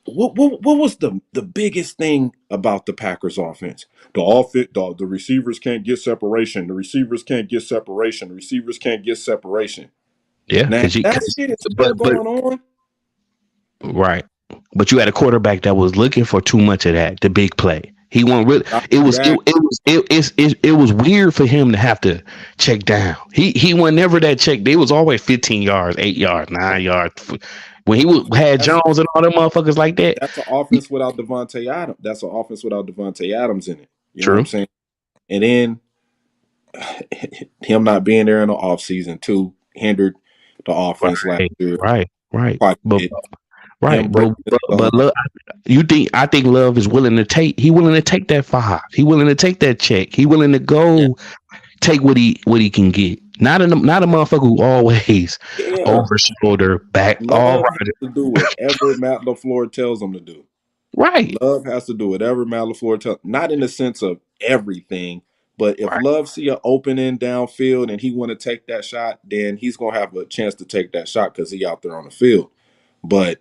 what was the biggest thing about the Packers offense? The receivers can't get separation. The receivers can't get separation. The receivers can't get separation. Yeah, Now that shit is still but going on. right. But you had a quarterback that was looking for too much of that, the big play. He won't really. Exactly. It was weird for him to have to check down. He was never that check. It was always 15 yards, 8 yards, 9 yards. When had Jones and all them motherfuckers like that. That's an offense without Devontae Adams. That's an offense without Devontae Adams in it. You know what True. I'm saying? And then him not being there in the offseason too hindered the offense last year. Right. Quite a bit. Him breaking his But thumb. look, I think Love is willing to take that 5. He willing to take that check. He willing to go take what he can get. Not a motherfucker who always over shoulder back. Love has to do whatever Matt LaFleur tells him to do. Right. Love has to do whatever Matt LaFleur tells. Not in the sense of everything, but if Love see an opening downfield and he want to take that shot, then he's gonna have a chance to take that shot because he out there on the field. But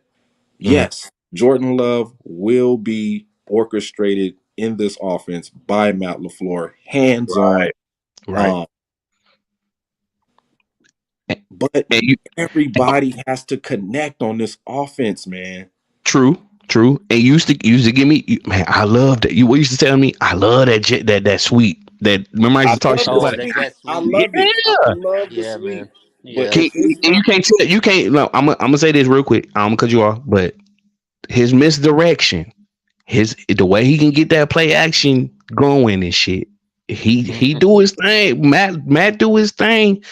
yes, Jordan Love will be orchestrated in this offense by Matt LaFleur, hands on. Right. But everybody has to connect on this offense, man. True. And used to give me, man. I love that. You used to tell me, I love that sweet. That remember I used to talk shit about it. I love it. I love the sweet. Man. Yeah. But you can't. No, I'm gonna say this real quick. I'm gonna cut you off, but his misdirection, the way he can get that play action going and shit. He do his thing. Matt do his thing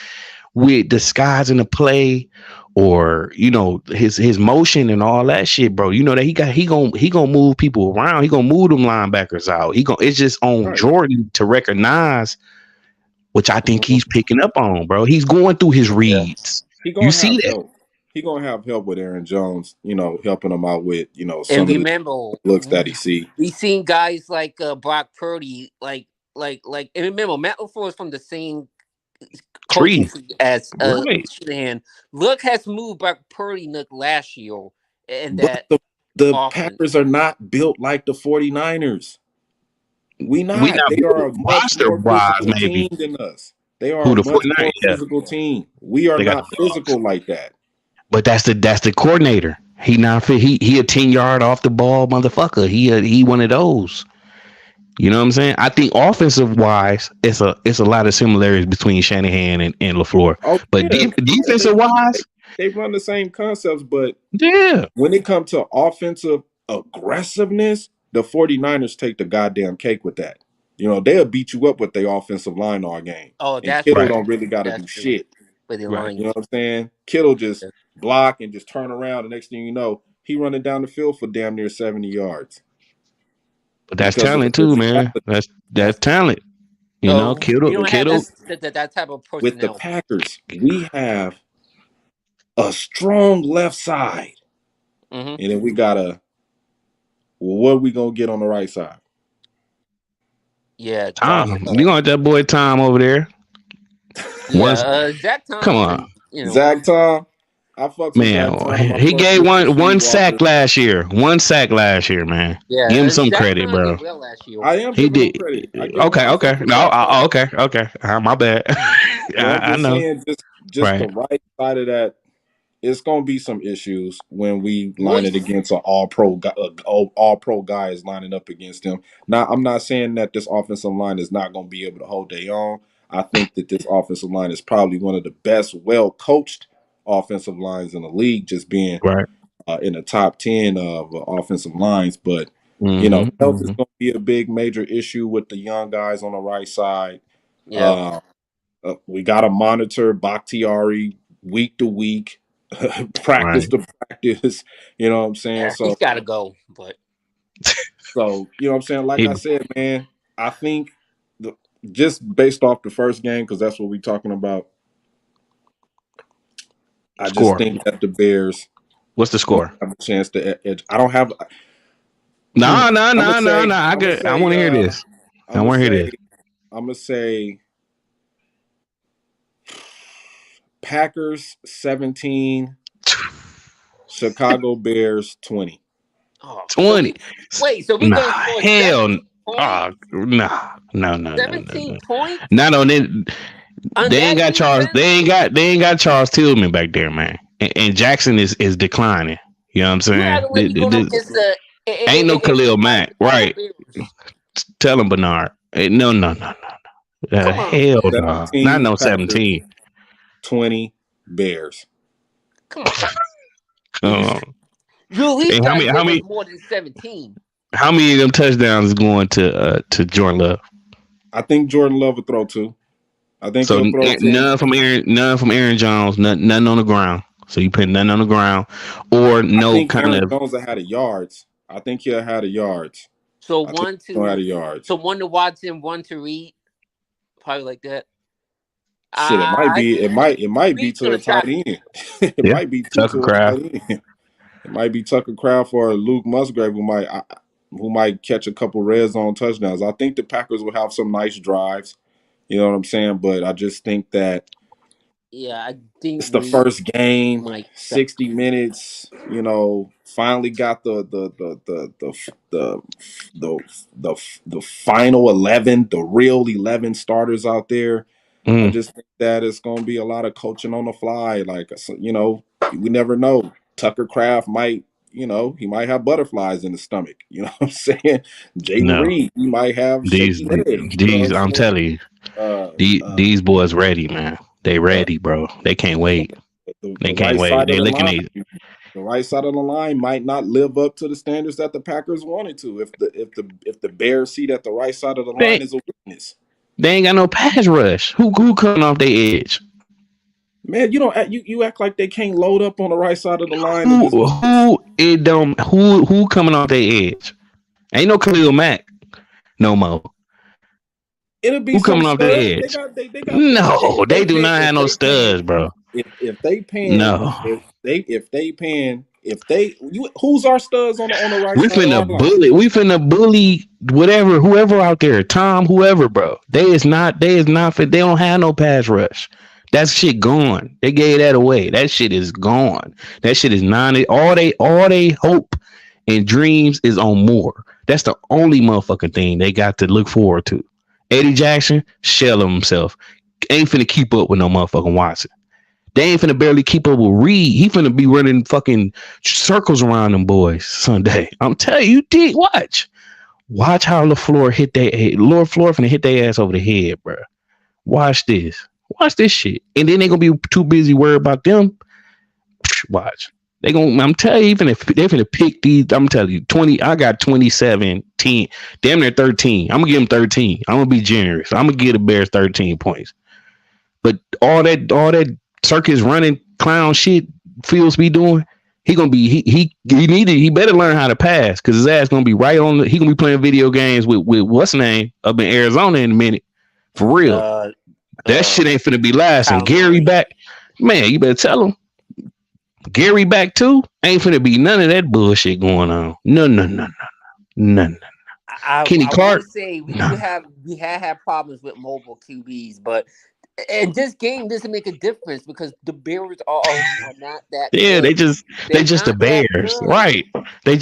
with disguising the play, or his motion and all that shit, bro. You know that he gonna move people around. He gonna move them linebackers out. It's just on Jordan to recognize, which I think he's picking up on, bro. He's going through his reads. he You gonna see have that? help. He gonna have help with Aaron Jones. Helping him out with And some of the remember, looks that he see. we seen guys like Brock Purdy, and remember, Matt LaFleur is from the same coaching Tree. tree as Right. Shanahan. Look has moved Brock Purdy last year, and But that the offense. Packers are not built like the 49ers. We We not. not They are a much roster more wise, physical maybe. team than us. They are Who a the much 49? more Yeah. physical team. We are They got not the dogs. physical like that. But that's the coordinator. He not fit. He a 10 yard off the ball motherfucker. He one of those. You know what I'm saying? I think offensive wise, it's a lot of similarities between Shanahan and LaFleur. Oh But yeah, yeah. defensive wise, They run the same concepts, but yeah. when it comes to offensive aggressiveness, the 49ers take the goddamn cake with that. They'll beat you up with their offensive line all game. Oh, And that's Kittle Right. true. don't really got to That's do true. shit. But the Right. line, You know what I'm saying? Kittle just block and just turn around. The next thing you know, he running down the field for damn near 70 yards. But that's Because of the talent too, man. physicality. That's talent. so Kittle, we don't have Kittle. that type of With the personnel. Packers, we have a strong left side. Mm-hmm. And then we got what are we going to get on the right side? Yeah, Tom, you got that boy Tom over there. Zach Tom. Come on, Zach Tom. I fucks with Zach man. Tom. I He fucks gave with one Steve sack Walker. last year. One sack last year, man. Give him some Zach credit, Tom bro. did well last year. I am He giving him did. credit. Okay, I okay. fuck with No, Zach Tom. okay. My bad. But I'm I just know. saying, just the Right. right side of that. It's gonna be some issues when we line it Voice. against an all pro guy is lining up against him. Now, I'm not saying that this offensive line is not gonna be able to hold their own. I think that this offensive line is probably one of the best, well coached offensive lines in the league, just being Right. in the top 10 of offensive lines. But health is going to be a big major issue with the young guys on the right side. Yeah. We got to monitor Bakhtiari week to week, practice Right. to practice. You know what I'm saying? Yeah, he's got to go. But You know what I'm saying? Like He, I said, man, I think just based off the first game, because that's what we're talking about. I just score. think that the Bears What's the score? have a chance to edge. I don't have. No. I'm gonna I want to hear this. I want to hear this. I'm gonna say Packers 17, Chicago Bears 20. 20. So we Nah, going for hell. 17 No. 17 points? Not on it. They ain't got Charles. They ain't got Charles Tillman back there, man. And Jackson is declining. You know what I'm saying? Ain't no Khalil Mack, right? Tell him, Bernard. No. Hell no. Not no 17. 20 Bears. Come on. Come on. You at least How many more than 17. How many of them touchdowns is going to Jordan Love? I think Jordan Love will throw 2. I think so. He'll throw 2. None from Aaron Jones. Nothing on the ground. So you put nothing on the ground, or no I think kind Aaron of. Jones will have the yards. I think he'll have the yards. So one to yards. So 1 to Watson, 1 to Reed, probably like that. Shit, it might be to the tight end. It might be Tucker Craft. It might be Tucker Craft or Luke Musgrave who might catch a couple red zone touchdowns. I think the Packers will have some nice drives. You know what I'm saying? But I just think that I think it's the first game, 60 minutes. Finally got the final 11, the real 11 starters out there. I just think that it's going to be a lot of coaching on the fly. Like, we never know. Tucker Craft might, he might have butterflies in the stomach. You know what I'm saying? Jaden Reed, he might have shaky legs. I'm telling you, these boys ready, man. They ready, bro. They can't wait. They can't wait. They looking at the right side of the line might not live up to the standards that the Packers wanted to. If the Bears see that the right side of the line is a weakness. They ain't got no pass rush. Who coming off their edge? Man, you act like they can't load up on the right side of the line. Who coming off their edge? Ain't no Khalil Mack no more. It'll be who coming off their edge. They got no, they do not have no studs, bro. if they paying No. who's our studs on the right We side of our finna line? bully. We finna bully whoever out there. Tom, whoever, bro. They is not fit. They don't have no pass rush. That shit gone. They gave that away. That shit is gone. That shit is all they hope and dreams is on more. That's the only motherfucking thing they got to look forward to. Eddie Jackson, shell of himself. Ain't finna keep up with no motherfucking Watson. They ain't finna barely keep up with Reed. He finna be running fucking circles around them boys Sunday. I'm telling you, D, watch how LaFleur Lord Floor finna hit their ass over the head, bro. Watch this shit, and then they gonna be too busy worried about them. Watch, they gonna. I'm telling you, even if they finna pick these, I'm telling you, 20. I got 27, 10, damn near 13. I'm gonna give them 13. I'm gonna be generous. I'm gonna give the Bears 13 points. But all that circus running clown shit Fields be doing, he gonna be he better learn how to pass because his ass gonna be right on. He gonna be playing video games with what's his name up in Arizona in a minute. For real, that shit ain't finna be lasting. Gary back, man. You better tell him. Gary back too. Ain't finna be none of that bullshit going on. No. Kenny I Clark. will say we had problems with mobile QBs, but and this game doesn't make a difference because the Bears are not that. Yeah, good. they just the Bears, right? They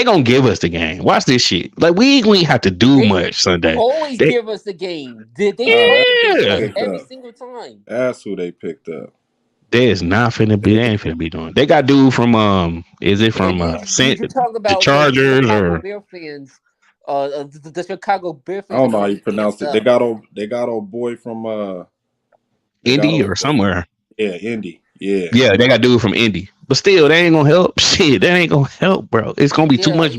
gonna give us the game. Watch this shit. Like we ain't have to do much Sunday. Always give us the game. They Yeah. every single time. That's who they picked up. There's not finna be. They ain't finna be doing. They got dude from. Is it from you talk about the Chargers or Bear fans? The Chicago Bear fans. I don't know how you pronounce it. They got old boy from Indy or somewhere. Yeah, Indy. Yeah. Yeah, they got dude from Indy. But still, they ain't gonna help. Shit, that ain't gonna help, bro. It's gonna be too much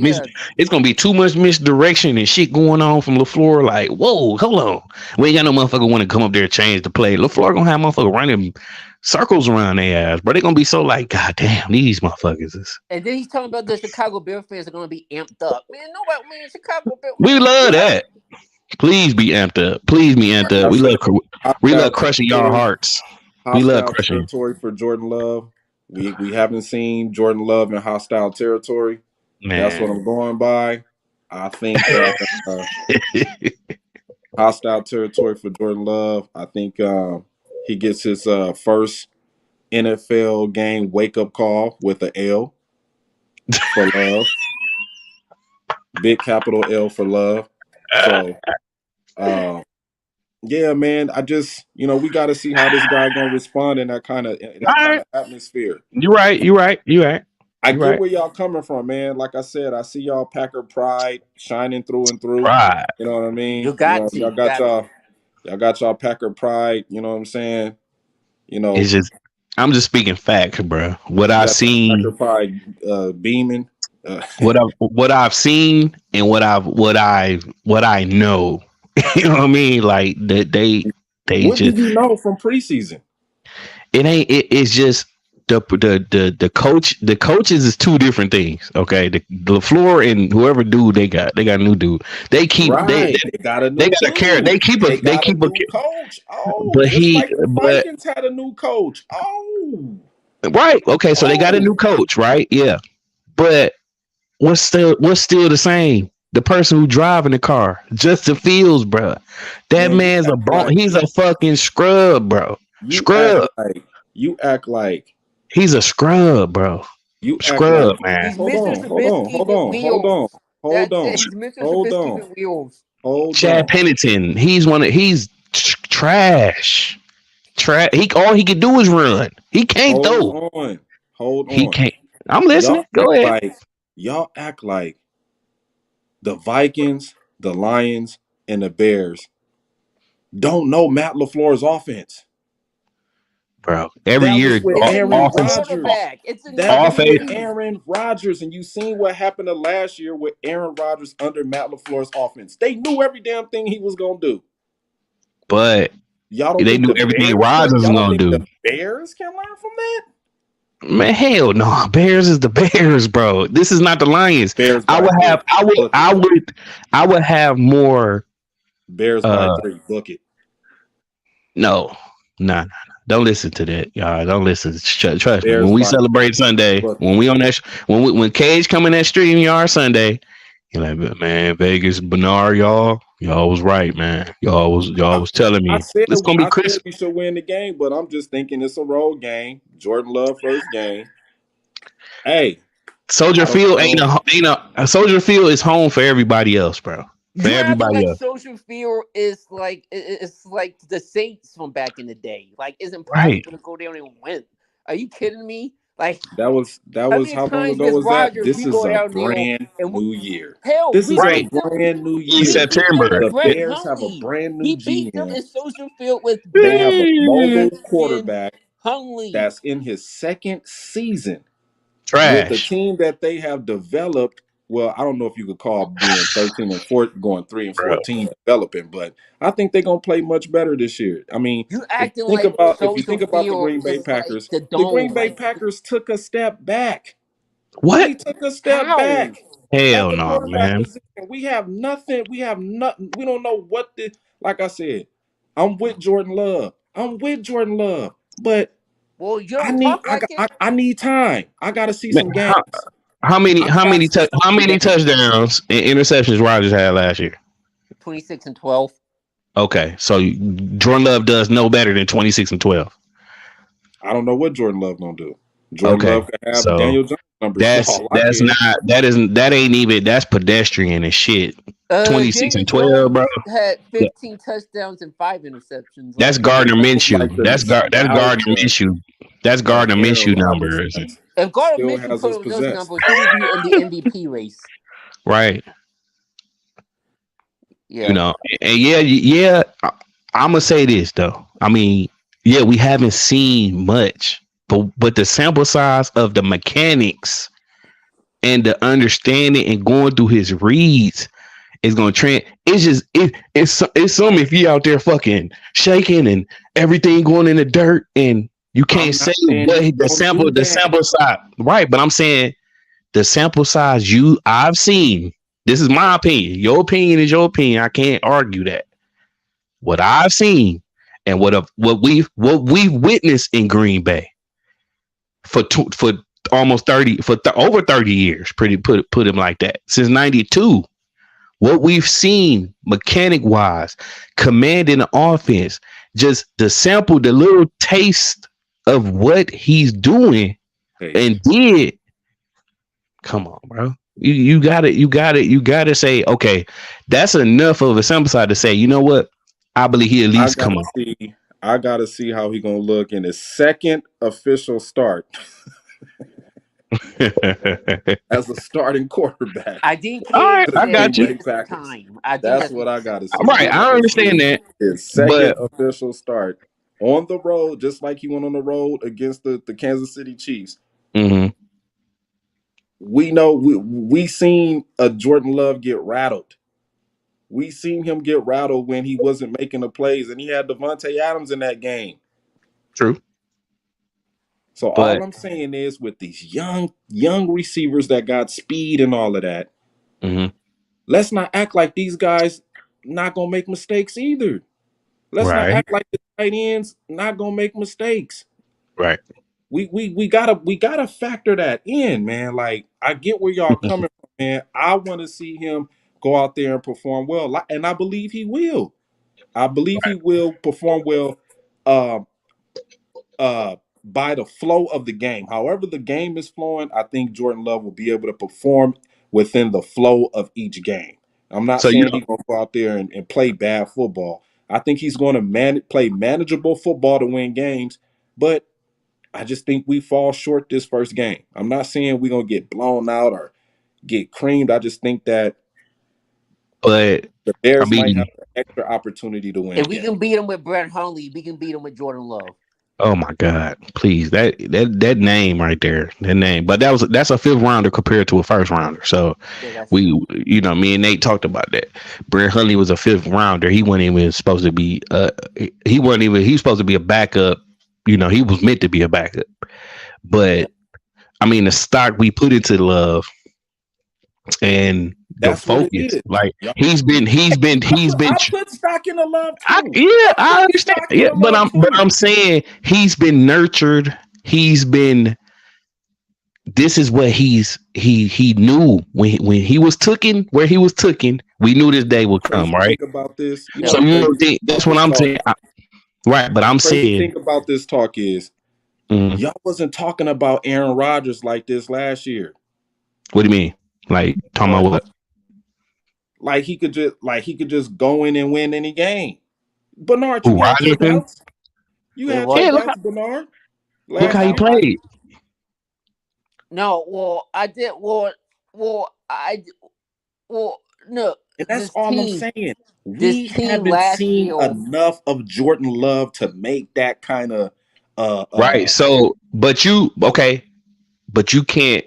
it's gonna be too much misdirection and shit going on from LaFleur. Like, whoa, hold on. We ain't got no motherfucker want to come up there and change the play. LaFleur gonna have motherfucker running circles around their ass, bro. They gonna be so like, God damn, these motherfuckers is. And then he's talking about the Chicago Bear fans are gonna be amped up. Man, Chicago Bear. We love that. Please be amped up. Please be amped up. We love crushing y'all hearts. We love crushing territory for Jordan Love. We haven't seen Jordan Love in hostile territory. Man. That's what I'm going by. I think that hostile territory for Jordan Love. I think he gets his first NFL game wake-up call with an L for Love. Big capital L for Love. So, yeah, man, I just, we got to see how this guy going to respond in that kind of atmosphere. You're right. I get where y'all coming from, man. Like I said, I see y'all Packer pride shining through and through. Pride. You know what I mean? You got y'all got y'all Packer pride. You know what I'm saying? It's just, I'm just speaking facts, bro. What I've seen, Packer pride beaming. What I've seen and what I know. You know what I mean? Like that they what just. What do you know from preseason? It's just the coach. The coaches is two different things. Okay, the LaFleur and whoever dude they got a new dude. They keep they got a new coach. They keep a coach. Oh, but the Vikings had a new coach. Oh, right. Okay, so they got a new coach, right? Yeah, but what's still the same? The person who driving the car, Justin Fields, bro. That man's he's a fucking scrub, bro. You act like he's a scrub, bro. You scrub, man. Hold on. Chad Pennington, he's trash. All he can do is run. He can't throw. Hold on. He can't. I'm listening. Go ahead. Y'all act like the Vikings, the Lions, and the Bears don't know Matt LaFleur's offense. Bro, every year, Aaron Rodgers, and you seen what happened last year with Aaron Rodgers under Matt LaFleur's offense. They knew every damn thing he was gonna do, but they knew everything Rodgers was gonna do. The Bears can learn from that. Man, hell no! Bears is the Bears, bro. This is not the Lions. I would have more. Bears by 3. Book it. No. Don't listen to that, y'all. Don't listen. Trust me. When Bears we by, celebrate Sunday, but when we on that, when Cage come in that stream yard Sunday, you're like, man, Vegas, Bernard, y'all was right, man. Y'all I, was telling I me said it's gonna be I said crisp. we should win the game, but I'm just thinking it's a road game. Jordan Love first game. Hey, Soldier I Field don't. ain't a Soldier Field is home for everybody else, bro. For You acting everybody like else, social fear is like it's like the Saints from back in the day. Like it's right? impossible to go down and win. Are you kidding me? Like how That was many how long times ago does was that? Rodgers This we is go a down there brand and new year. hell This we is a Right. beat them. brand new In We year. beat them September. with The Brett Bears have a Hundley. brand new We beat them GM. in Social Field with They Brett have a mobile freaking quarterback Hundley. that's in his second season with a Trash. team that they have developed. Well, I don't know if you could call being 13 and 4 going 3 and Bro. 14 developing, but I think they're gonna play much better this year. I mean, You acting like if you Social think about Field is like the The Green dome. Bay Like Packers took a step back. What? We took a step how? back at Hell the no, quarterback man. position. We have nothing. We have nothing. We don't know what the. Like I said, I'm with Jordan Love. I'm with Jordan Love, but Well, you don't talk like it. I need time. I got to see Man, some games. how many I got to see how some many games. touchdowns and interceptions Rodgers had last year? 26-12. Okay, so Jordan Love does no better than 26-12. I don't know what Jordan Love gonna do. Jordan Okay, Love could have so Daniel Jones numbers. All I that's care. not that ain't even that's pedestrian and shit. 26 Daniel and 12, bro. Jones had 15 touchdowns and 5 interceptions That's last year. Gardner That was Minshew. like the That's Gardner nostalgia Minshew. That's of Gardner Aaron Minshew Rodgers numbers, that If Gardner still Minshew has put us up those possessed. numbers, he would be in the MVP race. right? You Yeah. know, and yeah. I'm gonna say this though. I mean, yeah, we haven't seen much, but the sample size of the mechanics and the understanding and going through his reads is gonna trend. It's just it's some if you out there fucking shaking and everything going in the dirt and you can't I'm say not saying what he the don't do that. sample size right, but I'm saying the sample size I've seen. This is my opinion. Your opinion is your opinion. I can't argue that. What I've seen and what we've witnessed in Green Bay for almost 30 over 30 years, pretty put him like that, since 92. What we've seen mechanic wise, commanding the offense, just the little taste of what he's doing and Page. did. Come on, bro. You gotta say, okay, that's enough of a sample size to say, you know what? I believe he at I least come gotta on. see. I gotta see how he gonna look in his second official start as a starting quarterback I think All right, Cage for the I said Green got you. Bay give it some Packers. time. I think That's that's what what he I said. gotta see. Right, I I gotta understand see that, his second but official start on the road, just like he went on the road against the Kansas City Chiefs. mhm, We know we seen a Jordan Love get rattled. We seen him get rattled when he wasn't making the plays, and he had Devontae Adams in that game. true. So all But I'm saying is, with these young receivers that got speed and all of that, mhm, let's not act like these guys not gonna make mistakes either. Let's not right, act like the tight ends not gonna make mistakes. right. We gotta factor that in, man. Like, I get where y'all coming from, man. I want to see him go out there and perform well, and I believe he will. I believe he will perform well. Uh, by the flow of the game. However, the game is flowing, I think Jordan Love will be able to perform within the flow of each game. I'm not So you saying he's going to go out there and play bad football. I think he's going to play manageable football to win games, but I just think we fall short this first game. I'm not saying we're going to get blown out or get creamed. I just think that but the I Bears might have mean, an extra opportunity to win If a we game. can beat him with Brett Hundley, we can beat him with Jordan Love. oh my God, please that name right there, that name. But that's a fifth rounder compared to a first rounder. So Yeah, that's we, me and Nate talked about that. Brett Hundley was a fifth rounder. He wasn't even supposed to be. He wasn't even. He was supposed to be a backup. He was meant to be a backup. yeah. But I mean, the stock we put into Love, and the That's what it focus. is. Like Yup. he's been. I put stock in the love too. I Put understand. stock in Yeah, the love but too. I'm saying he's been nurtured. He's been. This is what he knew when he was tooken where he was tooken. We knew this day would come, Crazy right? thing about this, you know, So the you crazy don't thing think about that's what this I'm talk. saying, right? But I'm Crazy saying, thing about this talk is mm, y'all wasn't talking about Aaron Rodgers like this last year. what do you mean? Like talking about Uh, what? like he could just go in and win any game. Bernard, Who you had your Rodgers? doubts. You Wait, had your what? Yeah, doubts, Bernard, look last how he year. played. No, well, I did. Well, well, no. And that's all I'm saying. This We team haven't last seen year. enough of Jordan Love to make that kind of Right. So, but you okay? But you can't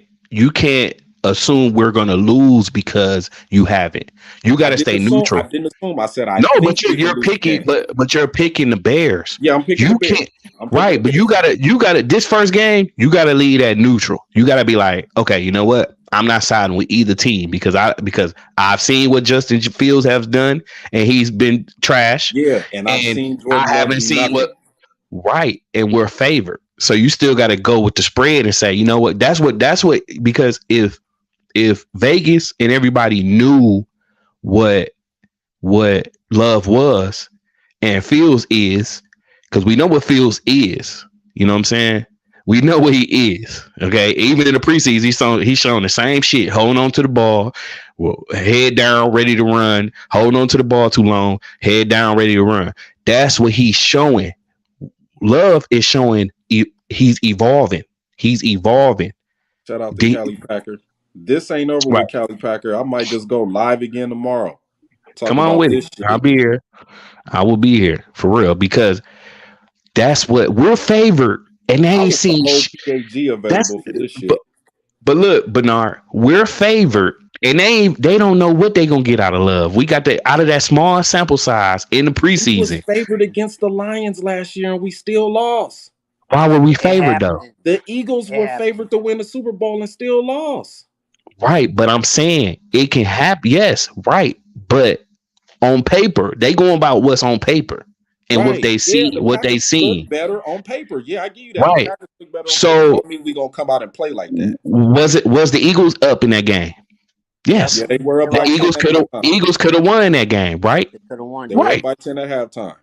assume we're gonna lose because you haven't. You got to stay I neutral. didn't assume. I said I No, think but we can you're lose the picking, game. but you're picking the Bears. Yeah, I'm picking You the Bears. can't. I'm picking Right, the but Bears. you gotta this first game, you gotta lead at neutral. You gotta be like, okay, you know what? I'm not siding with either team because I've seen what Justin Fields has done and he's been trash. Yeah, and I've And seen I Jordan Love haven't do seen nothing. what right, and we're favored. So you still gotta go with the spread and say, you know what, that's what because if Vegas and everybody knew what Love was and Fields is, because we know what Fields is. You know what I'm saying? We know what he is. Okay. Even in the preseason, he's shown the same shit, holding on to the ball, head down, ready to run, holding on to the ball too long, head down, ready to run. That's what he's showing. Love is showing he's evolving. He's evolving. Shout out to Cali Packer. This ain't over Right. with Cali Packer. I might just go live again tomorrow. Talk Come on about with this it. shit. I'll be here. I will be here for real because that's what we're favored, and they I ain't was the seen. whole PAG That's available for this shit. but look, Bernard, we're favored, and they don't know what they gonna get out of Love. We got out of that small sample size in the We was preseason. favored against the Lions last year, and we still lost. Why were we It favored though? happened. The Eagles It were happened. favored to win the Super Bowl and still lost. Right, but I'm saying it can happen. Yes, right, but on paper, they going about what's on paper and what Right. they Yeah, see, the what they Packers look seen. better on paper. Yeah, I give you that. Right. The Packers look better on paper. So Don't mean we gonna come out and play like that. was the Eagles up in that game? Yes. Yeah, they were up The by 10 Eagles at could have won that game, right? They could have won. They were Right. up by 10 at halftime.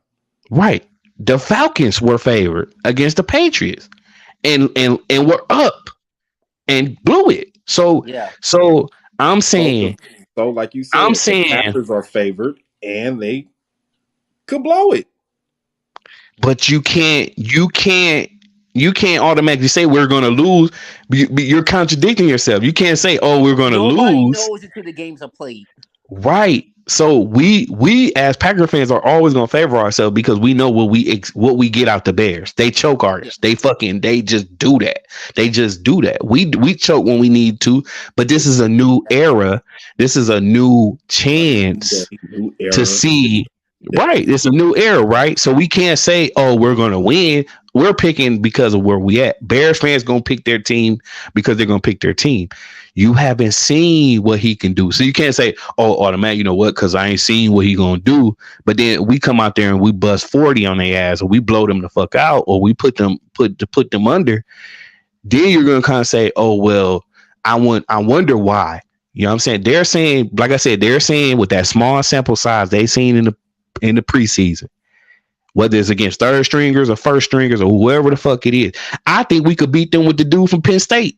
Right. The Falcons were favored against the Patriots and were up and blew it. So Yeah. so I'm saying So like you said, I'm the saying Packers are favored and they could blow it. but you can't automatically say we're going to lose. You're contradicting yourself. You can't say, "Oh, we're going to Nobody lose." knows until the games are played. Right. So we as Packer fans are always going to favor ourselves because we know what we get out the Bears. They choke artists. They just do that. They just do that. We choke when we need to, but this is a new era. This is a new chance New era. to see. Right. It's a new era, right? So we can't say, "Oh, we're going to win." We're picking because of where we at. Bears fans going to pick their team because they're going to pick their team. You haven't seen what he can do. So you can't say, "Oh, automatic, you know what? Because I ain't seen what he going to do." But then we come out there and we bust 40 on their ass, or we blow them the fuck out, or we put them under. Then you're going to kind of say, "Oh, well, I wonder why." You know what I'm saying? They're saying, like I said, they're saying with that small sample size they seen in the preseason, whether it's against third stringers or first stringers or whoever the fuck it is. I think we could beat them with the dude from Penn State.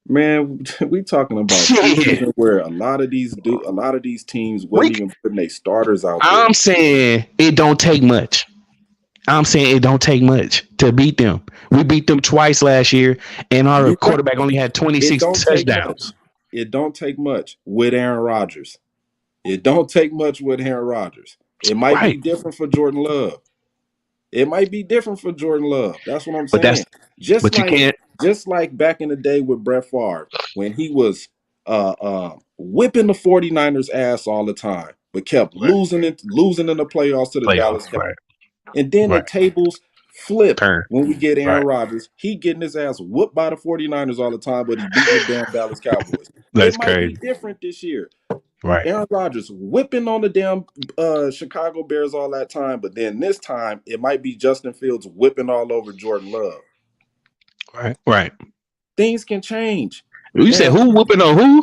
Man, we talking about season where a lot of these teams wasn't even putting their starters out there. I'm saying it don't take much. To beat them. We beat them twice last year, and our quarterback only had 26 touchdowns. It don't take much with Aaron Rodgers. It don't take much with Aaron Rodgers. It might be different for Jordan Love. That's what I'm saying. Just like back in the day with Brett Favre, when he was whipping the 49ers ass all the time, but kept losing in the playoffs to the Dallas Cowboys. And then the tables Flip turn. when we get Aaron Right. Rodgers. He getting his ass whooped by the 49ers all the time, but he beating the damn Dallas Cowboys. It That's might be crazy. different this year. Right. Aaron Rodgers whipping on the damn Chicago Bears all that time, but then this time it might be Justin Fields whipping all over Jordan Love. Right. Right. Things can change. You said And who whooping on who?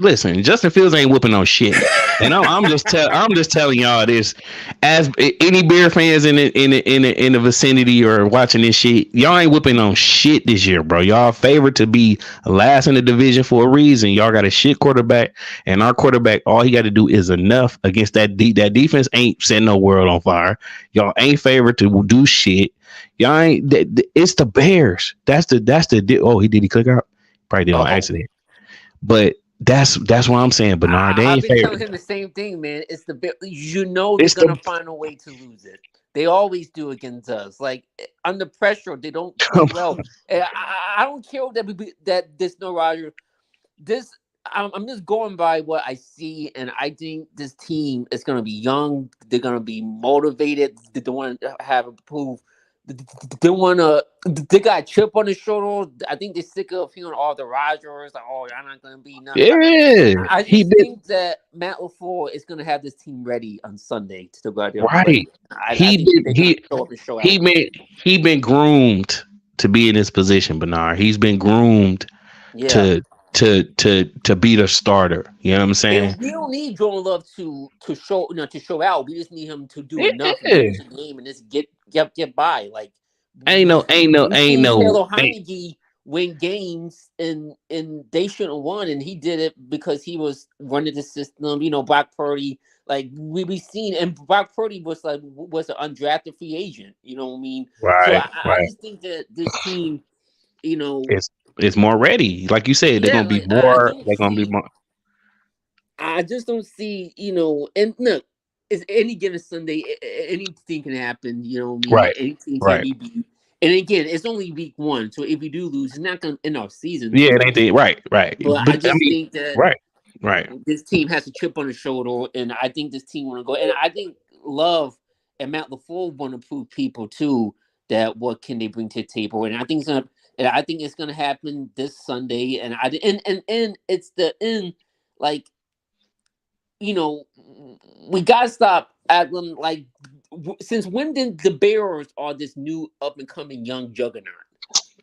Listen, Justin Fields ain't whooping on shit, and I'm just telling y'all this. As any Bear fans in the vicinity or watching this shit, y'all ain't whooping on shit this year, bro. Y'all favored to be last in the division for a reason. Y'all got a shit quarterback, and our quarterback, all he got to do is enough against that that defense ain't setting no world on fire. Y'all ain't favored to do shit. Y'all ain't. It's the Bears. That's the. Oh, he click out. Probably did on accident, but that's what I'm saying. Bernard, they I've ain't been telling favorite. him the same thing, man. It's the they're It's gonna the find a way to lose it. They always do against us. Like under pressure, they don't play well. And I don't care that this no Roger. This I'm just going by what I see, and I think this team is gonna be young. They're gonna be motivated. They want to have improved. They want to. They got a chip on the shoulder. I think they're sick of hearing all the Rogers. Like, oh, you're not gonna be nothing. yeah. I He just been think that Matt LaFleur is gonna have this team ready on Sunday to go out there and play. right. I He think been they're gonna show up and show out. he been groomed to be in this position. Bernard, he's been groomed Yeah. to be the starter. You know what I'm saying? And we don't need Jordan Love to show out. We just need him to do enough and Yeah. finish the game and just get by. Like Ain't no we seen Taylor ain't, Heineke win games and they shouldn't have won, and he did it because he was running the system. Brock Purdy, like we seen, and Brock Purdy was an undrafted free agent. You know what I mean? So right. I just think that this team, It's more ready. Like you said, they're yeah, gonna be like I more. don't They're gonna be see. more. I just don't see, and look, it's any given Sunday, anything can happen. You know what I mean? Right. Anything can Right. be beat. And again, it's only week one, so if we do lose, it's not going to end our season. Yeah, it ain't the right. Right. But I But I just mean, think that right. Right. this team has a chip on the shoulder, and I think this team want to go. And I think Love and Matt LaFleur want to prove people too that what can they bring to the table, and I think it's gonna happen this Sunday. And it's the end, like we gotta stop acting like. Since when did the Bears are this new up and coming young juggernaut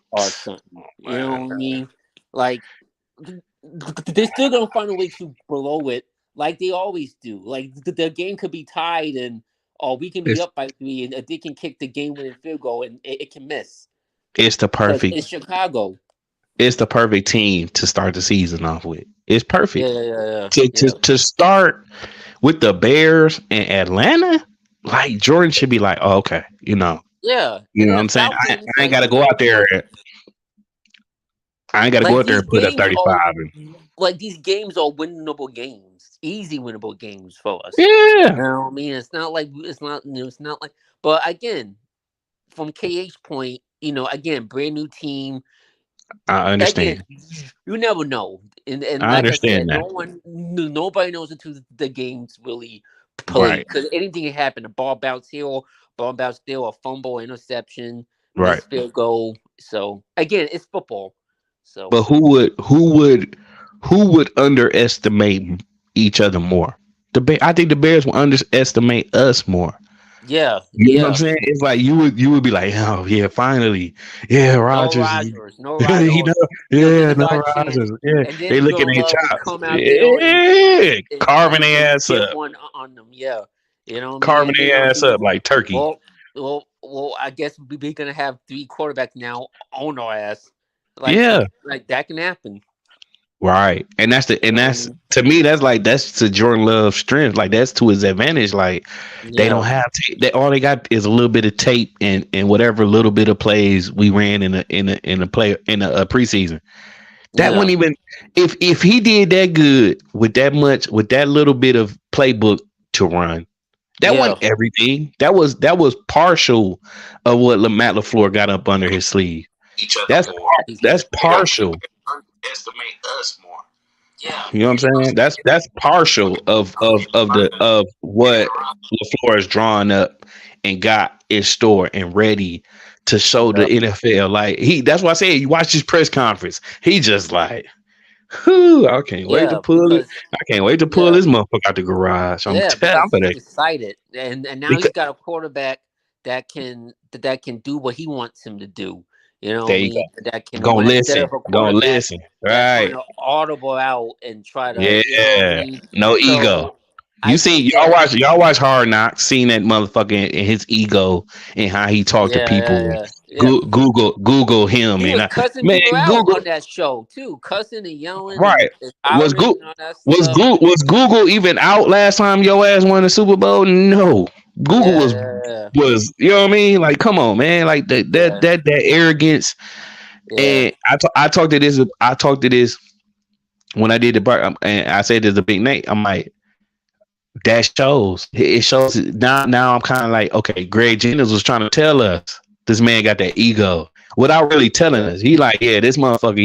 or something? You know what I mean? Like they're still gonna find a way to blow it, like they always do. Like the game could be tied, or we can be It's up by 3, and they can kick the game-winning field goal, and it can miss it's the because perfect it's Chicago. it's the perfect team to start the season off with. It's perfect to Yeah. start with the Bears and Atlanta. Like Jordan should be like, oh, okay, Yeah, you and know then what the I'm saying. I Falcons, ain't like got to go out there. I ain't got to go like out there these and put up games are 35. these games are winnable games, easy winnable games for us. Yeah, You know what I mean? It's not like. But again, from KH point, again, brand new team. I Again, understand. you never know, and I like I said, understand that. nobody knows until the game's really played Right, because anything can happen. A ball bounce here, ball bounce there, a fumble, interception, right. missed field goal. So again, it's football. So But who would underestimate each other more? I think the Bears will underestimate us more. yeah, You know what I'm yeah. saying? It's like you would be like, oh yeah, finally, yeah, No Rogers, Rodgers, no Rodgers. you know, This yeah, is no our chance. Rogers, yeah. And They then looking Jordan at Love will chops, come out there yeah, carving and their ass get up, one on them. Yeah, you know what I mean. carving And they're their gonna ass be up like turkey. well. I guess we're gonna have 3 quarterbacks now on our ass. Yeah, Like that can happen. right. And You know what I that's mean? to me, that's to Jordan Love's strength. Like that's to his advantage. Like they don't Yeah, have tape. All they got is a little bit of tape and whatever little bit of plays we ran in a preseason. That yeah, wouldn't even if he did that good with that little bit of playbook to run. That yeah. wasn't everything. That was partial of what Matt LaFleur got up under his sleeve. Each other That's more. that's partial. Underestimate us more. Yeah. You know what I'm saying? That's partial of what LaFleur is drawing up and got in store and ready to show the NFL. Like that's why I say you watch his press conference. He just like, whew, I can't wait to pull it. I can't wait to pull this motherfucker out the garage. I'm because telling he's you. excited, and now he's got a quarterback that can do what he wants him to do. You know what I mean? That can gonna win instead listen. of a Gonna quarterback listen. that's Right. trying to audible out and try to, Yeah. you know what I mean? No ego. So You I see, think that y'all watch Hard Knocks, seeing that motherfucker and his ego and how he talked to people. Google him He and was cussing man, people out Google on that show too, cussing and yelling right. and Was hollering and all that stuff. Was Google even out last time your ass won the Super Bowl? No. Google was you know what I mean? Like, come on, man. Like that arrogance. And I talked to this when I did the part, and I said there's a big name. I'm like, that shows. It shows now I'm kind of like, okay, Greg Jennings was trying to tell us this man got that ego without really telling us. He like, yeah, this motherfucker,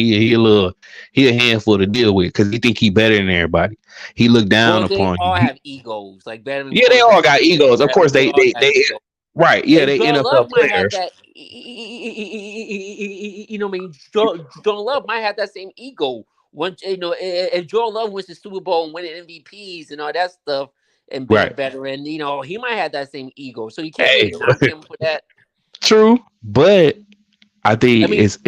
he a handful to deal with because he think he better than everybody. He looked down Well, they upon all you. have egos, like better than Yeah, they all got egos. Of course, they they all got egos. right. Yeah, And they Jordan NFL Love might have players. that, you know what I mean? Jordan Love might have that same ego. Once, you know, if Jordan Love wins the Super Bowl and winning MVPs and all that stuff and being a veteran, you know, he might have that same ego. So you can't really knock him for that. True, but I think it's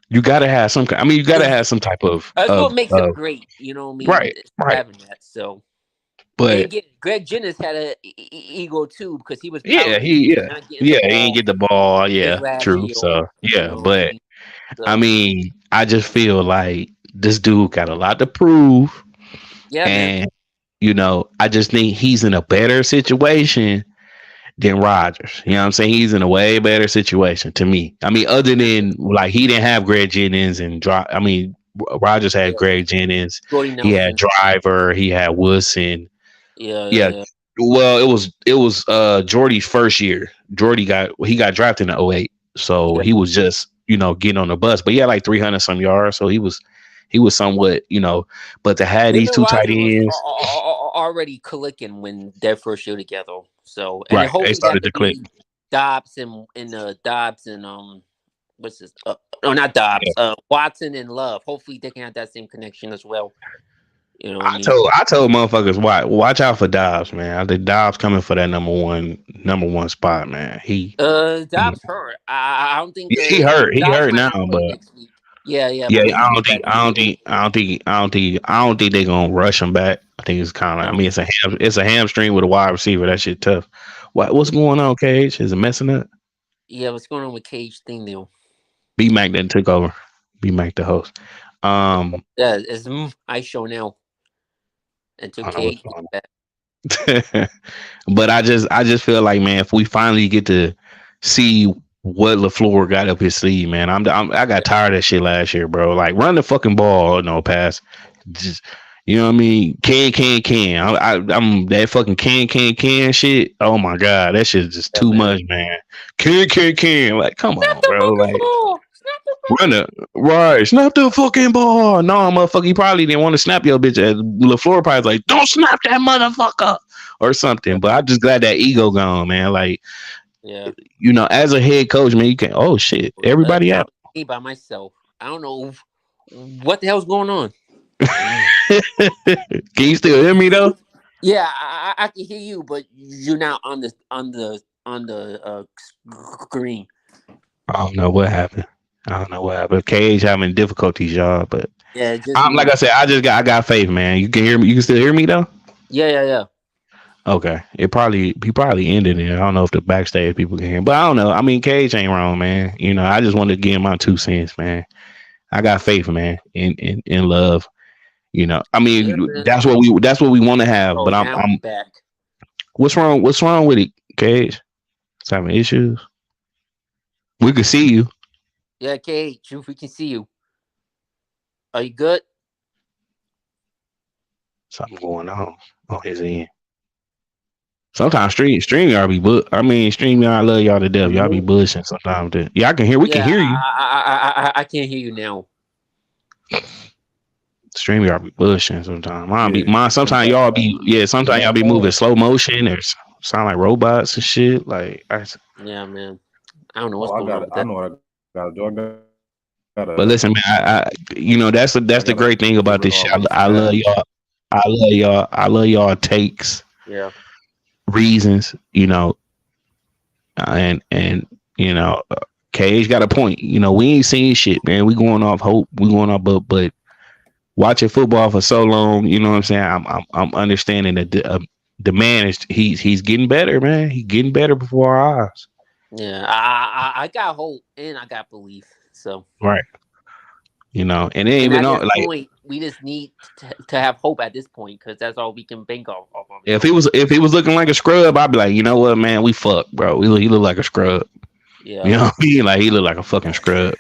you gotta have some. I mean, you gotta have some type of. That's what makes him great. You know what I mean? Right. Having that. So, but and again, Greg Jennings had an ego too because he was he didn't get the ball. Yeah, true. Year, so yeah, you know but I mean? So, I mean, I just feel like this dude got a lot to prove. Yeah, and you know, I just think he's in a better situation than Rodgers. You know what I'm saying? He's in a way better situation to me. I mean, other than like he didn't have Greg Jennings and Rodgers had Greg Jennings. He had Driver. He had Wilson. Yeah. Well, it was Jordy's first year. Jordy got drafted in 08. So he was just, you know, getting on the bus. But he had like 300 some yards. So he was somewhat, you know, but to have these two tight ends already clicking when their first year together. So and they started to click. Dobbs and what's this? No, not Dobbs. Watson and Love. Hopefully they can have that same connection as well. You know, I told motherfuckers watch out for Dobbs, man. I think Dobbs coming for that number one spot, man. Dobbs hurt. I don't think he hurt. He hurt now, but yeah. I don't think they're gonna rush him back. I think it's kind of. I mean, it's a hamstring with a wide receiver. That shit tough. What's going on, Cage? Is it messing up? Yeah, what's going on with Cage thing though? BMac then took over. BMac the host. Yeah, it's I show now. And took Cage back. But I just feel like, man, if we finally get to see what LaFleur got up his sleeve, man, I got tired of that shit last year, bro. Like, run the fucking ball, no pass. Just, you know what I mean? I'm that fucking can shit. Oh my god, that shit's just too much, man. Can. Like, come on, bro. Like, run it right. Snap the fucking ball. No, motherfucker. He probably didn't want to snap your bitch. LaFleur probably was like, don't snap that motherfucker or something. But I'm just glad that ego gone, man. Like, you know, as a head coach, man, you can. Oh shit, everybody out. Me by myself. I don't know what the hell's going on. Can you still hear me though? Yeah, I can hear you, but you're not on the screen. I don't know what happened. Cage having difficulties, y'all. But like I said, I got faith, man. You can hear me. You can still hear me though. Yeah. Okay, he probably ended it. I don't know if the backstage people can hear, but I don't know. I mean, Cage ain't wrong, man. You know, I just wanted to give him my 2 cents, man. I got faith, man, in love. You know, I mean, that's what we want to have. But I'm back. What's wrong with it, Cage? It's having issues. We can see you. Yeah, Cage, we can see you. Are you good? Something going on his end. Sometimes StreamYard be StreamYard love y'all to death. Y'all be bullshitting sometimes. Yeah, I can hear. We can hear you. I can't hear you now. StreamYard be bullshitting sometimes. Sometimes y'all be moving slow motion or sound like robots and shit. Like, Yeah, man. I don't know what's Oh, I going on got it. with I that. know what I gotta do. I gotta but listen, man, that's I the gotta great thing get about rid this of all shit. these I love tabs. y'all. I love y'all. I love y'all takes, Yeah. reasons, and KH got a point. We ain't seen shit, man. We going off hope. We going off, but watching football for so long, you know what I'm saying? I'm understanding that the man is he's getting better, man. He's getting better before our eyes. Yeah. I got hope and I got belief. So. Right. And then And even at on this like point, we just need to have hope at this point because that's all we can bank off of. if he was looking like a scrub, I'd be like, you know what, man, we fucked, bro. He look like a scrub. Yeah. You know what I mean? Like he look like a fucking scrub.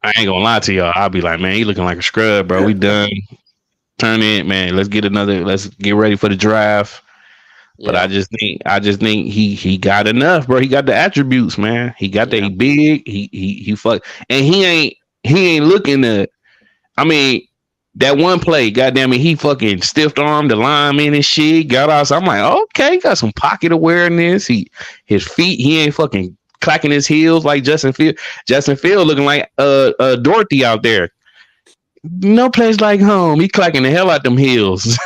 I ain't gonna lie to y'all. I'll be like, man, he looking like a scrub, bro. We done. Turn in, man. Let's get ready for the draft. But Yeah. I just think he got enough, bro. He got the attributes, man. He got the big. He fuck, and he ain't looking to. I mean, that one play, goddamn it, he fucking stiff armed the lineman and shit. Got out. So I'm like, okay, got some pocket awareness. His feet, he ain't fucking clacking his heels like Justin Field. Justin Field looking like Dorothy out there. No place like home. He clacking the hell out them heels.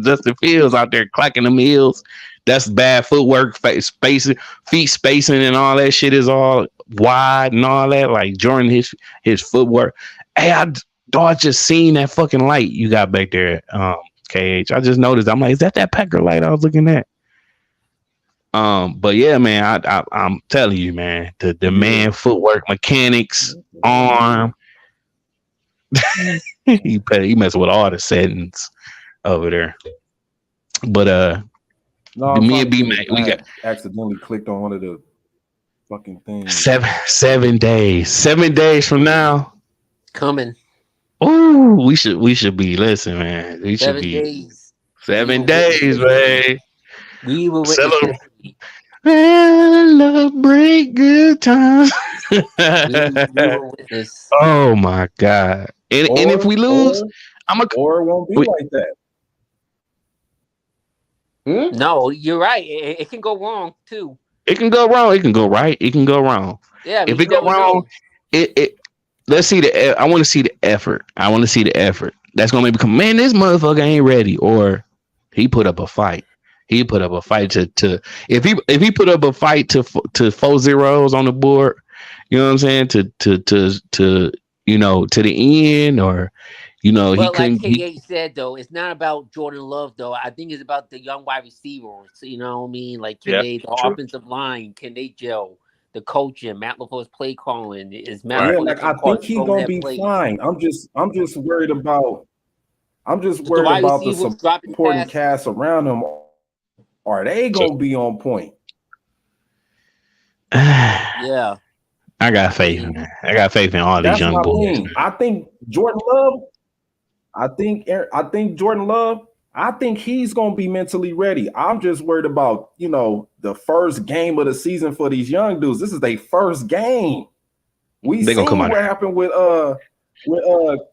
Justin Fields out there clacking them heels. That's bad footwork, spacing, feet spacing, and all that shit is all wide and all that. Like Jordan, his footwork. Hey, I just seen that fucking light you got back there, KH. I just noticed. I'm like, is that Packer light I was looking at? But yeah, man, I'm telling you, man, the man footwork, mechanics, arm. he messing with all the settings over there. But me and BMac, we got accidentally clicked on one of the fucking things. 7 days. 7 days from now. Coming. Ooh, we should be listen, man. We should 7 be days. 7 days, man. We will celebrate good times. we will witness. Oh my god! And if we lose, or it won't be like that. No, you're right. It can go wrong too. It can go wrong. It can go right. It can go wrong. Yeah, if it go wrong, it let's see I want to see the effort. I want to see the effort. That's gonna make me come. Man, this motherfucker ain't ready. Or he put up a fight. He put up a fight to if he put up a fight to 4 zeros on the board. You know what I'm saying? To the end, or he couldn't. Like KH said though, it's not about Jordan Love though. I think it's about the young wide receivers. You know what I mean? Like the offensive line, can they gel? The coaching, Matt LaFleur's play calling is Matt. I think he's gonna be fine. I'm just worried about. the supporting cast around him. Are they gonna be on point? Yeah. I got faith, man. I got faith in all these young boys. I think Jordan Love. I think Jordan Love. I think he's gonna be mentally ready. I'm just worried about the first game of the season for these young dudes. This is their first game. We seen what happened with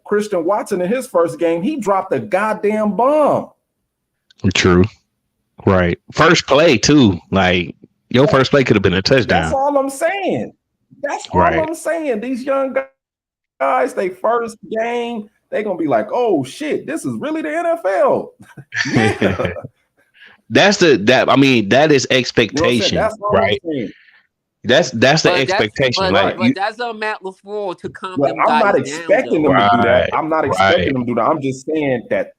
Christian Watson in his first game. He dropped a goddamn bomb. True. Right. First play too. Like your first play could have been a touchdown. That's all I'm saying. I'm saying. These young guys, they first game, they're gonna be like, oh shit, this is really the NFL. Yeah. that is expectation, right? That's the expectation. But that's on Matt LaFleur to calm them guys I'm not expecting them to do that. I'm not expecting them to do that. I'm just saying that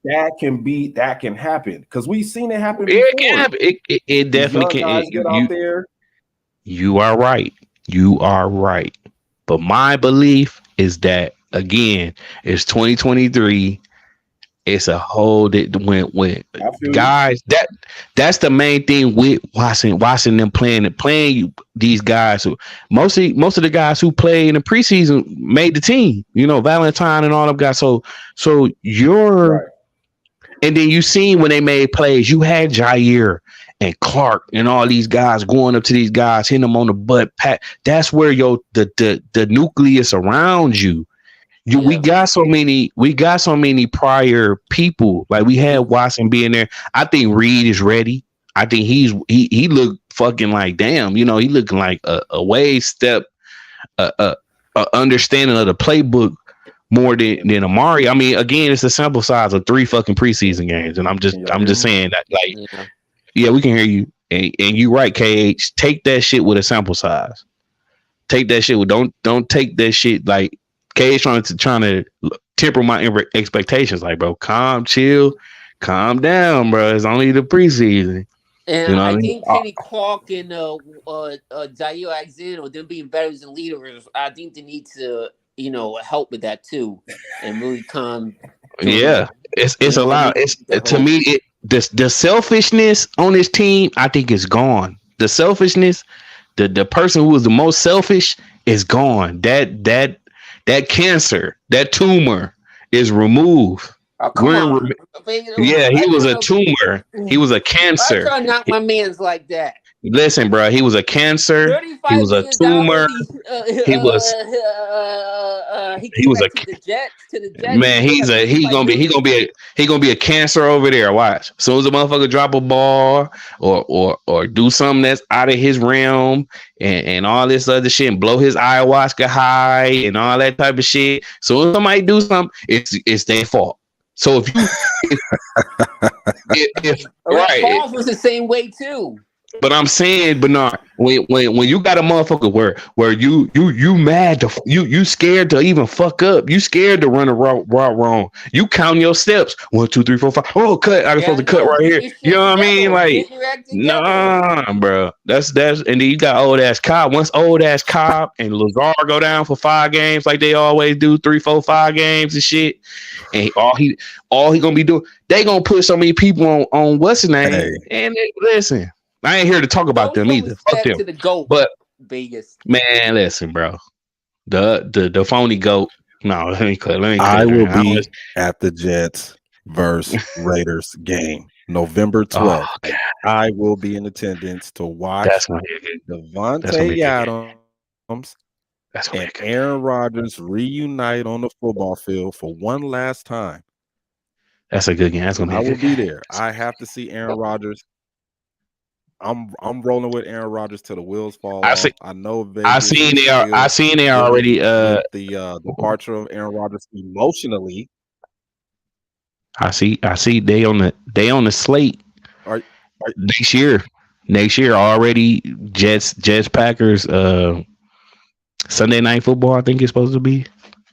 can happen because we've seen it happen before. It can happen. It definitely can. Get out there. You are right. You are right. But my belief is that again, it's 2023. It's a whole when guys that's the main thing with watching them playing these guys who most of the guys who play in the preseason made the team, Valentine and all them guys. So you're right. And then you seen when they made plays, you had Jair and Clark and all these guys going up to these guys, hitting them on the butt. That's where the nucleus around you. We Yeah. got so many prior people. Like we had Watson being there. I think Reed is ready. I think he looked fucking like damn. You know, he looking like a way step, a understanding of the playbook more than Amari. I mean, again, it's a sample size of 3 fucking preseason games, and I'm just saying that like yeah, we can hear you, and you right, KH. Take that shit with a sample size. Take that shit with don't take that shit like KH trying to temper my expectations. Like, bro, chill, calm down, bro. It's only the preseason. And You know what I I mean? think Kenny Clark and Jair Alexander, them being veterans and leaders, I think they need to, help with that too, and really calm. Yeah, it's a lot. It's to me, the selfishness on this team, I think is gone. The selfishness, the person who was the most selfish is gone. That cancer, that tumor is removed. Oh, come on. Yeah, he was a tumor. He was a cancer. I try to knock my man's like that. Listen, bro, he was a cancer. He was a tumor. He was a to the Jets. Man, he gonna be a cancer over there. Watch. As soon as a motherfucker drop a ball or do something that's out of his realm and all this other shit and blow his ayahuasca high and all that type of shit. So if somebody do something, it's their fault. So if you right, Paul was the same way too. But I'm saying, Bernard, when you got a motherfucker where you mad to you scared to even fuck up, you scared to run a route wrong. You count your steps 1, 2, 3, 4, 5. Oh, cut! I'm supposed to cut right here. You know what I mean? Like, nah, bro. That's and then you got old ass Cobb. Once old ass Cobb and Lazar go down for 5 games like they always do, 3, 4, 5 games and shit. And all he gonna be doing, they gonna put so many people on what's his name. Hey. And listen. I ain't here to talk about them either. Fuck them. But Vegas. Man, listen, bro. The phony goat. No, let me cut. I will be at the Jets versus Raiders game November 12th. Oh, I will be in attendance to watch Devontae Adams and Aaron Rodgers reunite on the football field for one last time. That's a good game. That's gonna be. I will be there. I have to see Aaron Rodgers. I'm rolling with Aaron Rodgers till the wheels fall off. I know Vegas. I seen they already the departure of Aaron Rodgers emotionally. I see they on the slate. Next year already Jets Packers Sunday Night Football, I think it's supposed to be.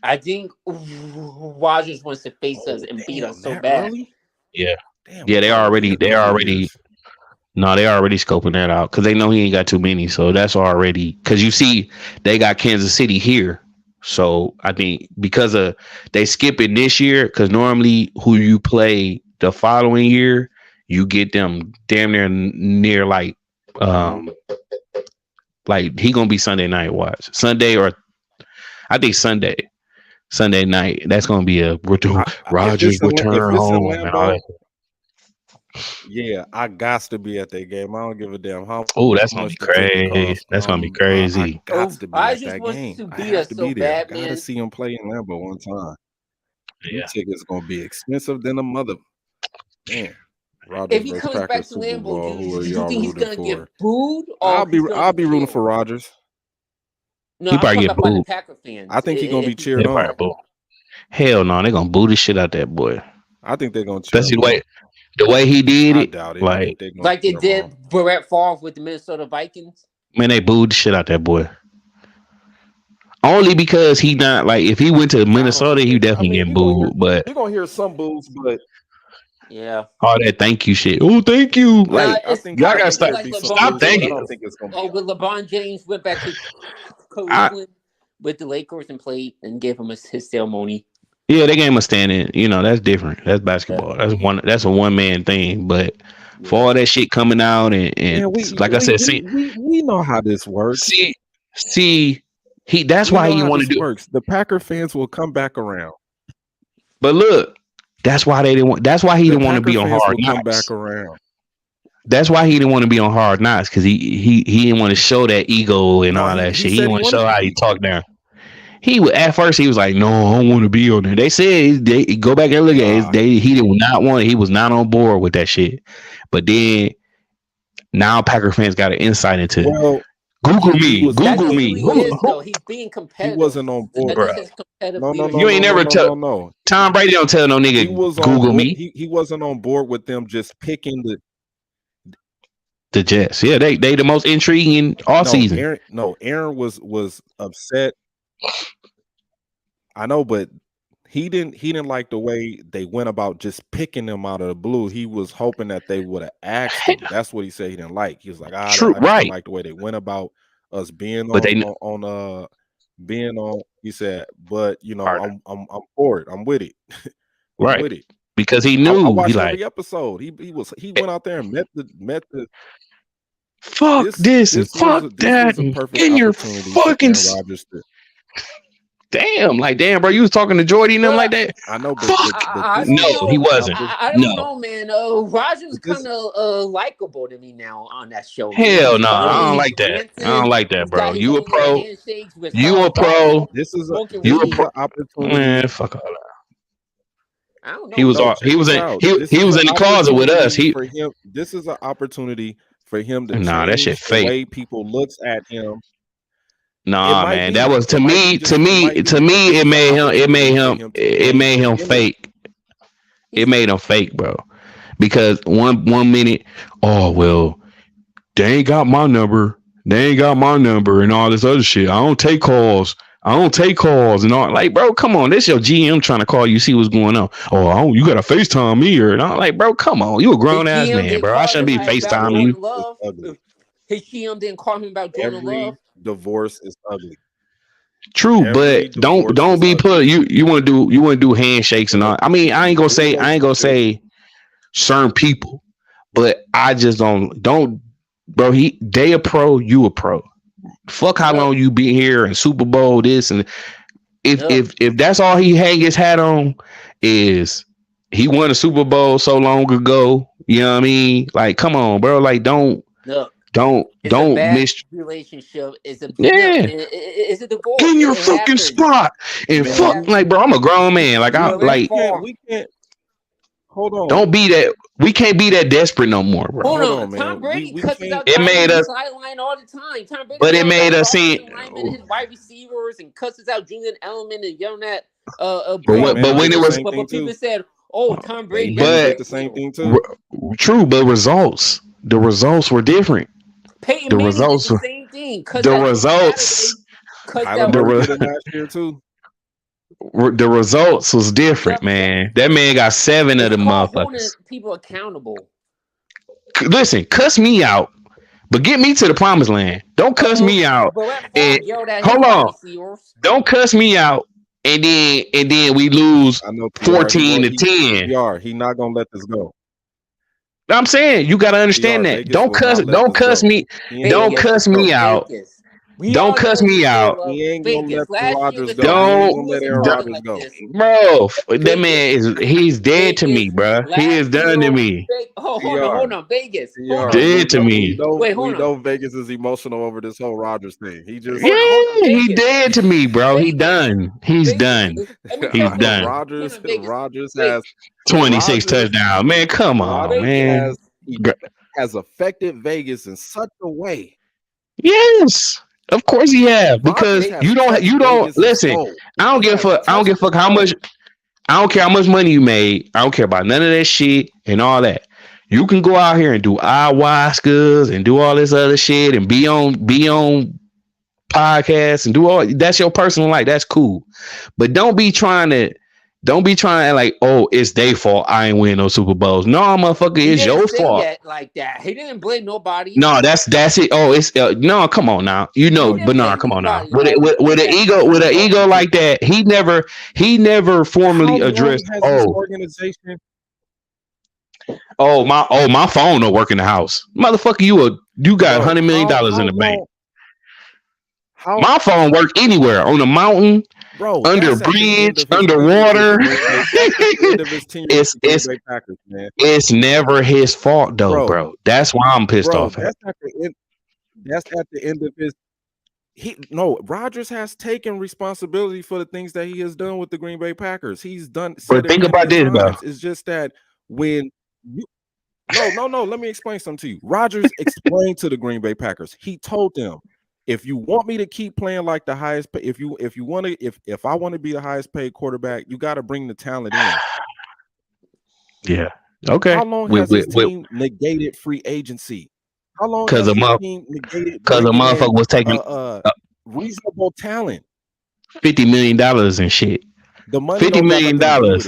I think Rodgers wants to face us and beat us so bad. Early? Yeah. Yeah, they already No, they already scoping that out because they know he ain't got too many. So that's already because you see they got Kansas City here. So I think because of they skip it this year because normally who you play the following year, you get them damn near like he gonna be Sunday night watch. Sunday or I think Sunday night. That's gonna be a Rodgers return home. Yeah, I got to be at that game. I don't give a damn how. Oh, that's gonna be crazy. That's gonna be crazy. I got to be at that game. I have to be there. I gotta see him play in Lambeau one time. Yeah, tickets gonna be expensive than a mother. Man, if he comes back to Lambeau, do you think he's gonna get booed? Or I'll be rooting for Rodgers. No, he probably get booed. Packer fans. I think he's gonna be cheered on. Hell no, they're gonna boo the shit out that boy. I think they're gonna cheer. Especially the way he did it, like they did Brett Favre with the Minnesota Vikings. Man, they booed the shit out that boy. Only because he not like if he went to Minnesota, he definitely get booed. But you're gonna hear some boos, but yeah, all that thank you shit. Oh, thank you. Like I think y'all gotta stop thanking. I don't think it's gonna be. Oh, but LeBron James went back to Cleveland with the Lakers and played and gave him his ceremony. Yeah, they gave him a standing. You know, that's different. That's basketball. That's a one man thing. But for all that shit coming out and I said, we know how this works. See, that's why he want to do. Works. The Packer fans will come back around. But look, that's why they didn't want. That's why he didn't want to be on Hard Knocks. Come back around. That's why he didn't want to be on Hard Knocks because he didn't want to show that ego and all that shit. He didn't want to show how he talked down. He was at first he was like, no, I don't want to be on there. They said they go back and look at it. He did not want it. He was not on board with that shit. But then now Packer fans got an insight into it. Well, Google me. That's Google who me. he is, though. He's being he competitive. wasn't on board. That's his competitive No, leadership. You ain't never tell. No. Tom Brady don't tell no He nigga was on Google board. me. He wasn't on board with them just picking The Jets. Yeah, they the most intriguing all season. Aaron was upset. I know, but he didn't like the way they went about just picking them out of the blue. He was hoping that they would have asked him. That's what he said he didn't like. He was like, I don't like the way they went about us being being on. He said, but you know, I'm for it. I'm with it. Right. With it. Because he knew. I watched every episode. He went out there and met the. Fuck this and fuck that. In your fucking. Damn, bro, you was talking to Jordy and them like that. I know, but no, he wasn't. I don't know, man. Rogers kind of likable to me now on that show. Hell no, I don't like that. I don't like that, bro. You a pro. You a pro. This is you a pro opportunity. Man, fuck all that. I don't know. He was in the closet with us. This is an opportunity for him to change that shit fake. The way people looks at him. Nah, man, that was to me. It made him fake. It made him fake, bro. Because one minute, oh well, they ain't got my number. They ain't got my number and all this other shit. I don't take calls. And all. Like, bro, come on. This your GM trying to call you, see what's going on. Oh, you gotta FaceTime me or not? Like, bro, come on. You a grown ass man, bro. I shouldn't be FaceTiming you. His GM didn't call him about Jordan Love. Divorce is ugly. True, but don't be put. You want to do handshakes and all. I mean, I ain't gonna say certain people, but I just don't. Bro, they a pro, you a pro. Fuck how long you be here and Super Bowl this and if that's all he hang his hat on is he won a Super Bowl so long ago. You know what I mean? Like, come on, bro. Like, don't miss relationship. It's a divorce. Get in your fucking spot and fuck. Like, bro, I'm a grown man. Like, we can't. Hold on. Don't be that. We can't be that desperate no more, bro. Hold on, man. Tom Brady cusses out sideline all the time. Tom Brady, but it made us see his wide receivers and cusses out Julian Edelman and yelling at but when it was, but people said, "Oh, Tom Brady," but the same thing too. True, but the results were different. Peyton Manning did the same thing. The results. Last year too. The results was different, man. That man got 7 of the motherfuckers. People accountable. Listen, cuss me out, but get me to the promised land. Don't cuss me out. And hold on. Don't cuss me out, and then we lose 14-10. He's not gonna let this go. I'm saying you gotta understand that. Don't cuss me. Don't cuss me out. Don't cuss me out. He ain't gonna let Rodgers go. Don't let Aaron Rodgers go. Bro, that man he's dead to me, bro. He is done to me. Hold on, Vegas. Dead to me. We know Vegas is emotional over this whole Rodgers thing. He just he dead to me, bro. He done. He's done. He's done. Rodgers has 26 touchdowns. Man, come on, man. Has affected Vegas in such a way. Yes. Of course he have, because you don't listen. I don't give a fuck how much. I don't care how much money you made. I don't care about none of that shit and all that. You can go out here and do ayahuascas and do all this other shit and be on podcasts and do all. That's your personal life. That's cool, but don't be trying to like, oh, it's their fault. I ain't win no Super Bowls. No, motherfucker, it's your fault. Like that, he didn't blame nobody. No, that's it. Oh, it's no. Come on now, but no, come on now. With an ego like that, he never formally addressed. Organization. My phone don't work in the house, motherfucker. You got $100 million in the bank. My phone work anywhere on the mountain. Bro, under a bridge, underwater. It's never his fault though, bro. That's why I'm pissed off. That's at the end of his. Rodgers has taken responsibility for the things that he has done with the Green Bay Packers. He's done. But think about this, though. It's just that when you no, let me explain something to you. Rodgers explained to the Green Bay Packers. He told them, if you want me to keep playing like the highest, if I want to be the highest paid quarterback, you got to bring the talent in. Yeah. Okay. How long has his team negated free agency? How long has his team negated? Because a motherfucker was taking reasonable talent. $50 million and shit. The money $50 million. Man.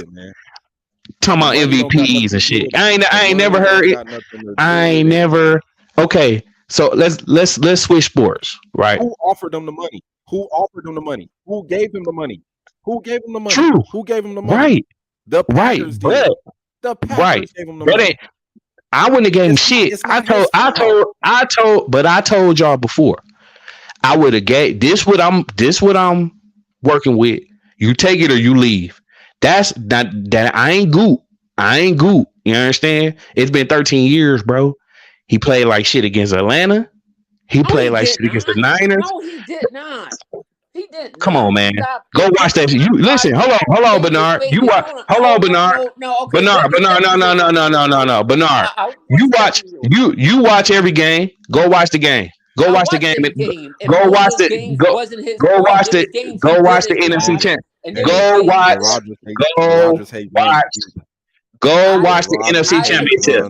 Talking about MVPs and shit. I ain't never heard it. I ain't never. Okay, so let's switch sports, right? Who offered them the money? Who offered them the money? Who gave him the money? Who gave him the money? True. Who gave him the money? Right. The Packers did. The Packers gave him the money. I wouldn't have gave him shit. I told y'all before. I would have gave this what I'm working with. You take it or you leave. That's that I ain't goop. You understand? It's been 13 years, bro. He played like shit against Atlanta. He played like shit against the Niners. No, he did not. He did. Come on, man. Go watch that. You listen. Hold on, Bernard. You watch. Hold on, Bernard. Bernard. No. Bernard. You watch every game. Go watch the game. Go watch the game. Go watch the. Go watch the. Go watch the NFC champ. Go watch. Go watch the NFC Championship.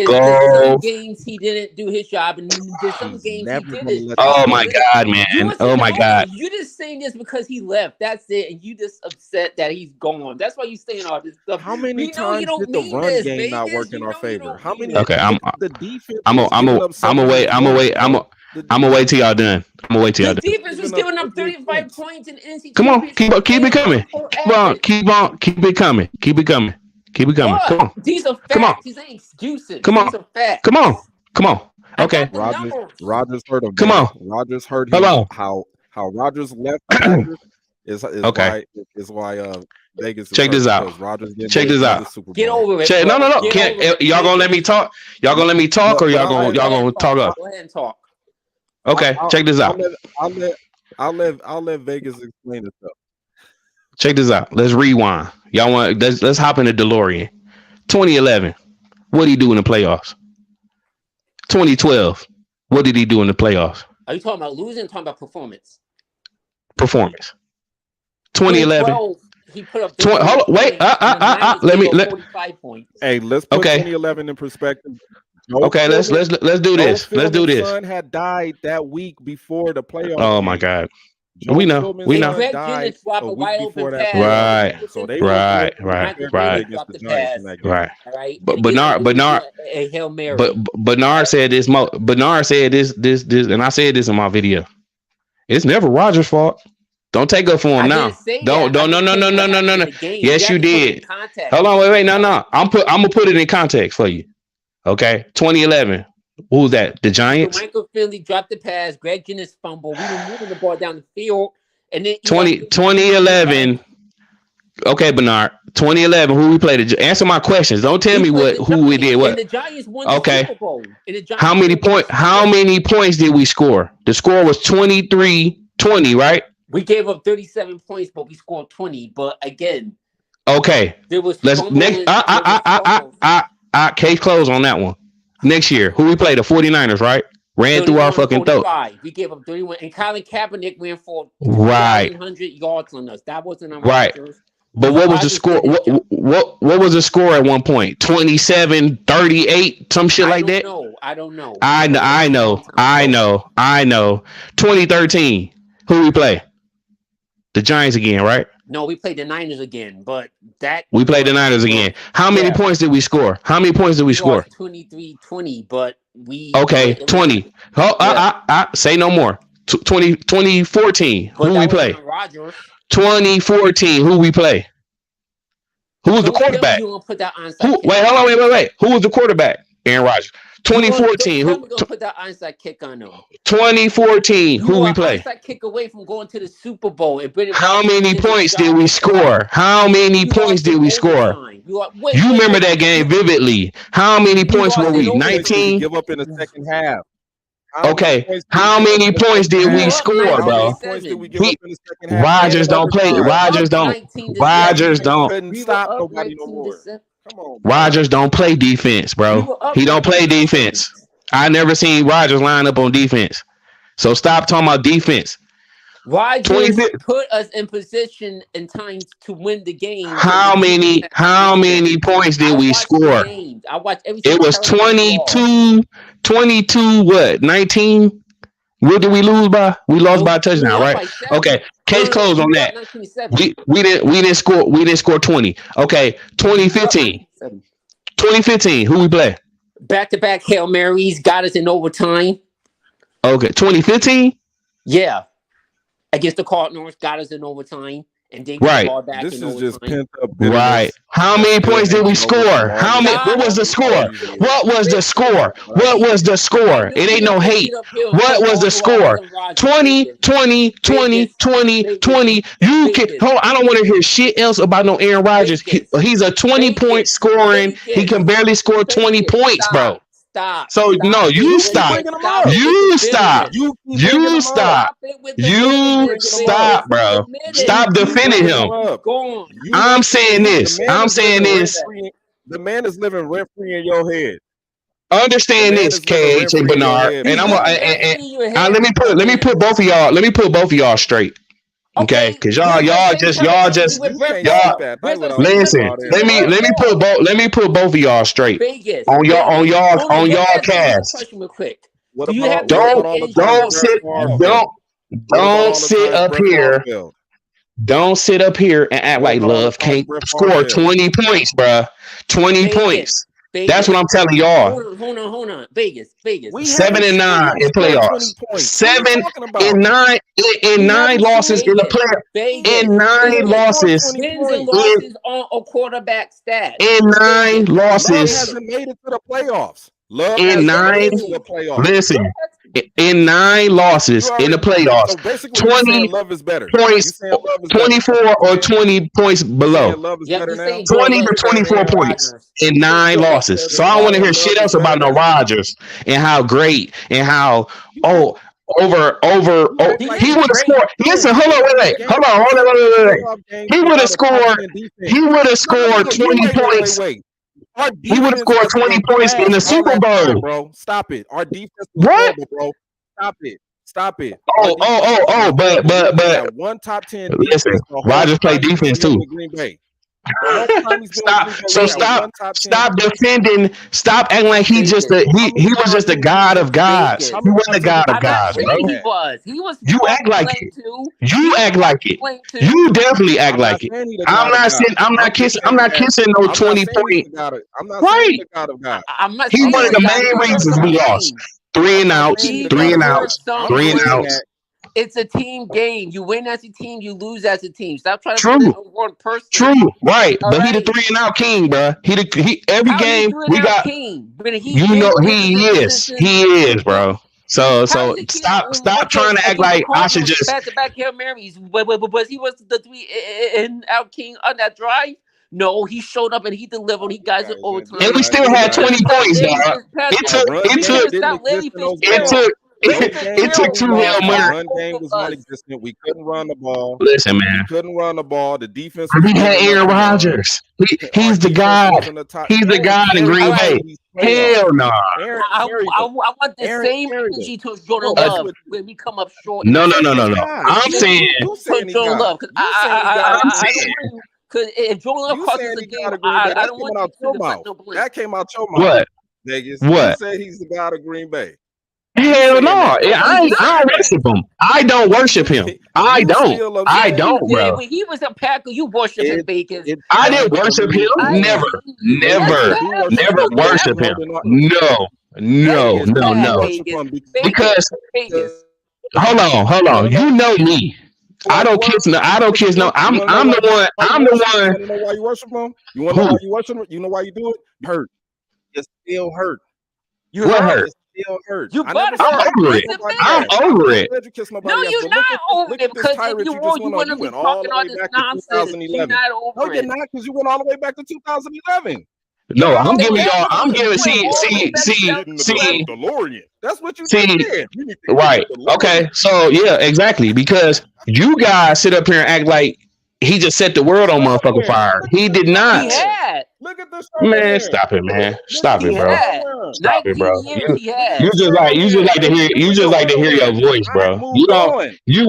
Go. Games he didn't do his job, and there's some games he didn't. Oh my God, man! Oh my God! You just saying this because he left. That's it, and you just upset that he's gone. That's why you saying all this stuff. How many times did the run game not work in our favor? How many? Okay, I'm gonna wait till y'all done. The defense was giving up 35 points in NC. Come on, keep it coming. Keep it coming. Come on. These are facts. These ain't excuses. Come on. These are facts. Come on. Okay. Rodgers heard him. Come on. Rodgers heard him. How Rodgers left is okay. why Vegas. Check this out. Check this out. Get over it. No. Y'all gonna let me talk? Y'all gonna let me talk, or y'all gonna talk up? Go ahead and talk. Okay. Check this out. I'll let Vegas explain itself. Check this out. Let's rewind. Y'all want? Let's hop in the DeLorean. 2011. What did he do in the playoffs? 2012. What did he do in the playoffs? Are you talking about losing or talking about performance? 2011. He put up. Hold on, wait. Let me. 45 points. Hey, let's put 2011 in perspective. Okay, let's do this. Let's do this. Son had died that week before the playoffs. Oh my God. We know. Greg Jennings dropped a wide open pass. Right. So they right. But Bernard, a Hail Mary. But Bernard said this. Bernard said this, and I said this in my video. It's never Rodgers' fault. Don't take up for him now. No. Yes, you did. Hold on, wait. No. I'm gonna put it in context for you. Okay, 2011. Who was that? The Giants. Michael Finley dropped the pass. Greg Jennings fumble. We were moving the ball down the field, and then 2011. Okay, Bernard. 2011. Who we played? Answer my questions. Don't tell me who we did. What? And the Giants won the Super Bowl. How many points did we score? The score was 23-20, right? We gave up 37 points, but we scored 20. But again, okay. There was case closed on that one. Next year, who we played? The 49ers, right? Ran through our fucking throat. We gave up 31, and Colin Kaepernick ran for 100 yards on us. That wasn't on right. But what was the score? What was the score at one point? 27-38, some shit like that. I don't know. I know. 2013. Who we play? The Giants again, right? No, we played the Niners again, but we played the Niners again. How many points did we score? 23-20, but we 20. Say no more. 2014. Who we play? 2014. Who we play? Who was the quarterback? Wait. Who was the quarterback? Aaron Rodgers. 2014. We're gonna put that onside kick on them. 2014. Who we play? Onside kick away from going to the Super Bowl. How many points did we score? You remember that game vividly. How many points were we? 19. Give up in the second half. Okay, how many points did we up score, 19 bro? to How many points did we give up seven. in the second half? Rodgers don't play. We were Rodgers up don't. 19 to Rodgers 7. don't. Couldn't We were stop up nobody no 19 to more. 7. Come on, bro. Rodgers don't play defense, We bro. were up He don't play 19 to 7. defense. I never seen Rodgers line up on defense. So stop talking about defense. Rodgers 20 put us in position in times to win the game. How many points I did we watched the score? games. I watched every It single was Carolina ball. 22, what, 19? What did we lose by? We lost by a touchdown, right? By 7. Okay, case closed on that. 19 to 7. We didn't score 20. Okay, 2015. 2015, who we play? Back-to-back Hail Marys got us in overtime. Okay, 2015? Yeah. Against the Cardinals, got us in overtime. And then Right. ball back This in is overtime. just pent up. Right. How many points did we score? How many? What was the score? What was the score? What was the score? It ain't no hate. What was the score? 20, 20, 20, 20, 20. You can hold on, I don't want to hear shit else about no Aaron Rodgers. He's a 20-point scoring. He can barely score 20 points, bro. Stop. So no, you stop. You stop. You stop. You stop, bro. Stop defending him. I'm saying this. The man is living rent free in your head. Understand this, KH and Bernard, and I'm let me put both of y'all. Let me put both of y'all straight. Okay, because y'all just listen. Let me put both of y'all straight on y'all cast. Don't sit up here. Don't sit up here and act like Love can't score 20 points, bruh. 20 points. That's what I'm telling y'all. Hold on. Vegas. 7 and 9 in playoffs. 7 and 9 in 9 losses in the playoffs. In 9 losses. Wins and losses on a quarterback stat. In 9 losses. Love hasn't made it to the playoffs. In 9. Listen. In 9 losses in the playoffs, so 20 points, 24 or 20 points below. 20 to 24 points in 9 losses. So I don't want to hear shit else about no Rodgers and how great and how over. He would have scored. Listen, hold on. He would have scored 20 points. He would have scored 20 points in the Super Bowl. Bro, stop it. Our defense was horrible, bro. Stop it. But one top 10. Listen, Rodgers played defense too. Stop defending. Stop acting like he was just the God of gods. He wasn't the God of gods, bro. He was. You act like it. You act like it. You definitely act like it. I'm not kissing no 20 point. Right. He one of the main reasons we lost. 3 and outs. It's a team game. You win as a team, you lose as a team. Stop trying to put it on one person. True, right. But he the 3 and out king, bro. He every game we got. King? He is, bro. So stop trying to act like I should just back Hail Marys. Was he the 3 and out king on that drive? No, he showed up and he delivered. He got it overtime. And we still had 20 points, dog. It took 2 Hail Marys. Run game was non-existent. We couldn't run the ball. Listen, man. We couldn't run the ball. The defense. We had Aaron Rodgers. He's the God. He's the God in Green Bay. Hell no. I want the same energy to Jordan Love when we come up short. No. I'm saying Jordan Love because because if Jordan Love crosses the game, I don't want to deflect no blame. That came out your mouth. What? Vegas. What? You said he's the God of Green Bay. Hell no. I don't worship him. I don't worship him. I don't, bro. When he was a Packer, you worship him, Bacon. I didn't worship him. Never worship him. No. Because hold on. You know me. I don't kiss no. I'm the one. You know why you worship him? You want to know why you worship him? You know why you do it? Hurt. You're still hurt. What hurt? Still hurt. I'm over it. No, you're not over it because if you were, you wouldn't be talking all this nonsense. You're not over it. No, you're not, because you went all the way back to 2011. No, I'm giving Yeah, y'all. I'm giving. wait, See. The DeLorean. That's what you See, just said. You need to right. get the DeLorean. Okay. So yeah, exactly. Because you guys sit up here and act like he just set the world on motherfucking fire. He did not. He had. Look at this. Man, stop it, man. Stop He it, bro. had. Stop it, bro. 19 years he had. You just like to hear your voice, bro. You don't. You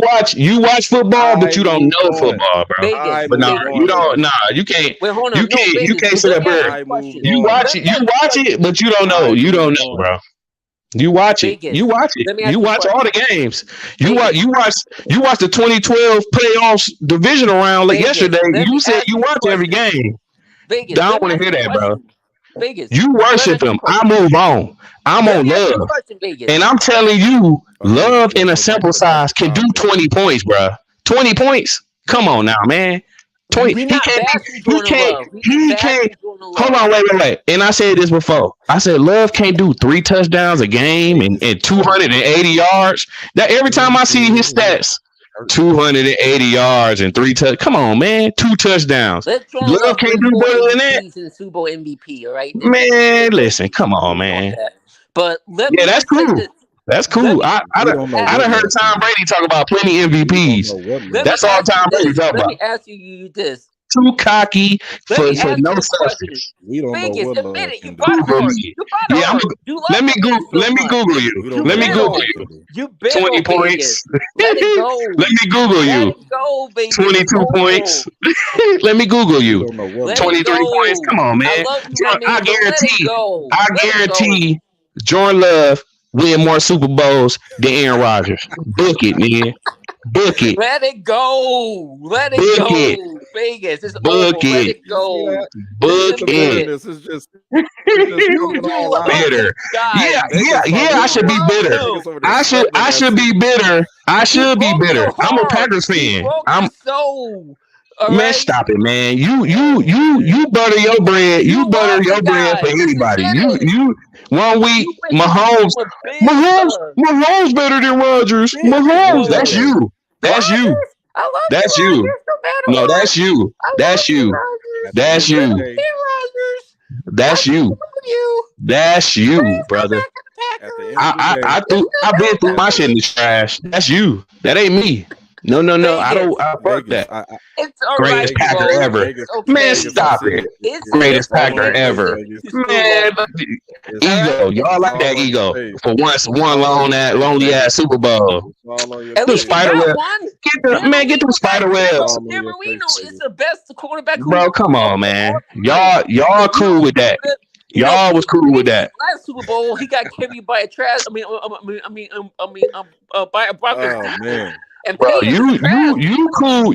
watch football, but you don't know football, bro. Vegas, But nah, you don't. Nah, you can't. Wait, hold on. You can't. You can't sit up here. You watch it, but you don't know. You don't know, bro. You watch it. Vegas. You watch it. Let me ask You you a watch all the games. You Vegas. watch the 2012 playoffs divisional round like Vegas. yesterday. Let You me said ask you you a watch every game. Vegas. I don't want to hear that, bro. Vegas. You worship him. I move on. I'm on love. And I'm telling you, love in a sample size can do 20 points, bro. 20 points? Come on now, man. 20. He can't. Hold on, wait. And I said this before. I said Love can't do 3 touchdowns a game and 280 yards. That every time I see his stats, 280 yards and 3 touchdowns. Come on, man. 2 touchdowns. Love can't do better than that. He's in Super Bowl MVP, all right? Man, listen, come on, man. But that's cool. That's cool. I done heard Tom Brady talk about plenty MVPs. That's all Tom Brady talk about. Let me ask you this. Too cocky for no substance. We don't Vegas, know what love admit it. can You do. bought hard. Yeah, let me Google you. Let me Google you. You 20 points. Let it go. Let me Google you. Let it go, baby. 22 points. Let me Google you. 23 points. Come on, man. I guarantee Jordan Love win more Super Bowls than Aaron Rodgers. Book it, man. Book it. Let it go. Let it Book go. it. Vegas. It's Book over. it. Let it go. Book it. This is just bitter. Yeah. I should be bitter. I should be bitter. I should be bitter. I'm a Packers fan. Man, stop it, man. You butter your bread. You butter your bread for anybody. You 1 week, Mahomes better than Rodgers. Mahomes, that's you. That's you. That's you. No, that's you. That's you. That's you. That's you. That's you, brother. I've been through my shit in the trash. That's you. That ain't me. No. I fuck that. Greatest Packer ever. Man, stop it. Greatest Packer ever. Man, ego. Y'all like that ego for once. One lonely ass Super Bowl. The spider web. Get the spider webs. Marino is the best quarterback. Bro, come on, man. Y'all cool with that. Y'all was cool with that. Last Super Bowl, he got carried by a trash. By a Broncos. Oh man. And bro, you cool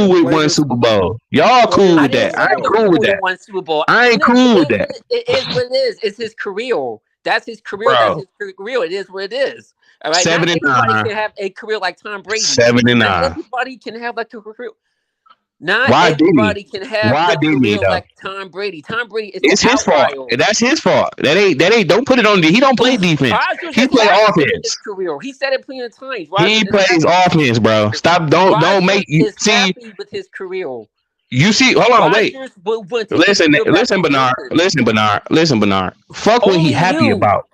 with one Super Bowl. Y'all cool with that. I ain't cool with that. One Super Bowl. I ain't cool with that. It is what it is. It's his career. That's his career. Bro. That's his career. It is what it is. All right. 79. Not everybody can have a career like Tom Brady. 79. Not everybody can have like a career. Not everybody can have a career like Tom Brady. Tom Brady is it's his fault. That's his fault. That ain't. Don't put it on. He don't play defense. He play offense. He said it plenty of times. He plays offense, bro. Stop. Don't make you see happy with his career. You see, hold on, wait. Listen, Bernard. Fuck what he happy about.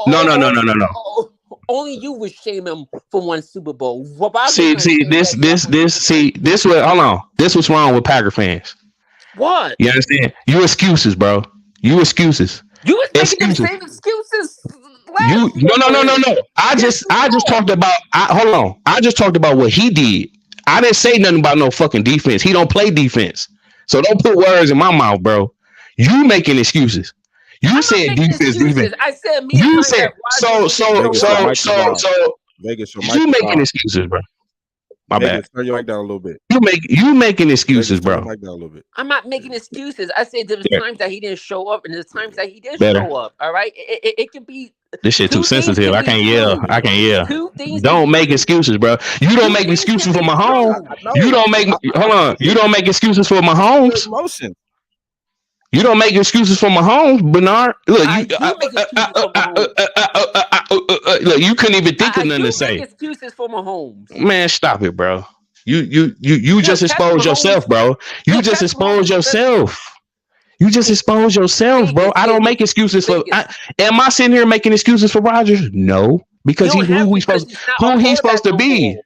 No. Only you would shame him for one Super Bowl. See, this. What? Hold on. This what's wrong with Packer fans. What? You understand? You excuses, bro. You excuses. You was making the same excuses. No. I just talked about. Hold on. I just talked about what he did. I didn't say nothing about no fucking defense. He don't play defense. So don't put words in my mouth, bro. You making excuses. You said defense. I said me. You said so. Vegas, you making excuses, bro. My bad. Turn your mic down a little bit. You making excuses, bro. I'm not making excuses. I said there was times that he didn't show up, and there's times that he did show up. All right, it can be. This shit too sensitive. I can't yell. Don't make excuses, bro. You don't make excuses for Mahomes. You don't make. Hold on. You don't make excuses for Mahomes. You don't make excuses for Mahomes, Bernard. Look, look, you couldn't even think of nothing to say. Make excuses for Mahomes. Man, stop it, bro. You just exposed yourself, bro. You just exposed yourself. You just expose yourself, bro. I don't make excuses for. Am I sitting here making excuses for Rodgers? No, because he's who he's supposed to be.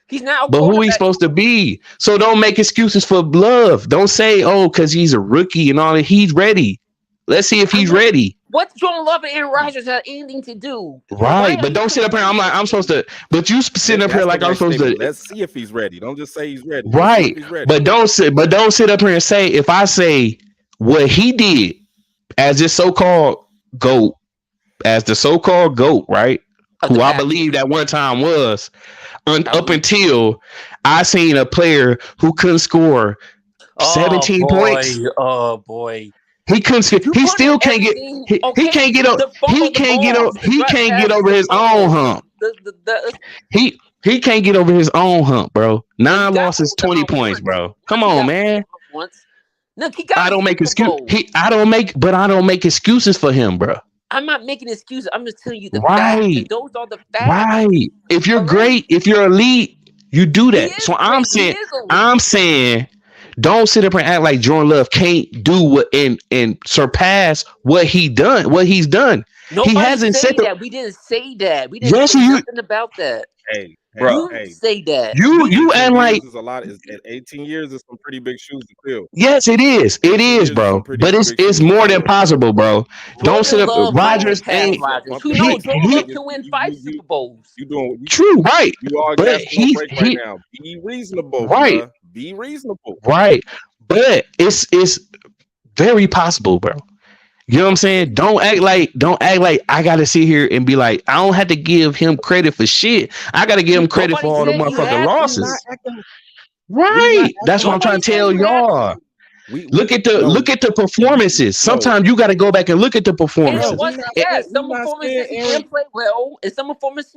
He's not. But who he's supposed to be? So don't make excuses for Love. Don't say, oh, because he's a rookie and all that. He's ready. Let's see if he's ready. What's Jordan Love and Aaron Rodgers have anything to do? Right, but don't sit up here. I'm supposed to. But you sitting up here like I'm supposed to. Let's see if he's ready. Don't just say he's ready. Right, but don't sit up here and say if I say what he did as this so-called GOAT, right? Who I believe that one time was. Up until I seen a player who couldn't score 17 points. Oh boy. He couldn't. He still can't get. He can't get over. He can't get over his own hump. He can't get over his own hump, bro. 9 losses, 20 points, bro. Come on, man. Look, I don't make excuses. I don't make excuses for him, bro. I'm not making excuses. I'm just telling you the facts. Those are the facts. Right. If you're great, if you're elite, you do that. So I'm saying, don't sit up and act like Jordan Love can't do what and surpass what he's done. Nobody he hasn't said that. We didn't say that. We didn't say nothing about that. Hey, bro, say that. You and like is a lot. Is 18 years is some pretty big shoes to fill. Yes, it is. It is, bro. But it's more than possible, bro. Don't sit up. Rodgers ain't. Who knows? Jordan Love can win 5 Super Bowls. You doing true, right? You are but he's right now. Be reasonable, right? Bro. Be reasonable, right? But it's very possible, bro. You know what I'm saying? Don't act like I gotta sit here and be like, I don't have to give him credit for shit. I gotta give him credit for all the motherfucking losses. Right. That's what I'm trying to tell y'all. Look at the performances. Sometimes you gotta go back and look at the performances. Some performances he didn't play well, and some performances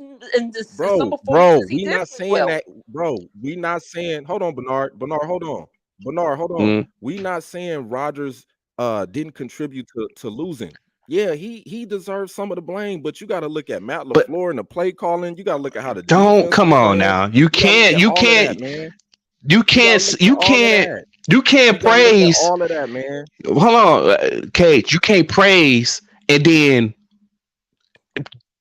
we not saying that, bro. We not saying. Hold on, Bernard, hold on. Mm-hmm. We not saying Rodgers didn't contribute to losing. Yeah, he deserves some of the blame, but you got to look at Matt LaFleur and the play calling. You got to look at how the don't come on now. You can't praise all of that, man. Hold on, Cage. You can't praise and then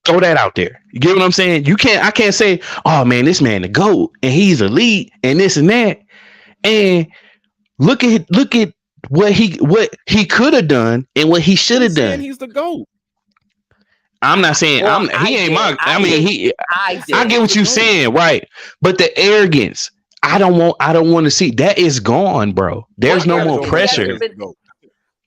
throw that out there. You get what I'm saying? I can't say, oh man, this man the GOAT and he's elite and this and that. And look at what he could have done and what he should have done. He's the GOAT. I'm not saying he ain't my. I get what you're saying, right? But the arrogance, I don't want to see that is gone, bro. There's no more pressure.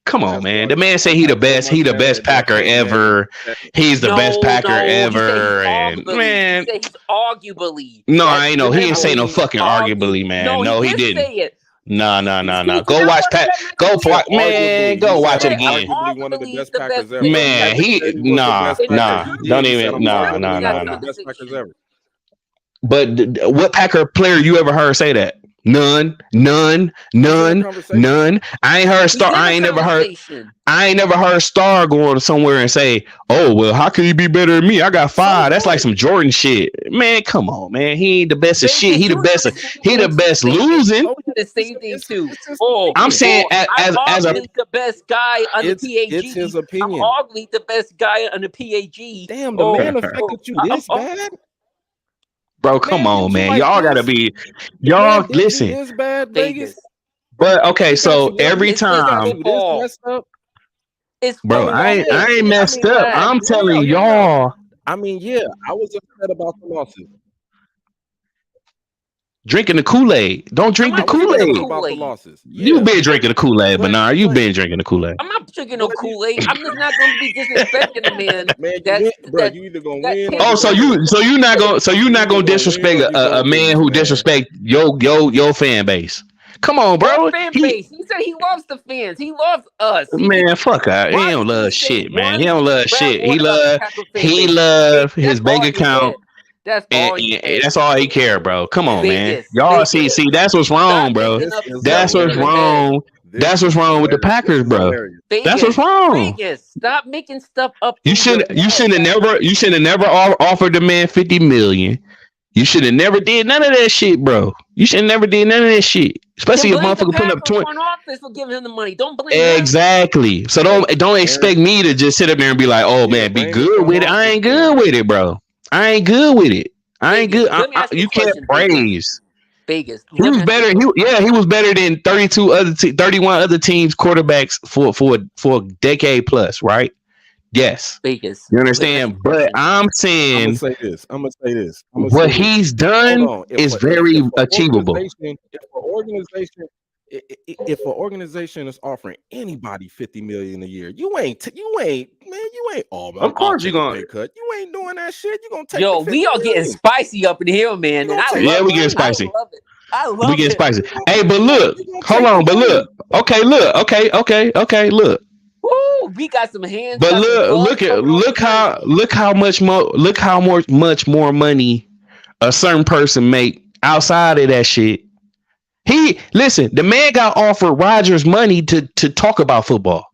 Come on, man. The man say he the best. He the best Packer ever. He's the best Packer ever. And man, he's arguably. No, I ain't know. He didn't say no fucking arguably, man. No, he didn't. No. Go watch Pat. Go watch it again. One of the best Packers ever. Man, don't even. But what Packer player you ever heard say that? None. I ain't never heard Star going somewhere and say, "Oh well, how can he be better than me? I got 5." That's like some Jordan shit, man. Come on, man. He ain't the best of shit. He the best losing. The same thing too. I'm saying as the best guy on the PAG. It's his opinion. I'm arguably the best guy on the PAG. Damn, the man affected you this bad. Bro, come on, man. Y'all gotta be. Y'all listen. Is bad, Vegas. But okay, so every time, bro, I ain't messed up. I'm telling y'all. I mean, yeah, I was upset about the losses. Drinking the Kool-Aid. Don't drink the Kool-Aid. About the losses. Yeah. You've been drinking the Kool-Aid, Bernard. You've been drinking the Kool-Aid. I'm not drinking no Kool-Aid. I'm just not going to be disrespecting the man. You either gonna win. Oh, so you're not gonna disrespect a man who disrespect your fan base. Come on, bro. Fan base. He said he loves the fans. He loves us. Man, fuck out. He don't love shit, man. He don't love shit. He love his bank account. That's all he care, bro. Come on, man. Y'all see, that's what's wrong, bro. That's what's wrong. That's what's wrong with the Packers, bro. That's what's wrong. Stop making stuff up. You should have never offered the man $50 million. You should have never did none of that shit, bro. You should have never did none of that shit. Especially if motherfucker putting up 20. Front office for giving him the money. Don't blame exactly. So don't expect me to just sit up there and be like, oh man, be good with it. I ain't good with it, bro. I ain't good with it. I ain't good. You can't praise. Vegas. He was better. He was better than 31 other teams quarterbacks for a decade plus, right? Yes. Vegas. You understand? But I'm saying I'm gonna say this. What he's done is very achievable. If an organization is offering anybody $50 million a year, you ain't. Oh, man, of course you're gonna cut. You ain't doing that shit. You gonna take. Yo, we are getting spicy up in here, man. And we getting spicy. I love it. I love we getting it. spicy. Hey, but look, hold on. But look, okay, look, okay, look. Woo, we got some hands. But look how much more money a certain person make outside of that shit. The man got offered Rodgers money to talk about football.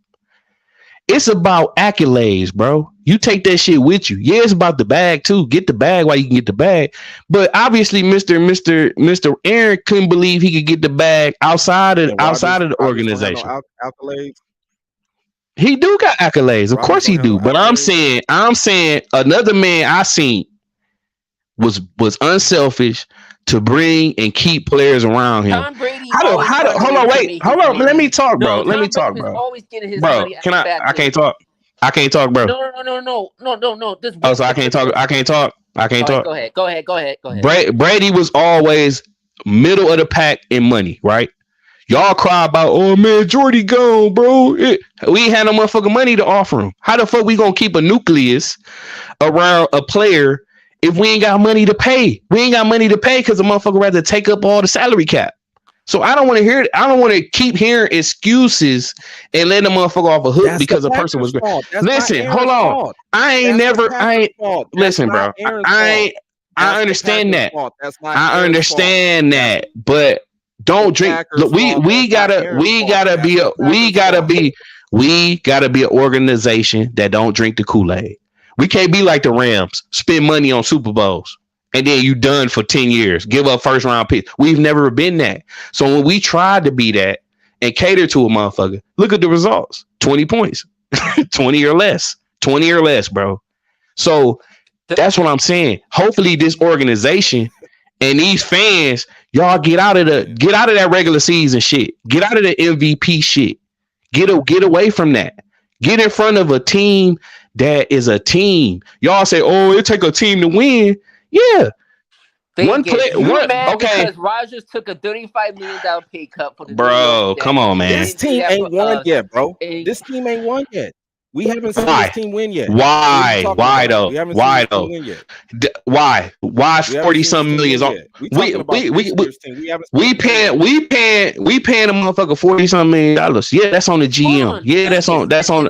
It's about accolades, bro. You take that shit with you. Yeah, it's about the bag too. Get the bag while you can get the bag. But obviously, Mr. Aaron couldn't believe he could get the bag outside of the organization. Accolades. He do got accolades, of course he do. But I'm saying another man I seen was unselfish to bring and keep players around him. Tom Brady. Hold on. Let me talk, bro. Always getting his bro, money. I can't talk. I can't talk, bro. No. So I can't talk. Go ahead. Brady was always middle of the pack in money, right? Y'all cry about, oh man, Jordy gone, bro. We ain't had no motherfucking money to offer him. How the fuck we gonna keep a nucleus around a player if we ain't got money to pay? We ain't got money to pay because the motherfucker rather take up all the salary cap. So I don't want to hear it. I don't want to keep hearing excuses and let the motherfucker off a hook because a person was great. Listen, hold on. Listen, bro. I understand that. I understand that, but don't drink. Look, we gotta be an organization that don't drink the Kool-Aid. We can't be like the Rams, spend money on Super Bowls, and then you done for 10 years, give up first round picks. We've never been that. So when we tried to be that and cater to a motherfucker, look at the results: 20 points, 20 or less, bro. So that's what I'm saying. Hopefully, this organization and these fans, y'all get out of that regular season shit. Get out of the MVP shit. Get away from that. Get in front of a team that is a team. Y'all say, oh, it take a team to win. Yeah. Okay. Because Rodgers took a $35 million pay cut for the bro. Come on, man. This team ain't won yet, bro. This team ain't won yet. We haven't seen this team win yet. Why though? Why 40-something millions? We paying a motherfucker $40-something million. Yeah, that's on the GM. Yeah, that's on.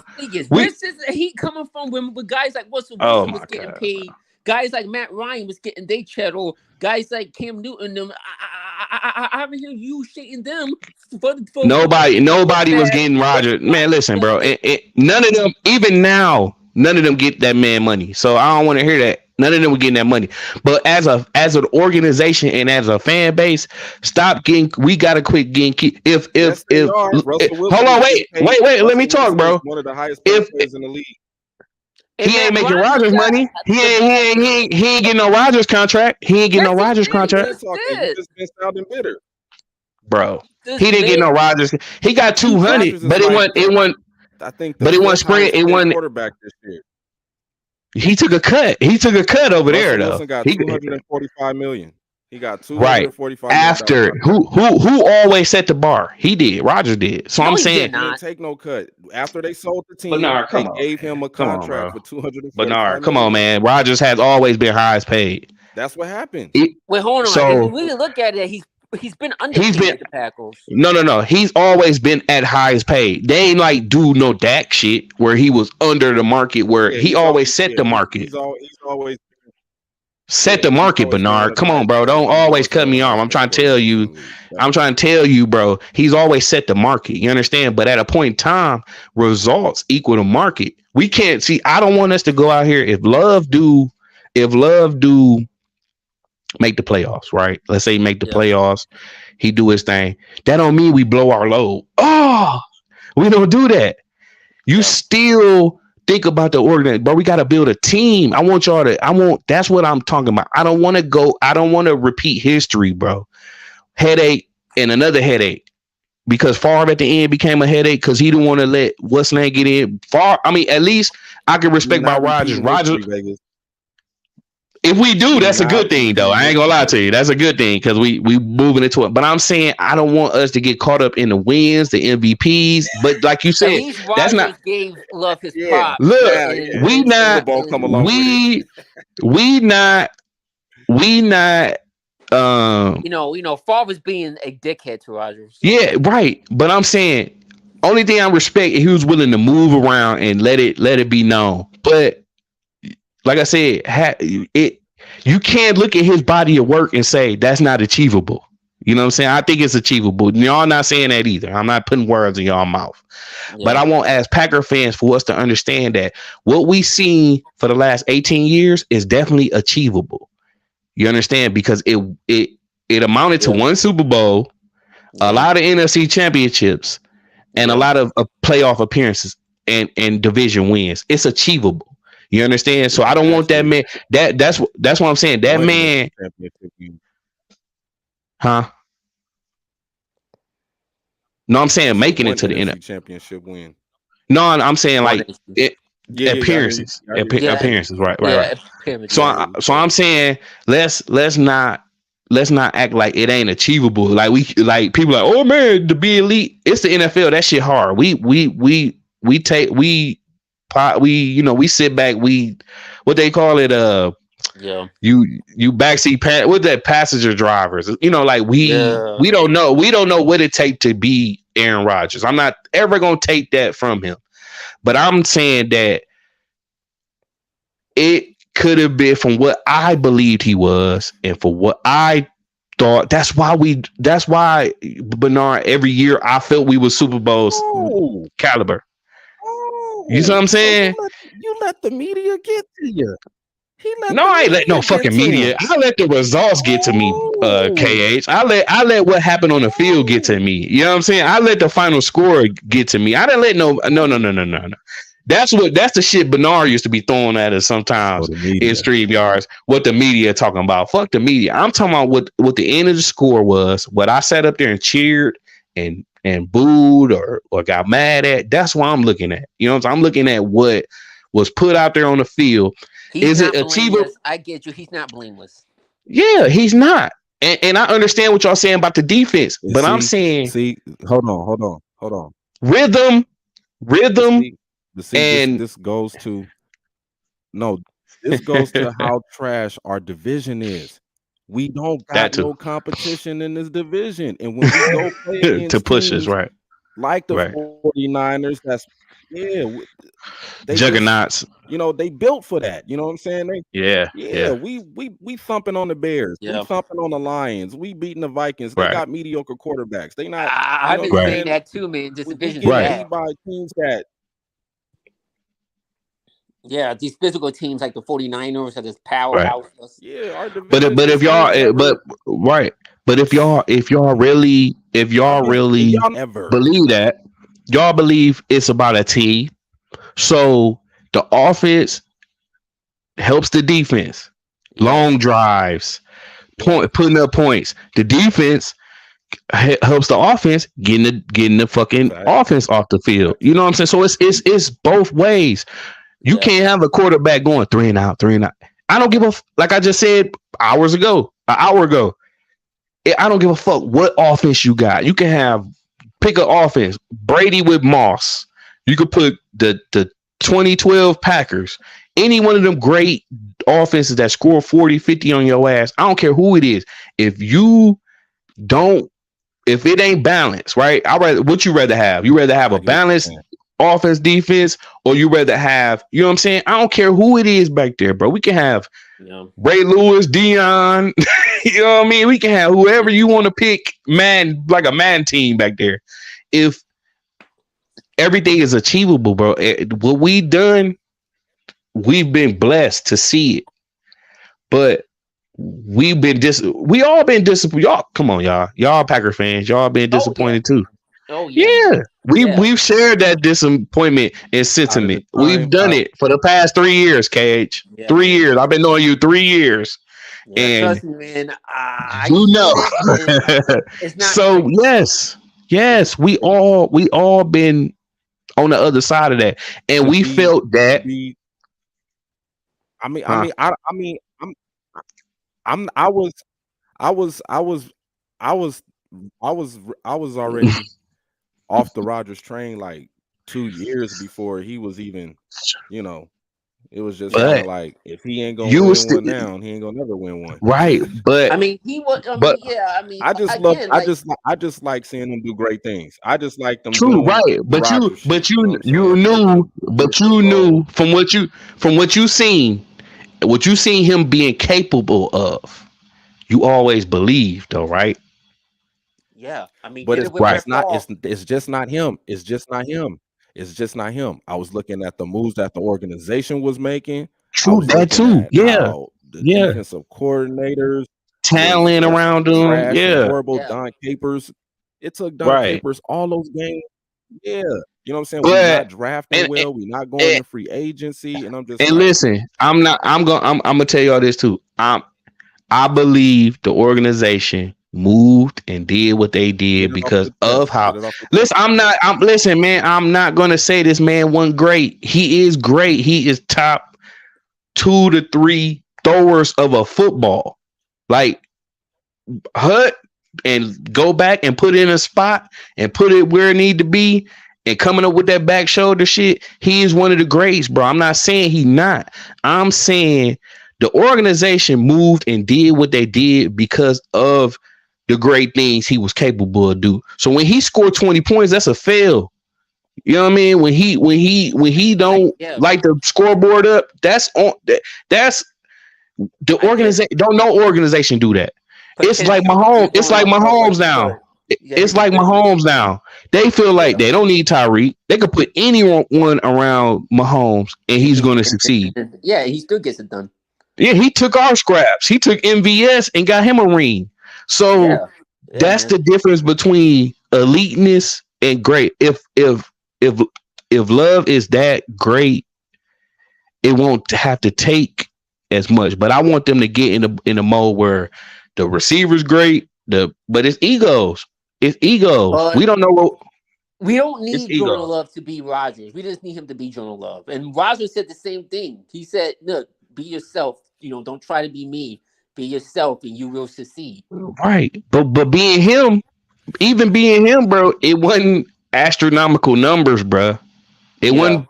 Where's this heat coming from when guys like Russell Wilson was getting paid? Guys like Matt Ryan was getting their check, or guys like Cam Newton. Them, I haven't heard you shitting them. For nobody was getting Rodgers. Man, listen, bro. None of them, even now, none of them get that man money. So I don't want to hear that. None of them were getting that money. But as an organization and as a fan base, stop getting. We gotta quit getting. Hold on, wait. Let me talk, bro. One of the highest players in the league. He ain't making Rodgers money. He ain't getting no Rodgers contract. He ain't getting no Rodgers contract. Just been sounding bitter, bro. He didn't get no Rodgers. He got 200, but it wasn't. I think, but it wasn't spread. It wasn't quarterback this year. He took a cut. Over there though. Wilson got $245 million. He got $245 million. After who always set the bar? He did. Rodgers did. So I'm saying, he didn't take no cut. After they sold the team, they gave him a contract for $245 million. Come on, man. Rodgers has always been highest paid. That's what happened. Wait, hold on. So, if we look at it, he's been underpaid at the Packers. No. He's always been at highest paid. They ain't like do no Dak shit where he was under the market. Where he always set the market. He's always. Set the market, Bernard. Come on, bro. Don't always cut me off. I'm trying to tell you, bro. He's always set the market. You understand? But at a point in time, results equal to market. We can't see. I don't want us to go out here if Love do make the playoffs, right? Let's say make the playoffs. He do his thing. That don't mean we blow our load. Oh, we don't do that. You still think about the organization, but we got to build a team. That's what I'm talking about. I don't want to repeat history, bro. Headache and another headache. Because Favre at the end became a headache because he didn't want to let what's name get in. At least I can respect my Rodgers. If we do, that's a good thing, though. I ain't gonna lie to you. That's a good thing because we moving into it. But I'm saying I don't want us to get caught up in the wins, the MVPs. But like you said, that's not. Gave Love his props. Look, we not. Favre's being a dickhead to Rodgers. Yeah, right. But I'm saying, only thing I respect is he was willing to move around and let it be known. But like I said, you can't look at his body of work and say that's not achievable. You know what I'm saying? I think it's achievable. Y'all not saying that either. I'm not putting words in y'all mouth. Yeah. But I want, as Packer fans, for us to understand that what we seen for the last 18 years is definitely achievable. You understand? Because it amounted to one Super Bowl, a lot of NFC championships, and a lot of playoff appearances and division wins. It's achievable. You understand? So I don't want that man. That's what I'm saying. That man, huh? No, I'm saying making it to the NFC championship win. No, I'm saying like appearances, appearances, right. So I'm saying let's not act like it ain't achievable. Like people like, oh man, to be elite, it's the NFL. That shit hard. We sit back, what they call it, you backseat what that passenger drivers, we don't know what it takes to be Aaron Rodgers. I'm not ever gonna take that from him, but I'm saying that it could have been from what I believed he was and for what I thought. That's why Bernard, every year I felt we were Super Bowls caliber. You see what I'm saying? You let the media get to you. I ain't let no fucking media. I let the results get to me, KH. I let what happened on the field get to me. You know what I'm saying? I let the final score get to me. I didn't let no. That's the shit Bernard used to be throwing at us sometimes in stream yards. What the media talking about? Fuck the media. I'm talking about what the end of the score was. What I sat up there and cheered and booed or got mad at. That's what I'm looking at. You know what I'm saying? I'm looking at what was put out there on the field. Is it achievable? I get you. He's not blameless. Yeah, he's not. And I understand what y'all saying about the defense, but I'm saying, hold on. Rhythm. This goes to how trash our division is. We don't got no competition in this division, and when we go play against to push us, right? Like the 49ers, they juggernauts. They built for that. You know what I'm saying? We thumping on the Bears. We thumping on the Lions. We beating the Vikings. They got mediocre quarterbacks. They not. I've been saying that too, man. This division beat by teams that. Yeah, these physical teams like the 49ers are this powerhouse. Yeah, our division. But if y'all really believe that, y'all believe it's about a team. So the offense helps the defense, long drives, putting up points. The defense helps the offense getting the fucking offense off the field. You know what I'm saying? So it's both ways. You can't have a quarterback going 3 and out. I don't give a like I just said an hour ago. I don't give a fuck what offense you got. You can pick an offense. Brady with Moss. You could put the 2012 Packers. Any one of them great offenses that score 40, 50 on your ass. I don't care who it is. If it ain't balanced, right? What you rather have? You rather have a balanced offense, defense, or you rather have, you know what I'm saying? I don't care who it is back there, bro. We can have Ray Lewis, Dion, you know what I mean? We can have whoever you want to pick, man, like a man team back there. If everything is achievable, bro, what we done, we've been blessed to see it. But we've been we all been disappointed. Y'all, come on, y'all Packer fans, y'all been disappointed too. Oh yeah. We've shared that disappointment and sentiment. We've done it for the past 3 years, KH. Yeah, 3 years. I've been knowing you 3 years. Yeah, and trust me, man. you know. It's not so great. yes, we all been on the other side of that, and we felt that. I was already off the Rodgers train like 2 years before he was even, it was just kind of like, if he ain't gonna win one now, he ain't gonna never win one. Right, but I mean, he was. I just like seeing him do great things. I just like them. True, right? But you knew from what you seen him being capable of. You always believed, though, right? Yeah, I mean, but it's just not him. It's just not him. I was looking at the moves that the organization was making. True, that too. Yeah, the defensive coordinators, talent around them. Yeah, horrible. Don Capers. It took Don Capers all those games. Yeah, you know what I'm saying. We're not drafting well. We're not going to free agency, and I'm just. And listen, I'm gonna tell y'all this too. I believe the organization moved and did what they did because of how. Listen, man. I'm not gonna say this man wasn't great. He is great. He is top 2 to 3 throwers of a football. Like hut and go back and put it in a spot and put it where it need to be. And coming up with that back shoulder shit, he is one of the greats, bro. I'm not saying he not. I'm saying the organization moved and did what they did because of the great things he was capable of do. So when he scored 20 points, that's a fail. You know what I mean? When he don't light the scoreboard up, that's the organization. Don't no organization do that. It's like Mahomes. It's like Mahomes now. It's like Mahomes now. They feel like they don't need Tyreek. They could put anyone around Mahomes and he's going to succeed. Yeah, he still gets it done. Yeah, he took our scraps. He took MVS and got him a ring. So that's the difference between eliteness and great. If Love is that great, it won't have to take as much. But I want them to get in a mode where the receiver's great. But it's egos. It's egos. We don't know. We don't need Jordan Love to be Rodgers. We just need him to be Jordan Love. And Rodgers said the same thing. He said, "Look, be yourself. Don't try to be me. Be yourself, and you will succeed." Right. But being him, bro, it wasn't astronomical numbers, bro. It wasn't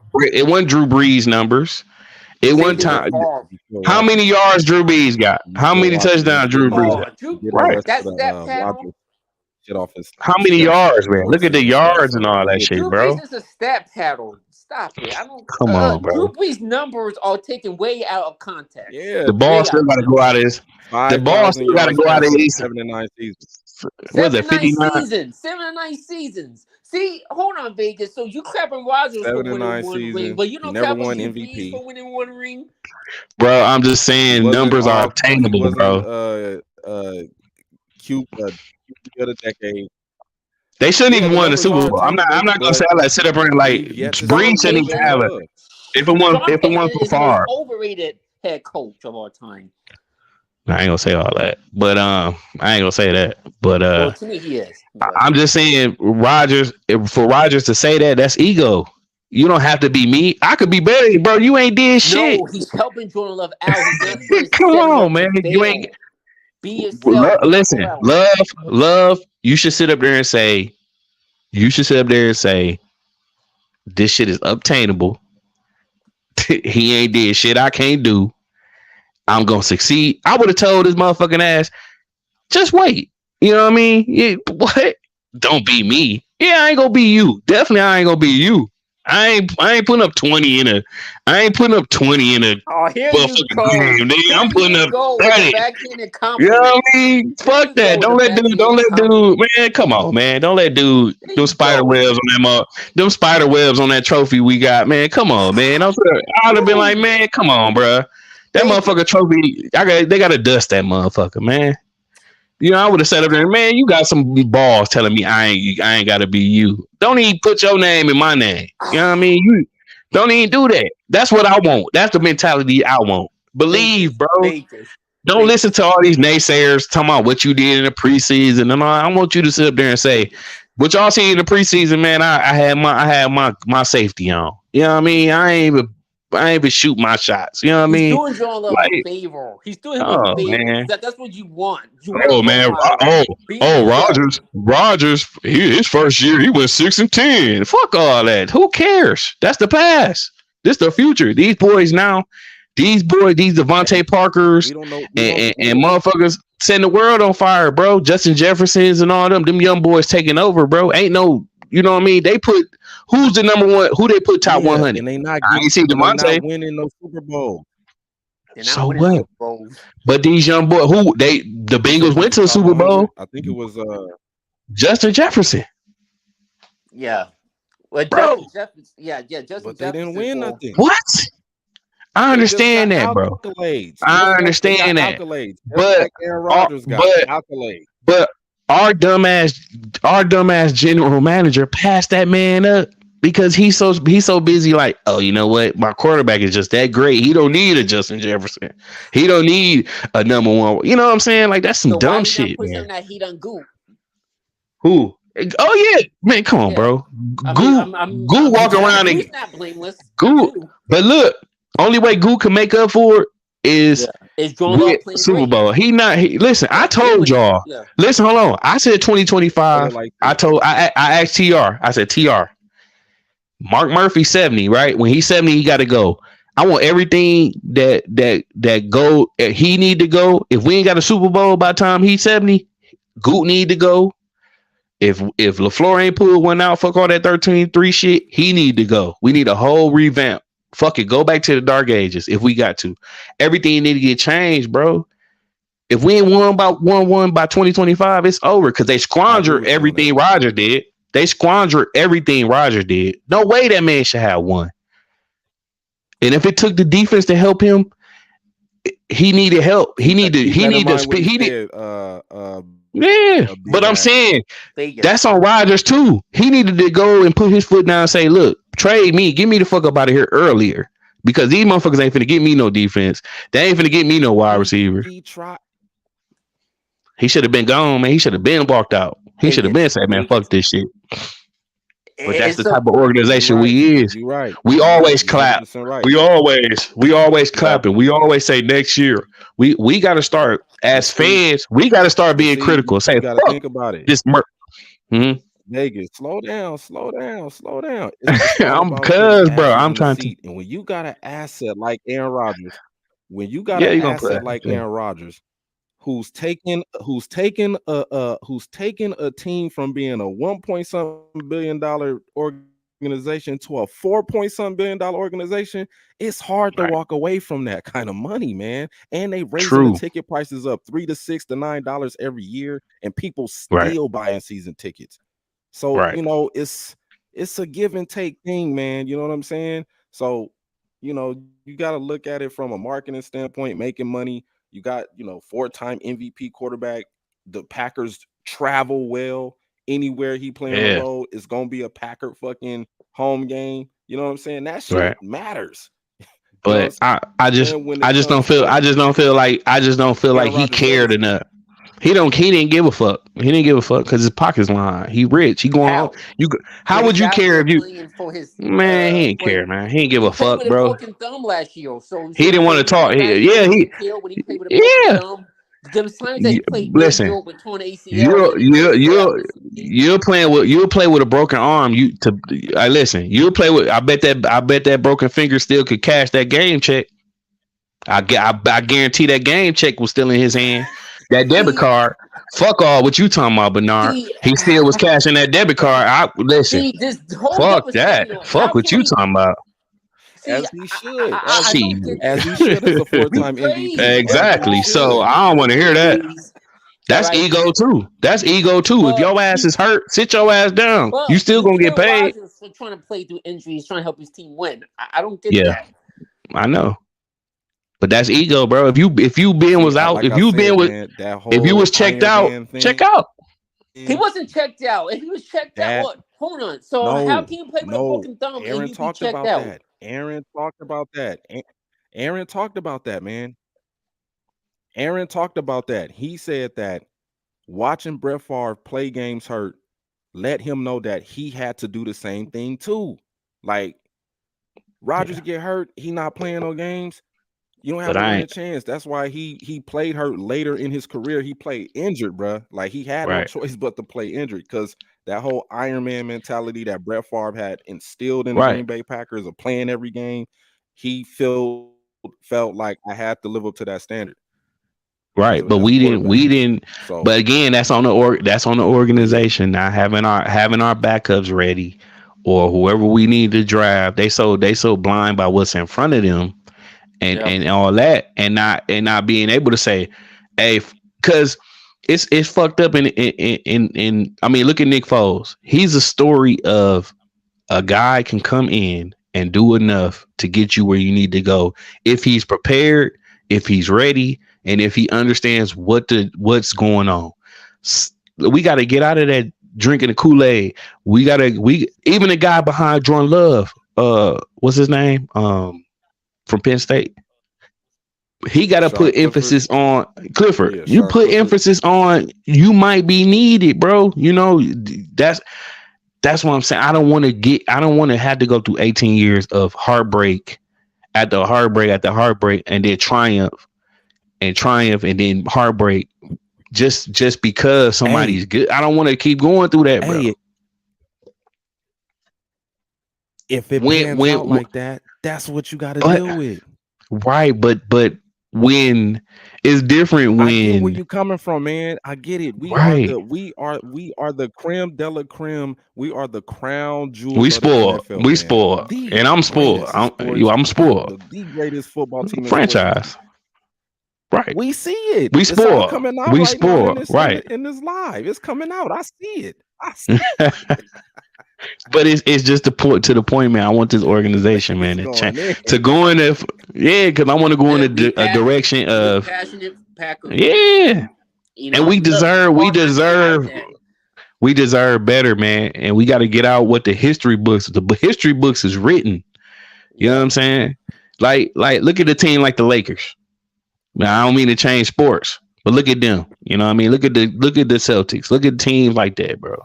Drew Brees numbers. It wasn't time. How many yards Drew Brees got? How many touchdowns Drew Brees got? Right. That's that panel. How many yards, man? Look at the yards and all that shit, bro. Drew Brees is a stat paddle. Stop it. I don't. Come on, bro. Drew Brees' numbers are taken way out of context. Yeah, the ball still got to go out of his. The ball still got to go out of his 7 to 9 seasons. Was it 59? 7 to 9 seasons. See, hold on, Vegas. So you clapping Rodgers for winning one ring, but you don't clap MVP for winning one ring, bro. I'm just saying numbers are obtainable, bro. Q of the decade. They shouldn't even won the Super Bowl. I'm not gonna say I like sit up and like Brees shouldn't even have it. If it won for far, overrated head coach of all time. I ain't gonna say all that, but I ain't gonna say that. But well, to me, he is. I'm just saying, Rodgers. For Rodgers to say that, that's ego. You don't have to be me. I could be better, bro. You ain't did shit. No, he's helping Jordan Love out. Come on, man. You ain't. Be yourself. Listen, love. You should sit up there and say. This shit is obtainable. He ain't did shit I can't do. I'm gonna succeed. I would have told this motherfucking ass, just wait. You know what I mean? Yeah, what? Don't be me. Yeah, I ain't gonna be you. Definitely, I ain't gonna be you. I ain't putting up 20 in a. I ain't putting up 20 in a. Oh, here you go. Game, nigga. I'm putting up 30. You know what I mean? Fuck that. Don't let dude. Man, come on, man. Don't let dude do spider webs on that. Them spider webs on that trophy we got, man. Come on, man. I'd have been like, man, come on, bro. That motherfucker trophy, they gotta dust that motherfucker, man. You know, I would have said up there, man, you got some balls telling me I ain't gotta be you. Don't even put your name in my name. You know what I mean? You don't even do that. That's what I want. That's the mentality I want. Believe, bro. Don't listen to all these naysayers talking about what you did in the preseason. And I want you to sit up there and say, what y'all see in the preseason, man, I had my safety on. You know what I mean? I ain't even shoot my shots. You know what I mean? He's doing y'all a favor. He's doing him a favor. Man. That's what you want. Rogers, his first year, he went 6-10. Fuck all that. Who cares? That's the past. This the future. These Devontae Parkers and motherfuckers setting the world on fire, bro. Justin Jeffersons and all them young boys taking over, bro. Ain't no, you know what I mean? They put who's the number one? Who they put top 100? And they not Devontae winning no Super Bowl. So what? But these young boys, the Bengals went to the Super Bowl. I think it was Justin Jefferson. Yeah, well, bro. Justin but they didn't win nothing. What? I understand that, bro. I understand that. But like Aaron Rodgers got accolades. But our dumbass general manager passed that man up because he's so busy. Like, oh, you know what? My quarterback is just that great. He don't need a Justin Jefferson. He don't need a number one. You know what I'm saying? Like that's some dumb shit, man. That he done Goop. Who? Oh yeah, man. Come on, bro. Goo walk around and not blameless. Goo. But look. Only way Goo can make up for it is Super Bowl. Listen, I told y'all. Yeah. Listen, hold on. I said 2025. I asked TR. I said TR. Mark Murphy 70, right? When he's 70, he got to go. I want everything that go. He need to go. If we ain't got a Super Bowl by the time he's 70, Goot need to go. If LaFleur ain't pulled one out, fuck all that 13-3 shit, he need to go. We need a whole revamp. Fuck it, go back to the dark ages if we got to. Everything need to get changed, bro. If we ain't won by 2025, it's over because they squandered everything Rodgers did. They squandered everything Rodgers did. No way that man should have won. And if it took the defense to help him, he needed help. He needed to speak. Yeah, but I'm saying that's on Rodgers too. He needed to go and put his foot down and say, look, trade me, get me the fuck up out of here earlier. Because these motherfuckers ain't finna get me no defense. They ain't finna get me no wide receiver. He should have been gone, man. He should have been walked out. He should have been said, man, fuck this shit. But that's the type of organization we is. Right. We always clap. Right. We always clapping. We always say next year. We got to start as fans. We got to start being critical. Say, gotta think about it. This Vegas, slow down. I'm bro. I'm trying to. And when you got an asset like Aaron Rodgers, Aaron Rodgers, who's taking a team from being a $1 billion organization to a $4 billion organization, it's hard to walk away from that kind of money, man. And they raising the ticket prices up $3 to $6 to $9 every year, and people still buying season tickets. So you know, it's a give and take thing, man. You know what I'm saying? So you know, you got to look at it from a marketing standpoint, making money. You got, 4-time MVP quarterback. The Packers travel well. Anywhere he playing on the road, it's gonna be a Packer fucking home game. You know what I'm saying? That shit matters. But I just don't feel like he cared enough. He didn't give a fuck. He didn't give a fuck because his pocket's lined. He rich. He going on. How would you care if you? Man, he didn't care, man. He didn't give a fuck, bro. Thumb last year, so he didn't want to talk. Listen, you'll play with a broken arm. You'll play with. I bet that broken finger still could cash that game check. I guarantee that game check was still in his hand. That debit card, fuck all what you talking about, Bernard. He still was cashing that debit card. Fuck that. Fuck what you talking about. As he should. As he should as a 4-time MVP. Exactly. So I don't want to hear that. That's ego too. If your ass is hurt, sit your ass down. You still gonna get paid. Trying to play through injuries, trying to help his team win. I don't get that. I know. But that's ego, bro. If you Ben was out, like if I you said, Ben was, man, that if you whole was checked Iron out, Man thing, check out. He wasn't checked out. If he was checked out, that what? Hold on. So how no, can you play with a no. broken thumb and Aaron you be talked checked about out? that. Aaron talked about that. Aaron talked about that, man. Aaron talked about that. He said that watching Brett Favre play games hurt let him know that he had to do the same thing too. Like Rodgers get hurt, he not playing no games. You don't have But to I run a ain't chance. That's why he played hurt later in his career. He played injured, bro. Like he had no right, choice but to play injured because that whole Iron Man mentality that Brett Favre had instilled in the right, Green Bay Packers of playing every game, he felt like I had to live up to that standard as right. But a quarterback. we didn't. So But again, that's on the organization not having our backups ready, or whoever we need to draft. They so blind by what's in front of them, Yeah. and all that, and not being able to say, hey, because it's fucked up in I mean, look at Nick Foles. He's a story of a guy can come in and do enough to get you where you need to go if he's prepared, if he's ready, and if he understands what's going on. We got to get out of that drinking the Kool-Aid. We even the guy behind Jordan Love, what's his name? From Penn State. He got to Sean put Clifford, emphasis on Clifford. yeah, You Sean put Clifford. emphasis on you might be needed, bro. You know, that's what I'm saying. I don't want to have to go through 18 years of heartbreak after heartbreak after heartbreak, and then triumph and then heartbreak just because somebody's good. I don't want to keep going through that, bro. Hey, if it pans out like that, that's what you got to deal with. Right, but when it's different when I get where you coming from, man. I get it. We are the creme de la creme. We are the crown jewel. We of spoiled. the NFL, We man. spoiled. The And I'm spoiled. I'm spoiled. The greatest football team in franchise. Right. We see it. We It's all spoiled. coming out We right now spoiled. Right. in this live. It's coming out. I see it. I see it. But it's just the point, man. I want this organization, man, to change, to go in there. Yeah, because I want to go in a direction of passionate Packers. Yeah, You know, and we deserve better, man. And we got to get out what the history books. The history books is written. You know what I'm saying? Like look at the team like the Lakers. Now, I don't mean to change sports, but look at them. You know what I mean? Look at the Celtics. Look at teams like that, bro.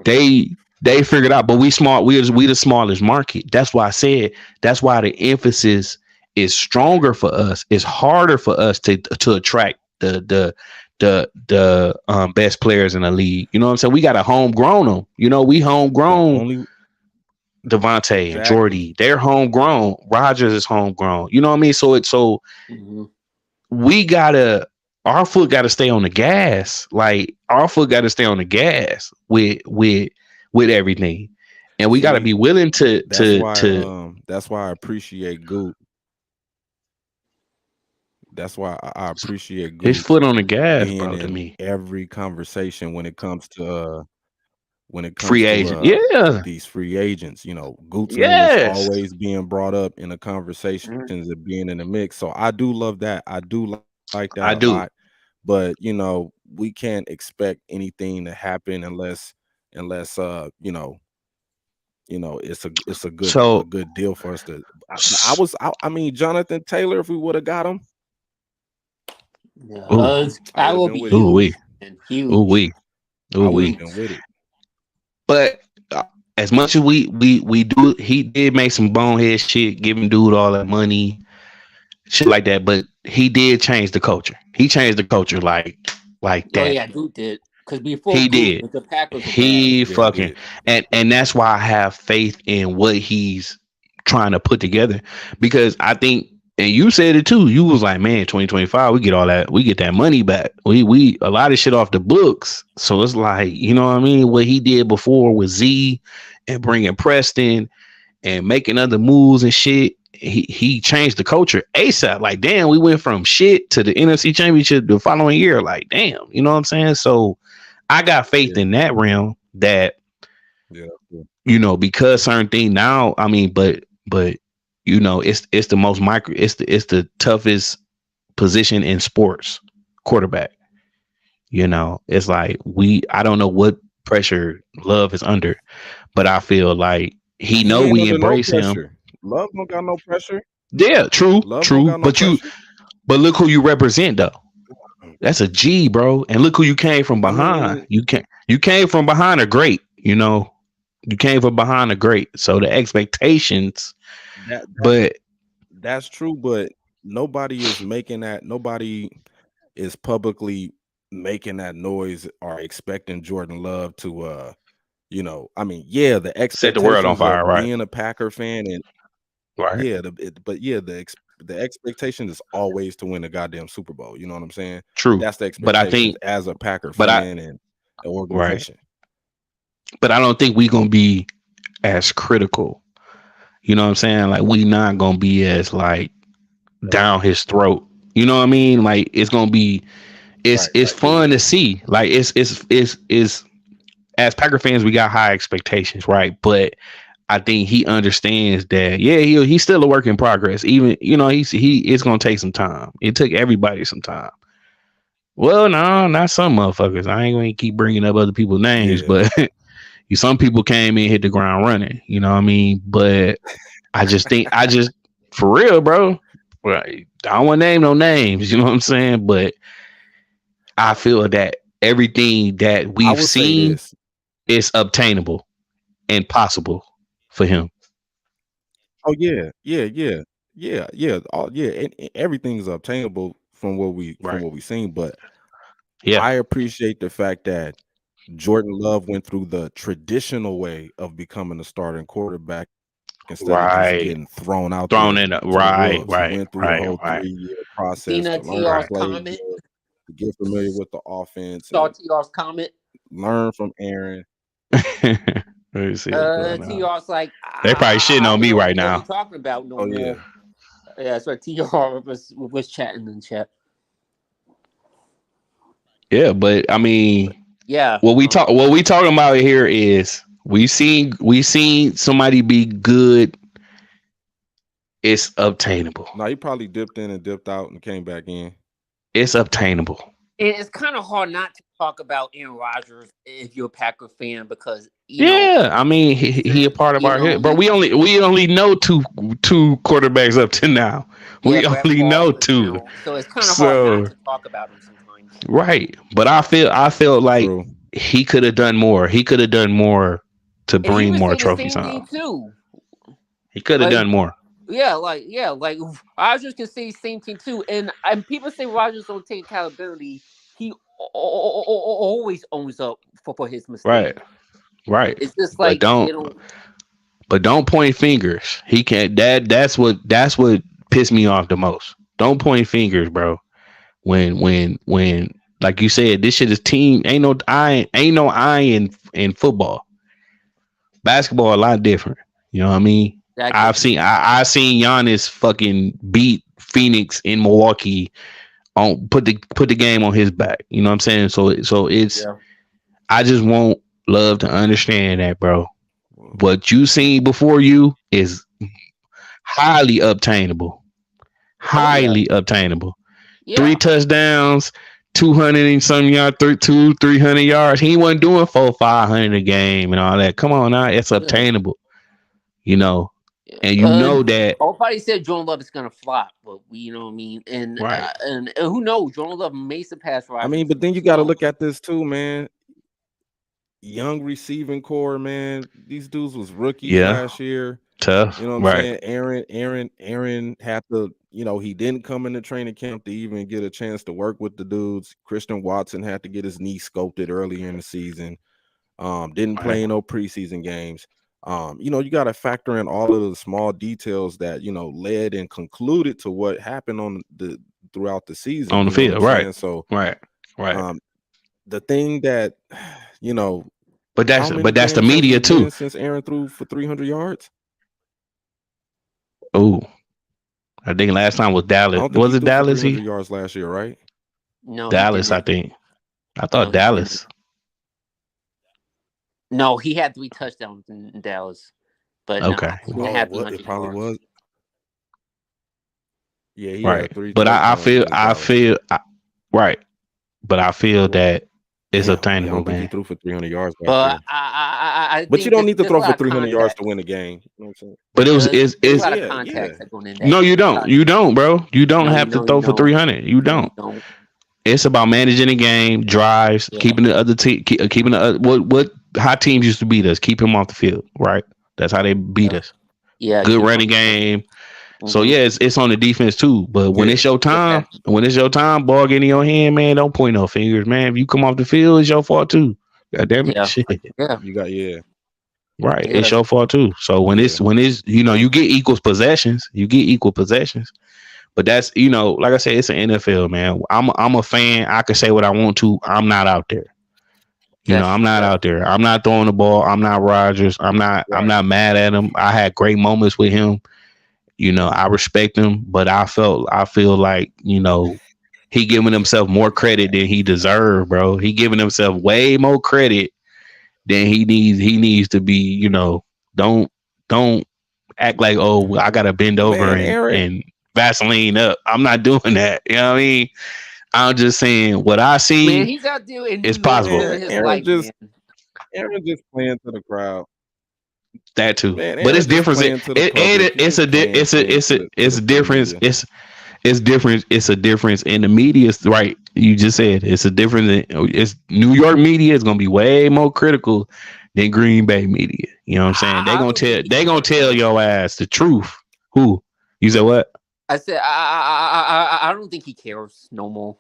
They figured out, but we smart. We the smallest market. That's why I said. That's why the emphasis is stronger for us. It's harder for us to attract the best players in the league. You know what I'm saying? We got to homegrown them. You know, we homegrown Devontae and Jordy. They're homegrown. Rodgers is homegrown. You know what I mean? So we gotta. Our foot got to stay on the gas. Like our foot got to stay on the gas with everything, and we got to be willing to. That's why I appreciate Goop. That's why I appreciate Goop. His foot on the gas, bro. To me, every conversation when it comes to free agent, these free agents, you know, Goop's name is always being brought up in the conversations of being in the mix. So I do love that. I do like that a lot. But you know, we can't expect anything to happen unless you know it's a good deal for us to. I mean, Jonathan Taylor, if we would have got him, I will be huge. With it. But as much as we do, he did make some bonehead shit, giving dude all that money, shit like that. But he did change the culture. He changed the culture like that. Oh yeah, dude did. Because before he did, the Packers he fucking and that's why I have faith in what he's trying to put together. Because I think, and you said it too. You was like, man, 2025, we get that money back. We a lot of shit off the books. So it's like, you know what I mean? What he did before with Z and bringing Preston and making other moves and shit. He changed the culture ASAP. Like, damn, we went from shit to the NFC Championship the following year. Like, damn, you know what I'm saying? So I got faith in that realm that, you know, because certain thing now, I mean, but you know, it's the most micro. It's the toughest position in sports, quarterback. You know, it's like I don't know what pressure Love is under, but I feel like he He know ain't we under no embrace him. pressure. Love don't got no pressure. Yeah, true, Love don't true. got no pressure. But look who you represent though. That's a G, bro. And look who you came from behind. I mean, You came from behind a great, you know. You came from behind a great. So the expectations, but that's true, but nobody is making that. Nobody is publicly making that noise or expecting Jordan Love to you know, I mean, yeah, the set the world on expectations fire, of right? being a Packer fan and Right. yeah, the expectation is always to win the goddamn Super Bowl. You know what I'm saying? True. That's the But I expectation think as a Packer but I fan and an right. organization. But I don't think we gonna be as critical. You know what I'm saying? Like we not gonna be as like down his throat. You know what I mean? Like it's gonna be it's fun to see. Like it's as Packer fans, we got high expectations, right? But I think he understands that, yeah, he's still a work in progress. Even, you know, it's gonna take some time. It took everybody some time. Well, no, not some motherfuckers. I ain't gonna keep bringing up other people's names, but some people came in, hit the ground running. You know what I mean? But I just for real, bro. Right. I don't want to name no names. You know what I'm saying? But I feel that everything that we've seen is obtainable and possible for him. Oh yeah. And everything's obtainable from what we seen, but I appreciate the fact that Jordan Love went through the traditional way of becoming a starting quarterback instead of just getting thrown out there in. To the wolves. He went through the whole 3-year process to learn to play, to get familiar with the offense. Saw TR's comment. Learn from Aaron. Let me see. TR's like, they probably shitting on me right now. What you talking about no more? Yeah, so TR was chatting in chat. Yeah, but I mean, yeah. What we talking about here is we seen somebody be good. It's obtainable. No, he probably dipped in and dipped out and came back in. It's obtainable. And it's kind of hard not to talk about Aaron Rodgers if you're a Packer fan because I mean he a part of our hit, but we only know two quarterbacks up to now. We only know two, so it's kind of hard not to talk about him sometimes. Right, but I feel like he could have done more. He could have done more to bring more trophies home. Too. He could have done more. Yeah, like Rodgers can say the same thing too, and people say Rodgers don't take accountability. He always owns up for his mistakes. Right. It's just like but don't point fingers. He can't. That's what pissed me off the most. Don't point fingers, bro. When like you said, this shit is team. Ain't no I in football. Basketball a lot different. You know what I mean? I've seen Giannis fucking beat Phoenix in Milwaukee on put the game on his back. You know what I'm saying? So it's I just want Love to understand that, bro. What you seen before you is highly obtainable. Obtainable. Yeah. 3 touchdowns, 200 and some yards, 300 yards. He wasn't doing 400-500 a game and all that. Come on now, it's obtainable. You know. And you know that nobody said Jordan Love is gonna flop, but you know what I mean. And and who knows? Jordan Love may surpass Rodgers. I mean, but then you got to look at this too, man. Young receiving core, man. These dudes was rookies last year. Tough. You know what I'm saying? Aaron had to, you know, he didn't come into training camp to even get a chance to work with the dudes. Christian Watson had to get his knee sculpted earlier in the season. Didn't play in no preseason games. You know, you got to factor in all of the small details that, you know, led and concluded to what happened throughout the season on the field, right? So, right. The thing that, you know, but that's the media too. Since Aaron threw for 300 yards. Oh, I think last time was Dallas. Was it Dallas? 300 yards last year, right? No, Dallas. I think. I thought Dallas. No, he had 3 touchdowns in Dallas, but it probably was. Yeah, he Right. had 3 But touchdowns in college. Right. But I feel that it's Damn, I attainable, don't think he man. threw for 300 yards back But there. I But you think don't need to there's a throw for lot of 300 yards to context. win a game. You know what I'm saying? But There's a lot of Yeah. context that going in that. No, you don't. You don't, bro. You don't No, have to no, throw you for don't. 300. You No, don't. you don't. It's about managing the game, drives, Yeah. keeping the other team, keeping the other, what how teams used to beat us, keep him off the field, right? That's how they beat us. Yeah, Good keep running on. game. So Mhm. yeah, it's on the defense too. But when Yeah. it's your time, Yeah. ball getting in your hand, man, don't point no fingers, man. If you come off the field, it's your fault too. God damn it, Yeah. shit. Yeah. You got Right, Yeah. it's your fault too. So when it's you know, you get equal possessions, but that's, you know, like I said, it's an NFL, man. I'm a fan. I can say what I want to. I'm not out there. You know, I'm not out there. I'm not throwing the ball. I'm not Rodgers. I'm not mad at him. I had great moments with him. You know, I respect him, but I feel like, you know, he giving himself more credit than he deserved, bro. He giving himself way more credit than he needs to be, you know. Don't act like, oh, I gotta bend over and Vaseline up. I'm not doing that. You know what I mean? I'm just saying what I see. Man, he's out there in it's New York possible. living his life, man. Aaron just playing to the crowd. That too, Man, but it's different. It's a difference. It's different. It's a difference in the media, right? You just said it's a difference. It's New York media is gonna be way more critical than Green Bay media. You know what I'm saying? They gonna tell your ass the truth. Who? You said what? I said I don't think he cares no more.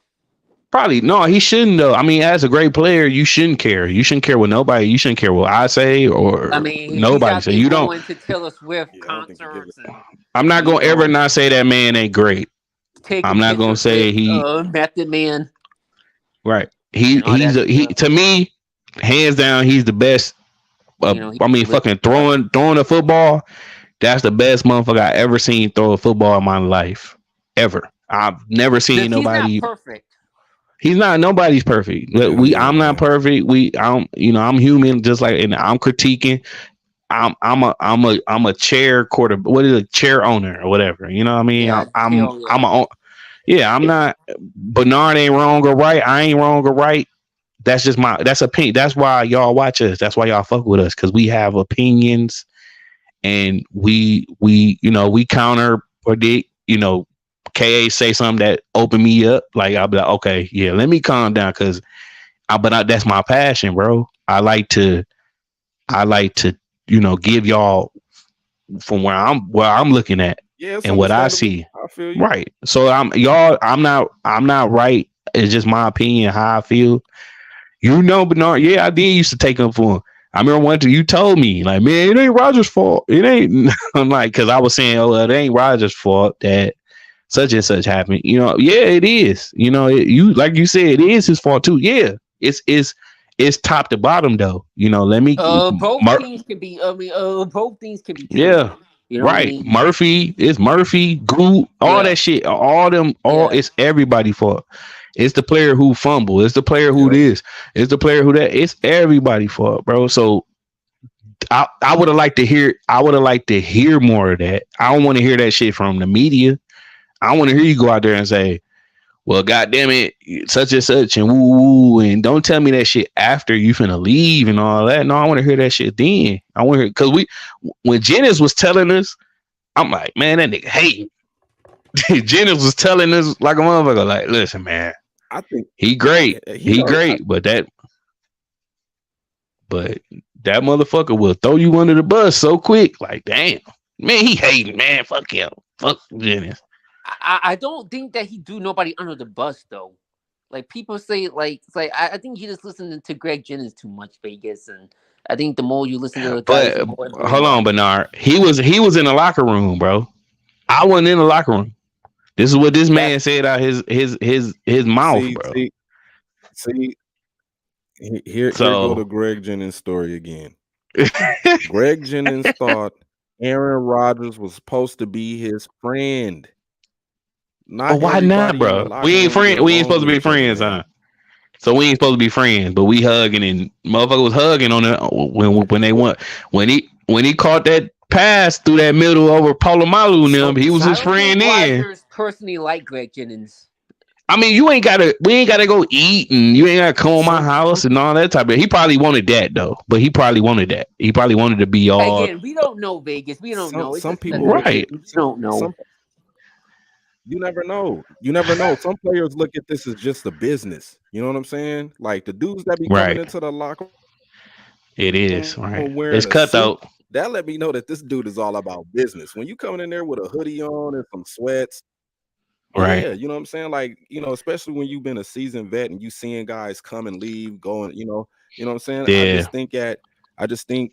Probably no, he shouldn't though. I mean, as a great player, you shouldn't care. You shouldn't care what nobody. You shouldn't care what I say or nobody say. You don't. To Taylor Swift concerts. I'm not gonna ever not say that man ain't great. I'm not gonna say he Method Man. Right. He to me, hands down, he's the best. I mean, fucking throwing a football. That's the best motherfucker I ever seen throw a football in my life ever. I've never seen nobody. He's not perfect. He's not. Nobody's perfect. I'm not perfect. I'm human. Just like, and I'm critiquing. I'm a chair quarter. What is a chair owner or whatever? You know what I mean? Yeah, I'm not. Bernard ain't wrong or right. I ain't wrong or right. That's just that's opinion. That's why y'all watch us. That's why y'all fuck with us, because we have opinions, and we counter predict. You know, KA say something that open me up. Like, I'll be like, okay, yeah, let me calm down, because that's my passion, bro. I like to give y'all from where I'm looking at and what I see. I feel you. Right. So I'm not right. It's just my opinion, how I feel. Bernard, yeah, I did used to take him for him. I remember one time you told me, like, man, it ain't Rodgers' fault. It ain't. I'm like, because I was saying, oh, well, it ain't Rodgers' fault that such and such happened. You know, yeah, it is. You know, like you said, it is his fault too. Yeah, it's top to bottom though. You know, let me. Both things can be. Both things can be true. Yeah. You know right. What I mean? Murphy, Groot, all that shit. It's everybody's fault. It's the player who fumbled. It's the player who this. It's the player who that. It's everybody's fault, bro. So I would have liked to hear. I would have liked to hear more of that. I don't want to hear that shit from the media. I want to hear you go out there and say, well, goddamn it, such and such, and woo, and don't tell me that shit after you finna leave and all that. No, I want to hear that shit then. I want to hear, because when Jennings was telling us, I'm like, man, that nigga hate. Jennings was telling us like a motherfucker, like, listen, man, I think he great, but that motherfucker will throw you under the bus so quick, like, damn, man, he hating, man, fuck him, fuck Jennings. I don't think that he do nobody under the bus though. Like, people say, like, it's like I think he just listening to Greg Jennings too much, Vegas, and I think the more you listen to the guys, hold on, Bernard. He was in the locker room, bro. I wasn't in the locker room. This is what this man said out his mouth, bro. See, here go the Greg Jennings story again. Greg Jennings thought Aaron Rodgers was supposed to be his friend. Why not, bro? We ain't friends. We ain't supposed to be friends, huh? So we ain't supposed to be friends, but we hugging, and motherfucker was hugging on it when they went when he caught that pass through that middle over Palomalu and them. He was his friend then. personally like Greg Jennings. I mean, we ain't gotta go eat, and you ain't gotta come on my house and all that type of. He probably wanted that though, but he probably wanted that. He probably wanted to be all. Again, we don't know Vegas. We don't know. Some people, right? We don't know. You never know. You never know. Some players look at this as just a business. You know what I'm saying? Like the dudes that be coming into the locker room. It is right. It's cutthroat. That let me know that this dude is all about business. When you coming in there with a hoodie on and some sweats. Right. Yeah, you know what I'm saying? Like, you know, especially when you've been a seasoned vet and you seeing guys come and leave, going, you know what I'm saying? Yeah. I just think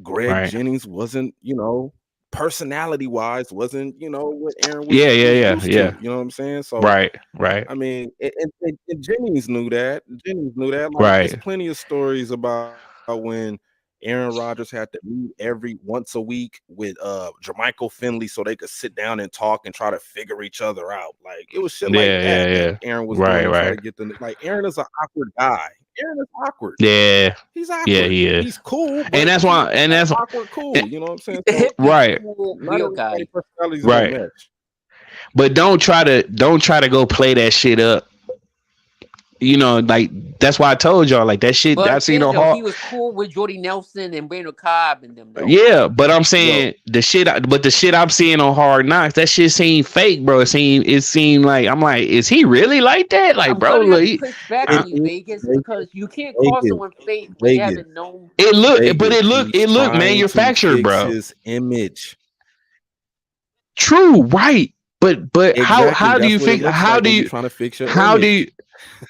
Greg Jennings wasn't, you know, personality wise, wasn't, you know, what Aaron was. Yeah. You know what I'm saying? So right. I mean, and Jennings knew that. Like, right. There's plenty of stories about when Aaron Rodgers had to meet once a week with Jermichael Finley so they could sit down and talk and try to figure each other out. Like it was shit like that. Yeah. Aaron was doing to try to get them. Like Aaron is an awkward guy. Aaron is awkward. Yeah, he's awkward. Yeah, he is. He's cool, and that's why. And that's awkward. Cool. You know what I'm saying? So, right. Real guy. Right. But don't try to go play that shit up. You know, like that's why I told y'all, like that shit. But I seen on hard. He was cool with Jordy Nelson and Randall Cobb and them. Though. Yeah, but I'm saying the shit I'm seeing on Hard Knocks, that shit seemed fake, bro. It seemed like I'm like, is he really like that? Like, I'm bro, look, push back on you, Vegas, because you can't call someone fake when you haven't known. It looked manufactured, bro. His image. True, right? But exactly. how do you fix? How do you trying to fix your how image. do you?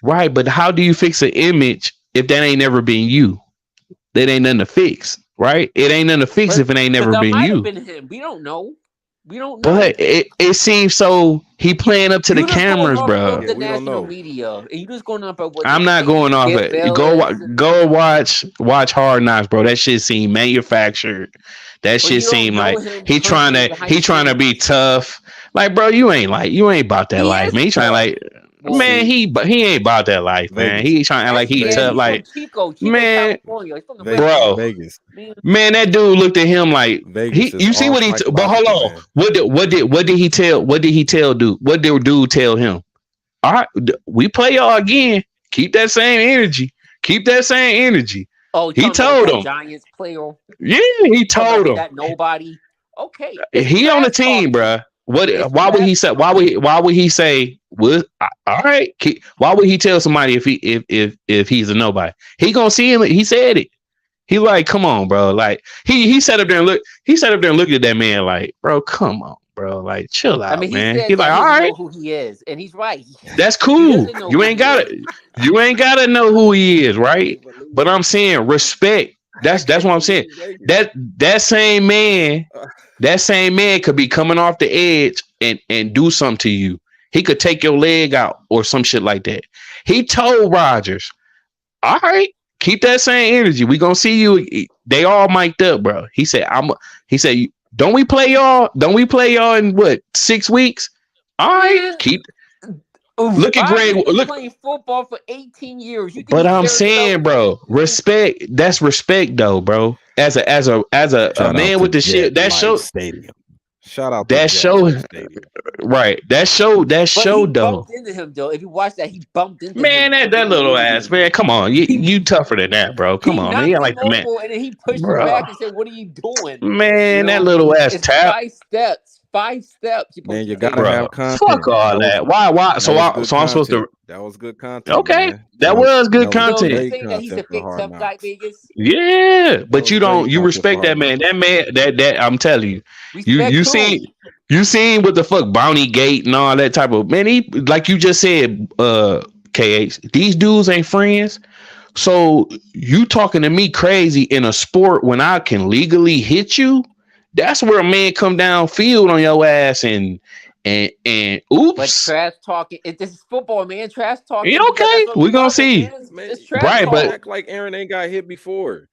Right, but how do you fix an image if that ain't never been you? That ain't nothing to fix, right? It ain't nothing to fix if it ain't never been you. Been him. We don't know. But it seems so. He playing up to the cameras, bro. The national media, and you just going up. I'm not going off it. Go watch Hard Knocks, bro. That shit seemed manufactured. That shit seemed like he trying to be tough. Like, bro, you ain't about that life, man. He trying like. Man, he ain't about that life, man. He trying to like he tough, like Chico, man, bro. Vegas. Man, that dude looked at him like Vegas. You see what he? But hold on, man. What did he tell? What did he tell dude? What did dude tell him? All right, we play y'all again. Keep that same energy. Oh, he told him. Giants player. Yeah, he told him that nobody. Okay, he on the team, bro. Why would he say? Why would he say? Well, all right. Why would he tell somebody if he's a nobody? He gonna see him. He said it. He like, come on, bro. Like he sat up there and look. He sat up there and looked at that man like, bro, come on, bro. Like, chill out, man. He's like, all right. Who he is, and he's right. That's cool. You ain't gotta know who he is, right? But I'm saying respect. That's what I'm saying. That same man could be coming off the edge and do something to you. He could take your leg out or some shit like that. He told Rodgers, all right, keep that same energy. We gonna see you. They all mic'd up, bro. He said, don't we play y'all in what, 6 weeks? All right, look at Greg. Look, playing football for 18 years. But I'm saying, bro, respect. That's respect, though, bro. As a man with the shit, that show. Stadium. Shout out that show. Right. That show though. Bumped into him though. If you watch that, he bumped into him. That little ass man. Come on, you tougher than that, bro. Come on, man. He like the man. And then he pushed him back and said, "What are you doing, man?" That little ass tap. 5 steps. Man, you gotta have content. Fuck all that. Why? So I'm supposed to. That was good content. Okay, man. that was good content. That he's a big tough guy, Vegas. Yeah, but you respect that man. That I'm telling you, you seen what the fuck Bounty Gate and all that type of man. He, like you just said, KH. These dudes ain't friends. So you talking to me crazy in a sport when I can legally hit you? That's where a man come downfield on your ass and oops. But trash talking. This is football, man. Trash talking. Yeah, okay, we gonna see. Right, but act like Aaron ain't got hit before.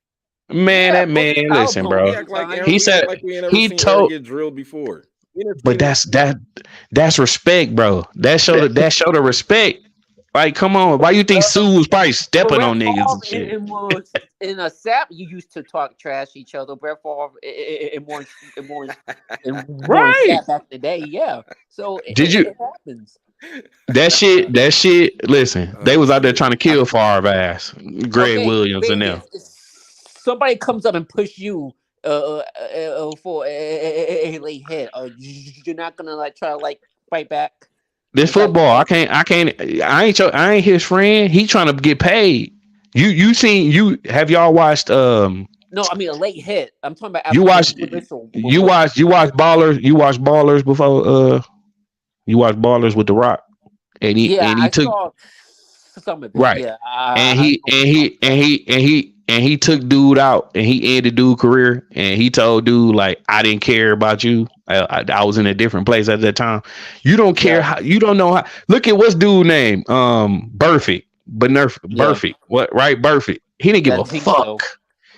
Man, that man. Listen, bro. He said he told get drilled before. But that's respect, bro. That show the respect. Like, come on. Why you think Sue was probably stepping on niggas and shit? In a sap, you used to talk trash to each other. Brett Favre and more Right. sap back in the day. Yeah. So it happens. That shit. Listen, they was out there trying to kill Favre ass, Greg Williams and them. Somebody comes up and push you for a late hit. You're not gonna like try to like fight back. This football, I ain't his friend. He trying to get paid. Have y'all watched No, I mean a late hit. I'm talking about you watch Ballers. You watch Ballers before you watch Ballers with The Rock. And he took some of it. Right. Yeah, and he took dude out and he ended dude's career and he told dude like I didn't care about you. I was in a different place at that time. You don't care how you don't know how. Look at what's dude name Burfict, but Burfict. What right? Burfict. He didn't give a fuck. So.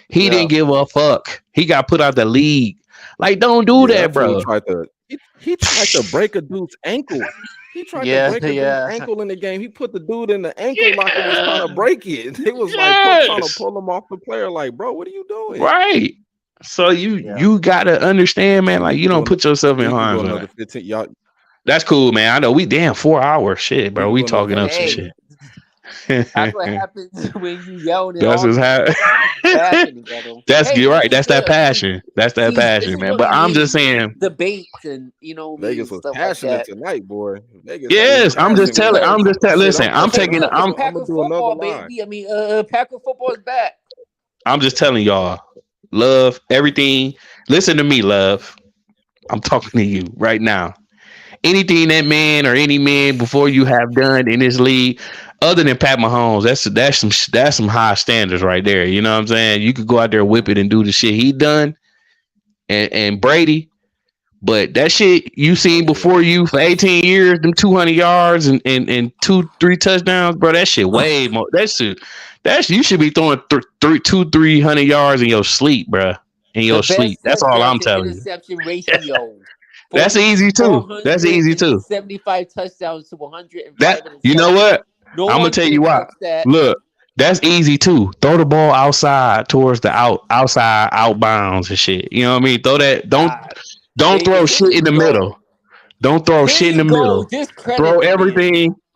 He didn't give a fuck. He got put out the league. Like don't do that, bro. He tried to break a dude's ankle. He tried to break a dude's ankle in the game. He put the dude in the ankle lock and was trying to break it. It was like trying to pull him off the player. Like, bro, what are you doing? Right. So you gotta understand, man. Like you don't put yourself in harm's way. That's cool, man. I know we 4 hours. Shit, bro. We talking up some shit. That's what happens when you yell. That's what's happening. You're right. That's that passion. That's that passion, man. But I'm just saying debates and Vegas was passionate tonight, boy. Yes, I'm just telling. Listen, I'm taking. I'm gonna do another baby. I mean, Packer football is back. I'm just telling y'all, love everything. Listen to me, love. I'm talking to you right now. Anything that man or any man before you have done in this league, other than Pat Mahomes, that's some high standards right there. You know what I'm saying? You could go out there, whip it, and do the shit he done, and Brady, but that shit you seen before you for 18 years, them 200 yards and 2-3 touchdowns, bro. That shit way more. You should be throwing 300 yards in your sleep, bro. In your sleep. That's all I'm telling you. Interception ratio. That's easy too. 75 touchdowns to 100. You know what? I'm gonna tell you why. Look, that's easy too. Throw the ball outside towards the outside outbounds and shit. You know what I mean? Throw that. Don't throw shit in the middle. Don't throw shit in the middle.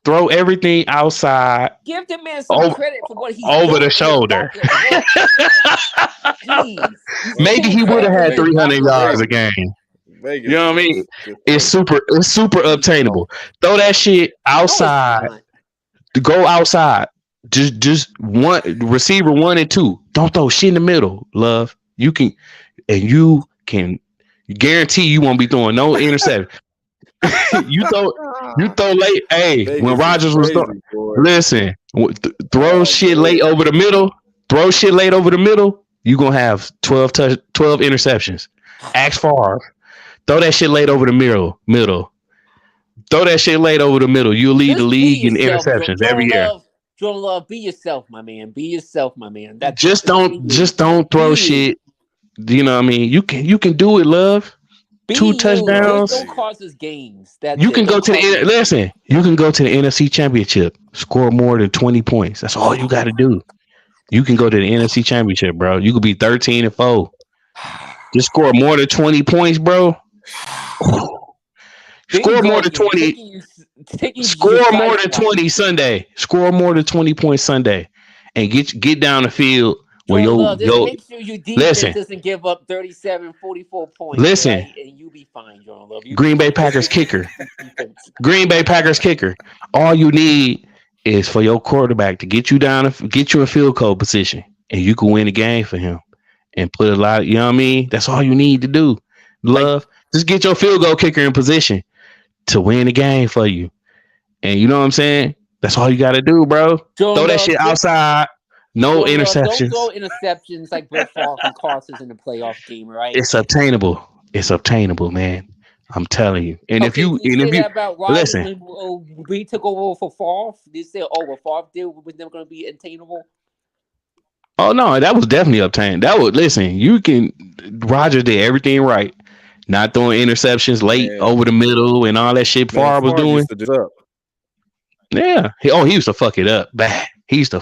Throw everything outside. Give the man some credit for what he's over the shoulder. Maybe he would have had 300 yards a game. You know what I mean? It's super obtainable. Throw that shit outside. Go outside. Just one receiver 1 and 2. Don't throw shit in the middle, love. You can guarantee you won't be throwing no interception. you throw late. Hey, when Rodgers was listen, throw shit late over the middle. Throw shit late over the middle. You gonna have 12 interceptions. Ask Favre. Throw that shit late over the middle. Throw that shit late over the middle. You'll lead the league in interceptions every year. Jordan Love, be yourself, my man. Be yourself, my man. Just don't throw shit. You know what I mean? You can do it, Love. 2 touchdowns. Don't cost us games. You can go to the listen. You can go to the NFC Championship. Score more than 20 points. That's all you got to do. You can go to the NFC Championship, bro. You could be 13-4. Just score more than 20 points, bro. Score more than 20. Score more than 20 Sunday. Score more than 20 points Sunday, and get down the field where make sure your defense doesn't give up 37, 44 points. Listen, right? And you be fine, Jordan Love. Green Bay Packers kicker. Green Bay Packers kicker. All you need is for your quarterback to get you down, get you in field goal position, and you can win the game for him. And put a lot. You know what I mean? That's all you need to do. Love, just get your field goal kicker in position to win the game for you. And you know what I'm saying? That's all you got to do, bro. Throw that shit outside. No interceptions. Don't throw interceptions like Brett Favre and Carson in the playoff game, right? It's obtainable. It's obtainable, man. I'm telling you. And if you listen, when we took over for Favre, they said, "Oh, Favre deal was never going to be attainable." Oh no, that was definitely obtained. Rodgers did everything right. Not throwing interceptions late over the middle and all that shit Favre was doing. Yeah. He used to fuck it up bad. He used to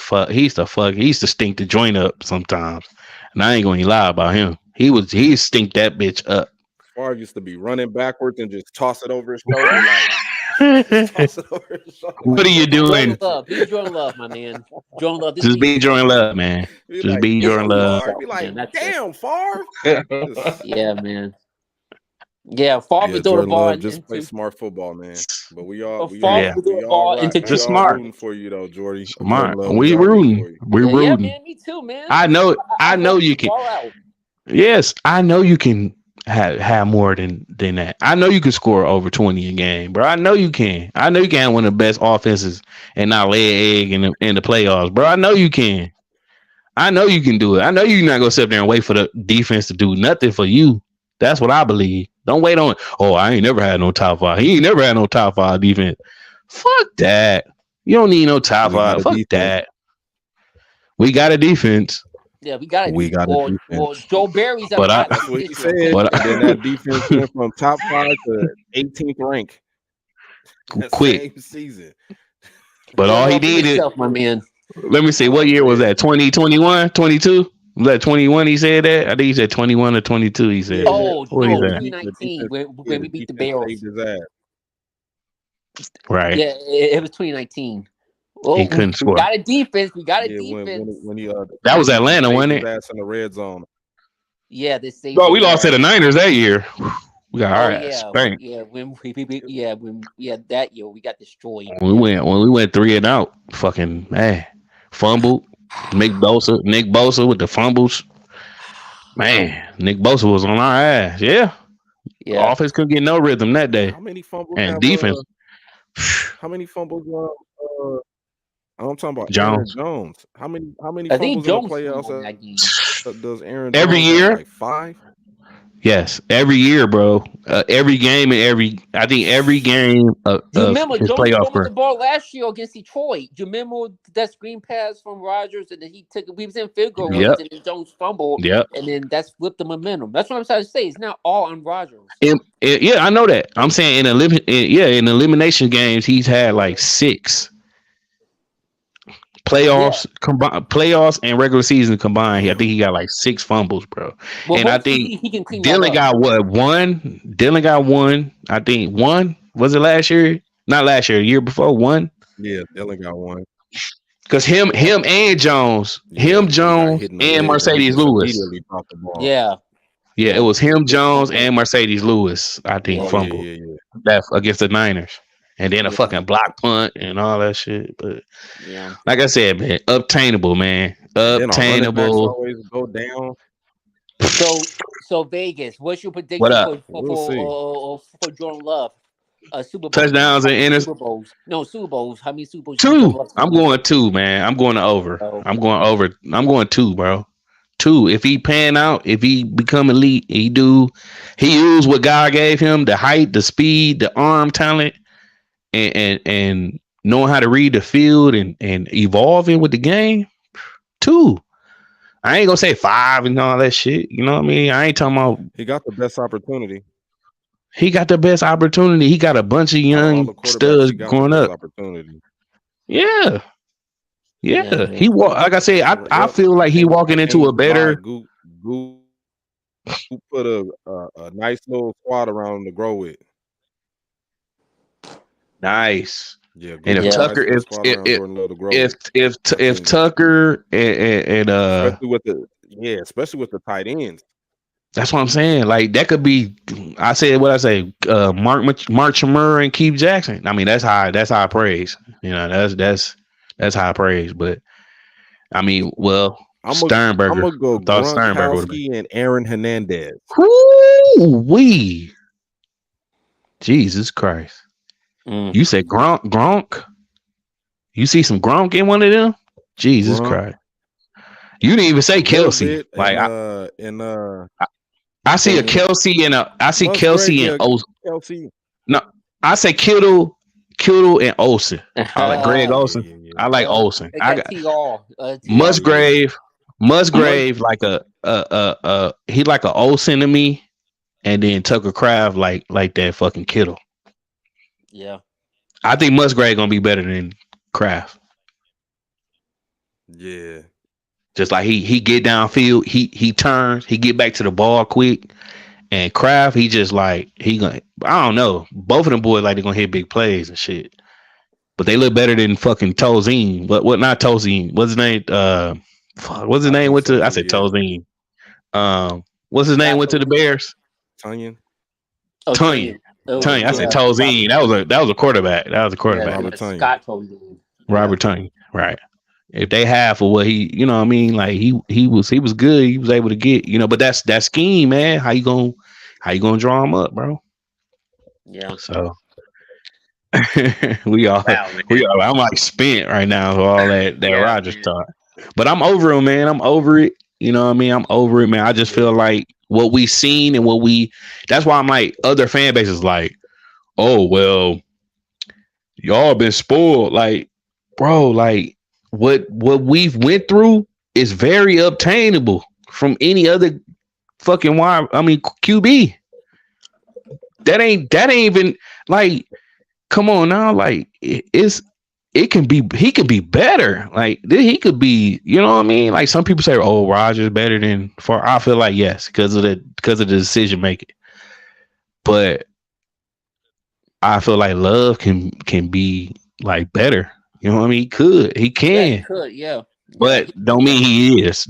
stink the joint up sometimes. And I ain't gonna lie about him. He stink that bitch up. Favre used to be running backwards and just toss it over his shoulder. Just toss it over his shoulder. What are you doing? Jordan Love. Be Jordan Love, my man. Jordan Love. Just be Jordan Love, man. Just be Jordan Love. Be like, damn, Favre. Yeah, man. Yeah, Favre would throw the ball. Just play smart football, man. But we all just smart. Rooting for you though, Jordy. Smart. We rooting. We're rooting. Yeah, man, me too, man. I know you can. Yes, I know you can have more than that. I know you can score over 20 a game, bro. I know you can. I know you can have one of the best offenses and not lay an egg in the playoffs, bro. I know you can. I know you can do it. I know you're not gonna sit there and wait for the defense to do nothing for you. That's what I believe. Don't wait on it. Oh, I ain't never had no top 5. He ain't never had no top 5 defense. Fuck that. You don't need no top 5. Fuck that. We got a defense. Yeah, we got a defense. Well, Joe Barry's but that's what he said. And then that defense went from top 5 to 18th rank. Quick same season. But all he did is, my man. Let me see. What year was that? 2021, 22? Was that 21 he said that? I think he said 21 or 22 he said. Oh, no, 2019 when we beat the Bears. Right. Yeah, it was 2019. Oh, he couldn't score. We got a defense. When he, that was Atlanta, wasn't it? That's in the red zone. Yeah, they saved. Oh, we lost to the Niners that year. We got our ass spanked. Yeah, when that year we got destroyed. When we went 3 and out, fucking man, fumbled. Nick Bosa with the fumbles. Man, Nick Bosa was on our ass. Yeah. Offense couldn't get no rhythm that day. How many fumbles? And defense. How many fumbles? I'm talking about Jones. Aaron Jones. How many I fumbles think Jones in the playoffs does Aaron Jones every year? Like 5? Yes, every year, bro. Every game and I think every game of you remember his Jones playoff threw the ball last year against Detroit. Do you remember that screen pass from Rodgers and then we was in field goal range and then Jones fumbled and then that's flipped the momentum. That's what I'm trying to say. It's not all on Rodgers. Yeah, I know that. I'm saying in elimination games he's had like 6 playoffs and regular season combined. I think he got like 6 fumbles, bro. Well, and I think he can clean Dylan got what? 1. Dylan got 1. I think 1. Was it last year? Not last year. The year before 1. Yeah, Dylan got 1. Because him and Jones, and Mercedes Lewis. Yeah. Yeah, it was him, Jones, and Mercedes Lewis. I think fumbled that against the Niners. And then a fucking block punt and all that shit. But like I said, man, obtainable, man. Obtainable. Always go down. So Vegas, what's your prediction for Jordan Love? Super Bowl touchdowns and Super Bowls. No, Super Bowls. How many Super Bowls? 2. I'm going 2, man. I'm going over. Oh. I'm going over. I'm going 2, bro. 2. If he pan out, if he become elite, he use what God gave him, the height, the speed, the arm talent. And knowing how to read the field and evolving with the game. 2. I ain't gonna say 5 and all that shit. You know what I mean? I ain't talking about. He got the best opportunity. He got a bunch of young studs growing up. Yeah. He walk. Like I said, I feel like he walking into a better. Goop put a nice little squad around him to grow with. Nice. Yeah, and if Tucker, if Tucker and especially with the tight ends, that's what I'm saying. Like that could be. I said what I say. Mark Chmura and Keith Jackson. I mean that's high praise. You know that's high praise. But I mean, Sternberger. I'm gonna go Gronkowski and Aaron Hernandez. Woo-wee. Jesus Christ. You said Gronk? You see some Gronk in one of them? Jesus Christ. You didn't even say Kelsey. Like I see a Kelsey and Kelsey and Olsen. No, I say Kittle and Olsen. I like Greg Olsen. Yeah. I like Olsen. I got Musgrave like he like a Olsen to me, and then Tucker Kraft like that fucking Kittle. Yeah. I think Musgrave gonna be better than Kraft. Yeah. Just like he get downfield, he turns, he get back to the ball quick. And Kraft, he just like he gonna. I don't know. Both of them boys like they gonna hit big plays and shit. But they look better than fucking Tozine. What not Tozine? What's his name? What's his name? Went to I said Tozine. What's his name? Went to the Bears. Tunyon. Oh, Tunyon. I said Tozine. That was a quarterback. That was a quarterback. Robert Tunyon. Scott Tozine. Robert Tunyon. Right. If they have for what he, you know what I mean, like he was good. He was able to get, but that's that scheme, man. How you gonna draw him up, bro? Yeah. So we all I'm like spent right now for all that Rodgers talk. But I'm over him, man. I'm over it. You know what I mean? I'm over it, man. I just feel like what we seen and that's why I'm like other fan bases like, oh well, y'all been spoiled. Like, bro, like what we've went through is very obtainable from any other fucking QB. That ain't even like, come on now, like he can be better. Like he could be, you know what I mean? Like some people say, oh, Rodgers better than for. I feel like yes, because of the decision making. But I feel like Love can be like better. You know what I mean? He can. Yeah, he could, yeah. But don't mean he is.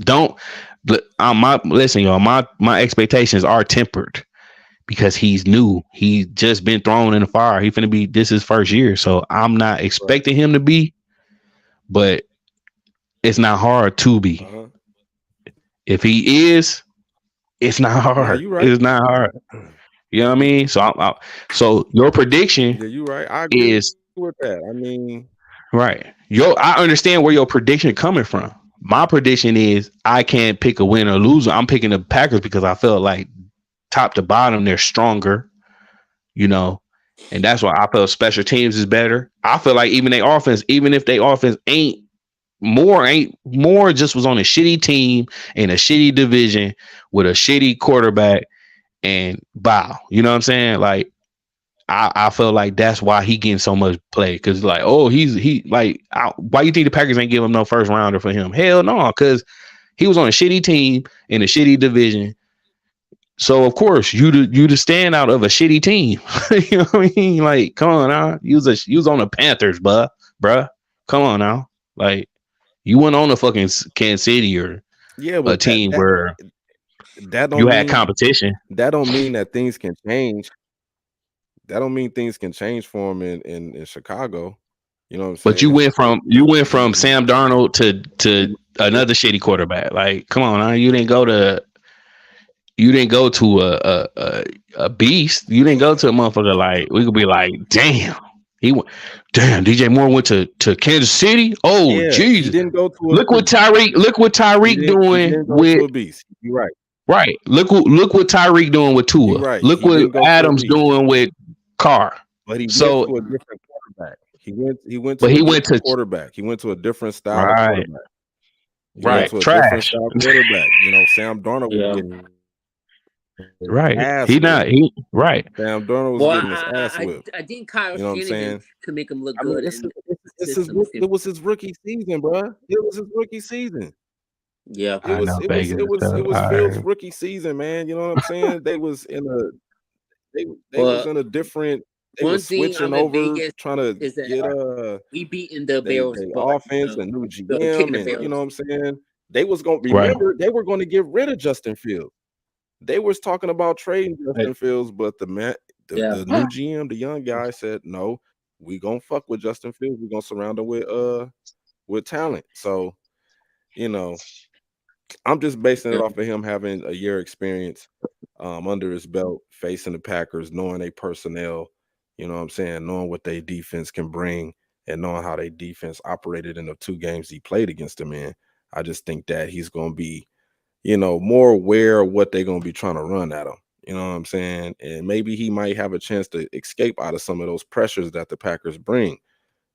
Listen, y'all. My expectations are tempered because he's new. He's just been thrown in the fire. He finna be this his first year, so I'm not expecting him to be. But it's not hard to be. Uh-huh. If he is, it's not hard. Yeah, you right. It's not hard. You know what I mean? So, so your prediction? Yeah, you right. I agree is with that. I mean, right. I understand where your prediction coming from. My prediction is I can't pick a winner or loser. I'm picking the Packers because I felt like top to bottom they're stronger, and that's why I felt special teams is better. I feel like even if their offense ain't more just was on a shitty team in a shitty division with a shitty quarterback and bow. You know what I'm saying? Like I feel like that's why he getting so much play because like, oh, why you think the Packers ain't give him no first rounder for him? Hell no, because he was on a shitty team in a shitty division. So of course you the standout of a shitty team. You know what I mean? Like, come on now, you was on the Panthers, bruh. Come on now, like you went on a fucking Kansas City or a team where that don't you had competition. That don't mean that things can change. That don't mean things can change for him in Chicago. You know what I'm saying? But you went from Sam Darnold to another shitty quarterback. Like, come on now, you didn't go to a beast. You didn't go to a motherfucker like we could be like, damn, DJ Moore went to Kansas City. Oh yeah, Jesus! He didn't go to look what Tyreek doing with a beast. You're right. Right. Look what Tyreek doing with Tua. Right. Look what Adams doing with Carr. But he went to a different quarterback. He went to a different quarterback. He went to a different style of quarterback. He went to a different style quarterback. Sam Darnold was getting right. Right. Sam Darnold was getting his ass whipped. I think Kyle Shanahan to make him look good. It was his rookie season, bro. It was his rookie season. Yeah, it was Fields' rookie season, man. You know what I'm saying? They was in a different. They were switching over, Vegas trying to get we beating the Bears offense and new GM, and you know what I'm saying? They was going to remember they were going to get rid of Justin Fields. They was talking about trading Justin Fields, but the new GM, the young guy, said no. We gonna fuck with Justin Fields. We gonna surround him with talent. So, I'm just basing it off of him having a year experience under his belt, facing the Packers, knowing their personnel, you know what I'm saying, knowing what their defense can bring and knowing how their defense operated in the 2 games he played against them in. I just think that he's going to be, more aware of what they're going to be trying to run at him. You know what I'm saying? And maybe he might have a chance to escape out of some of those pressures that the Packers bring.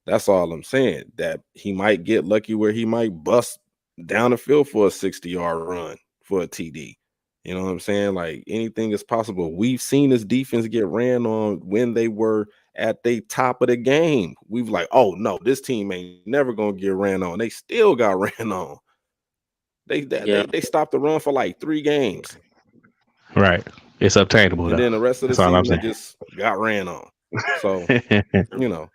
That's all I'm saying, that he might get lucky where he might bust down the field for a 60-yard run for a TD. You know what I'm saying? Like anything is possible. We've seen this defense get ran on when they were at the top of the game. We've like, oh no, this team ain't never gonna get ran on. They still got ran on. They stopped the run for like 3 games. Right. It's obtainable And though. then the rest of the That's all I'm season they saying. just got ran on. So, you know.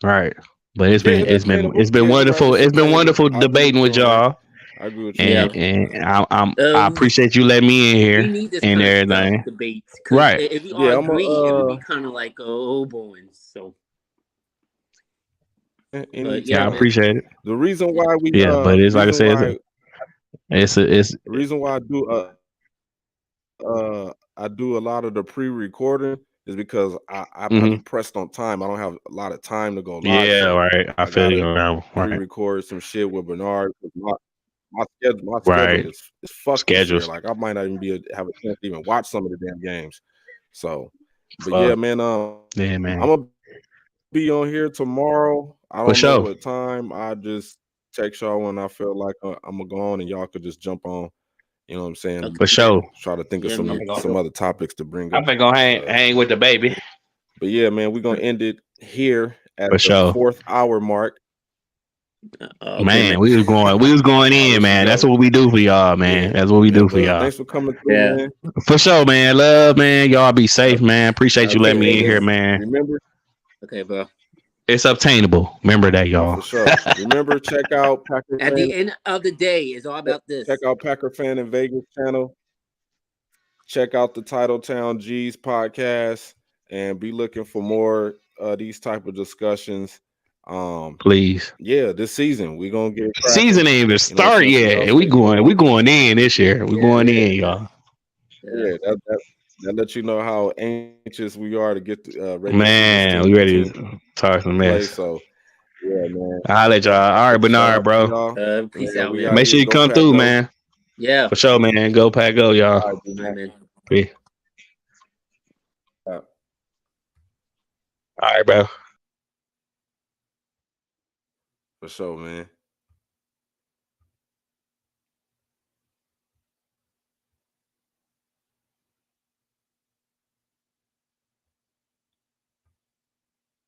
Right. But it's Yeah, been it's obtainable. it's been Yeah, you're right. wonderful. It's It's been obtainable. wonderful I agree debating with with you on that. y'all. I agree with you. And I appreciate you letting me in We here need this and kind of stuff, everything. debates, because Right. if we all Yeah, agree, it would be kind of like oh boing. So, but Yeah, yeah, I man. appreciate it. the reason why we Yeah, but it's like I said, it's the reason why I do a lot of the pre-recording is because I be pressed on time. I don't have a lot of time to go live. yeah, So right. I feel you around. Right. pre-record some shit with Bernard. My schedule Right. is fucked this year. Schedules. Like I might not even have a chance to even watch some of the damn games. So, but Fuck. yeah, man. Yeah, man. I'm gonna be on here tomorrow. I For don't know sure. what time. I just text y'all when I feel like I'm gonna go on, and y'all could just jump on. You know what I'm saying? For sure. Try to think of Yeah, man. some other topics to bring I'm up. gonna hang with the baby. But yeah, man, we're gonna end it here at For the sure. 4th hour mark. Okay, Man, we was going I'll in, let man. you That's go. what we do for y'all, man. Yeah. That's what we do And for y'all. thanks for coming through, Yeah. man. For sure, man. Love, man. Y'all be safe, man. Appreciate you letting me in And here, man. remember, Okay, bro. It's obtainable. Remember that, y'all. for sure. Remember, check out Packer At Fan. the end of the day, it's all about this. Check out Packer Fan in Vegas channel. Check out the Titletown G's podcast, and be looking for more these type of discussions. Please. Yeah, this season we're gonna get cracking. Season ain't even start yet. We going in this year. We going in, y'all. Yeah, that lets you know how anxious we are to get ready. Man, we ready to talk some play. mess. So yeah, man. I'll let y'all. All right, Bernard, bro. Peace out, man. Make sure you come through, man. Yeah. For sure, man. Go Pack, go, y'all. All right, man. Peace. All right, bro. For sure, man.